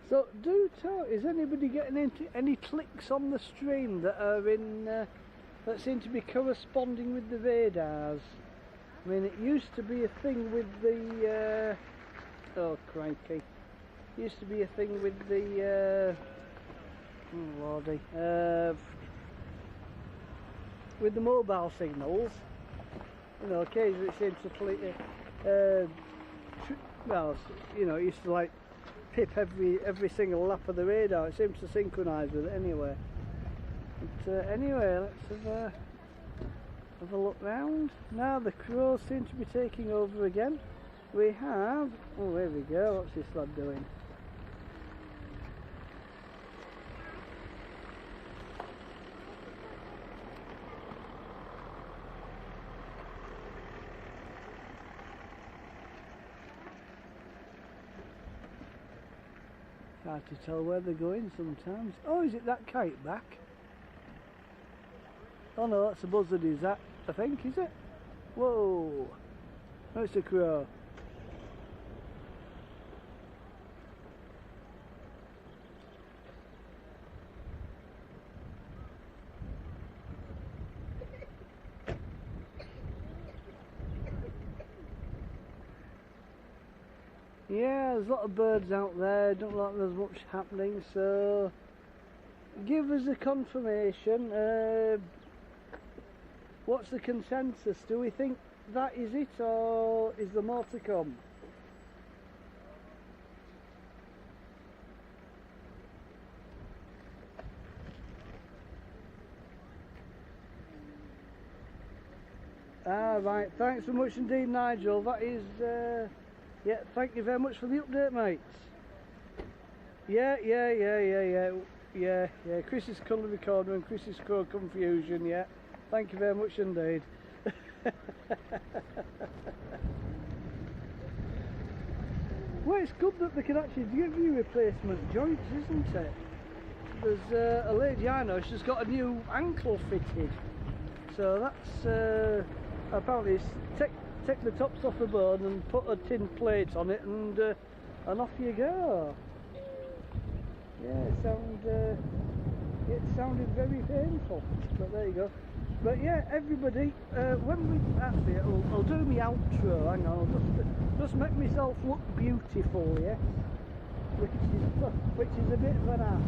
S1: So do tell, is anybody getting into any clicks on the stream that are in, that seem to be corresponding with the radars? I mean, it used to be a thing with the, oh crikey, used to be a thing with the, oh lordy, with the mobile signals. You know, occasionally it seems to click, well, you know, it used to like pip every single lap of the radar. It seems to synchronise with it anyway. But anyway, let's have a look round. Now the crows seem to be taking over again. We have, oh there we go, what's this lad doing? Hard to tell where they're going sometimes. Oh, is it that kite back? Oh no, that's a buzzard, is that? I think, is it? Whoa! No, it's a crow. Yeah, there's a lot of birds out there, don't look like there's much happening, so give us a confirmation. What's the consensus? Do we think that is it, or is there more to come? Ah, right, thanks so much indeed, Nigel. That is, yeah, thank you very much for the update, mates. Yeah, Chris is culinary corner and Chris is crow confusion, yeah. Thank you very much indeed. Well, it's good that they can actually give you replacement joints, isn't it? There's a lady I know, she's got a new ankle fitted. So that's, apparently it's take the tops off the bone and put a tin plate on it, and off you go. Yeah, it sounded very painful, but there you go. But yeah, everybody, when we actually, I'll do my outro. Hang on, I'll just make myself look beautiful, yeah, which is a bit of an ass.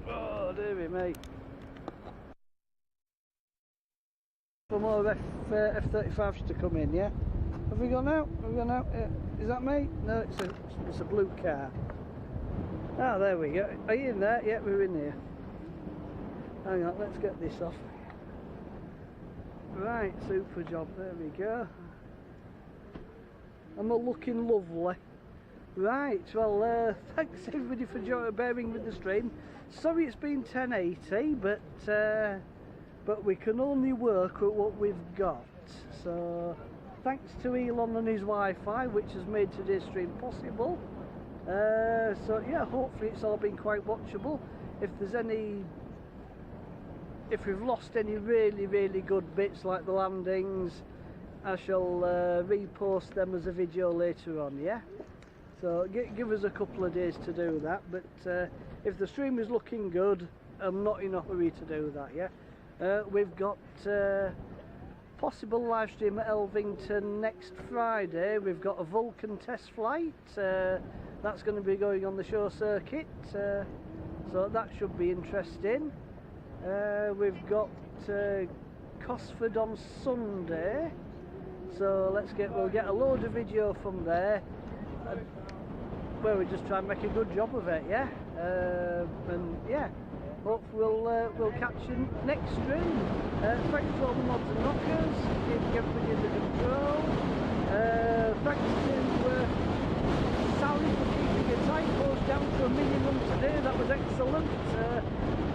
S1: Oh, dearie me. For more F-35s to come in, yeah? Have we gone out? Have we gone out? Is that me? No, it's a blue car. Ah, there we go. Are you in there? Yeah, we're in here. Hang on, let's get this off. Right, super job. There we go. Am I looking lovely? Right, well, thanks everybody for bearing with the stream. Sorry it's been 1080, but we can only work with what we've got. So, thanks to Elon and his Wi-Fi, which has made today's stream possible. So yeah, hopefully it's all been quite watchable. If we've lost any really good bits like the landings, I shall repost them as a video later on, yeah? So give us a couple of days to do that, but if the stream is looking good, I'm not in a hurry to do that, yeah? We've got possible live stream at Elvington next Friday. We've got a Vulcan test flight. That's going to be going on the show circuit, so that should be interesting. We've got Cosford on Sunday, so we'll get a load of video from there. Well, we just try and make a good job of it, yeah. And yeah, hopefully we'll catch you next stream. Thanks to all the mods and knockers, keeping everybody under control. Thanks to Sally for keeping your typos down to a minimum today. That was excellent.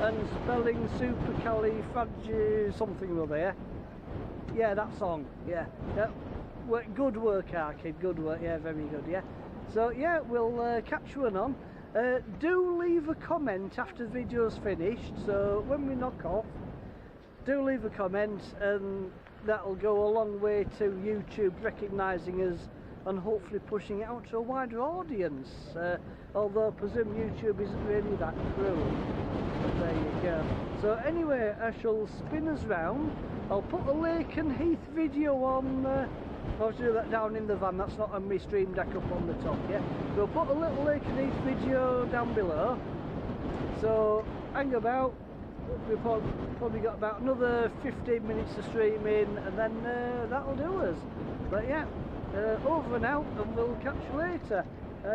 S1: And spelling supercalifragil something or other, yeah. Yeah, that song. Yeah. Good work, Arkid. Good work. Yeah, very good. Yeah. So yeah, we'll catch you on. Do leave a comment after the video's finished. So when we knock off, do leave a comment, and that'll go a long way to YouTube recognising us and hopefully pushing it out to a wider audience. Although I presume YouTube isn't really that cruel. But there you go. So anyway, I shall spin us round. I'll put a Lakenheath video on. I'll do that down in the van. That's not on my stream deck up on the top, yeah? We'll put a little Lakenheath video down below. So hang about. We've probably got about another 15 minutes of streaming, and then that'll do us. But yeah, over and out, and we'll catch you later.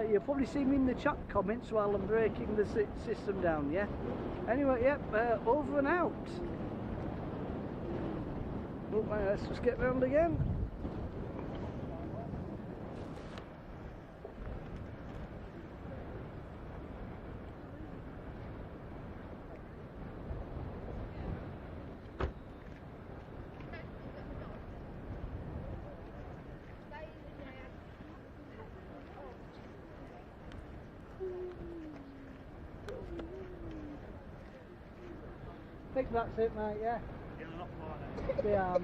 S1: You'll probably see me in the chat comments while I'm breaking the system down, yeah? Anyway, yeah, over and out. Oh, let's just get round again. I think that's it, mate, yeah? Yeah.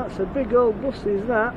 S1: That's a big old bus, is that?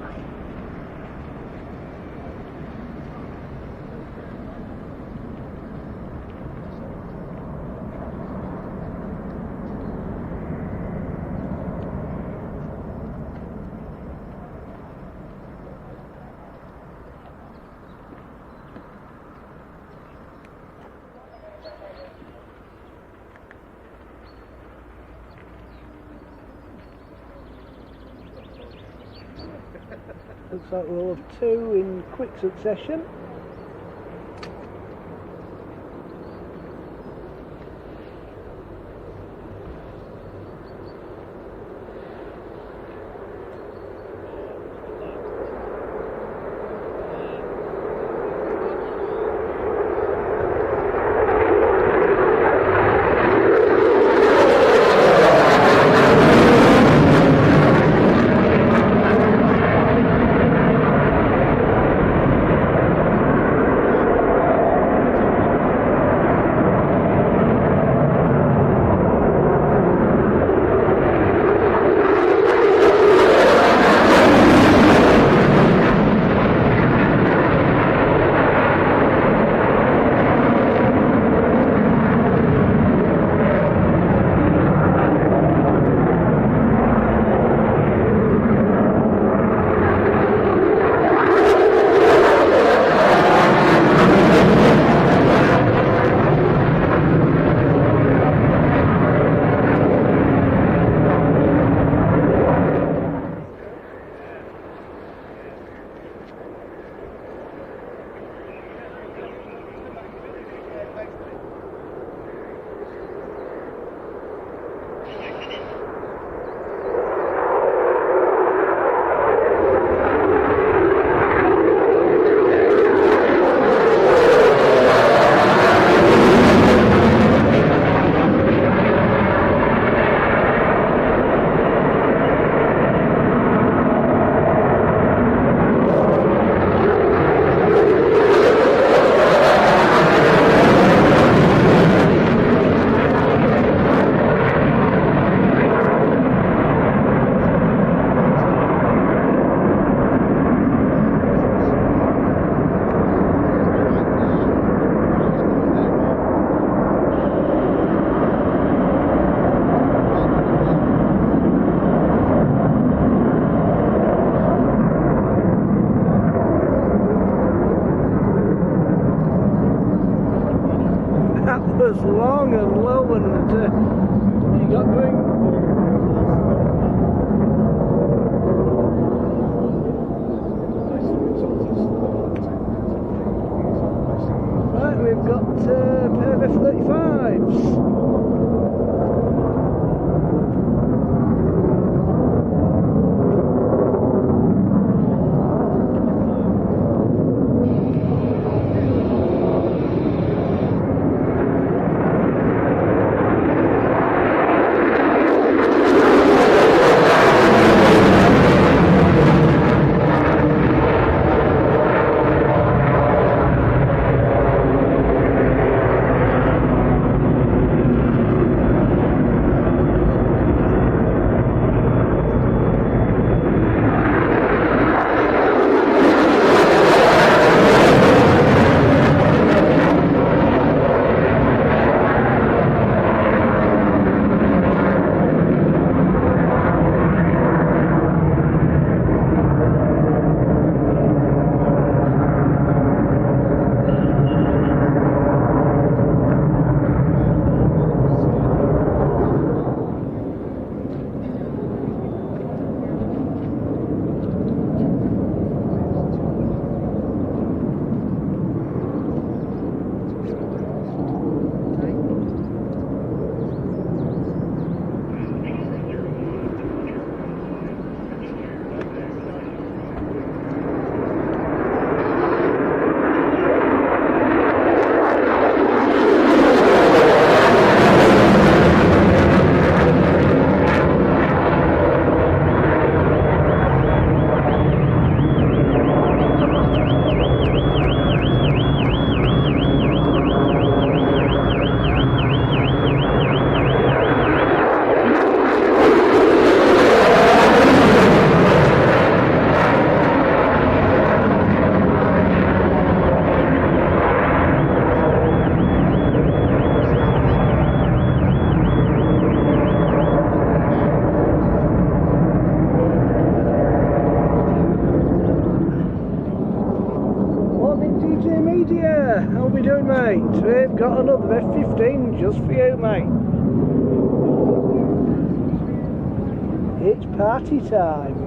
S1: Looks like we'll have two in quick succession. Was long and low, and you got going. Right, we've got a pair of F-35s. they've got another F-15 just for you, mate. It's party time.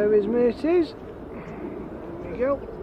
S1: where his mate is. There you go.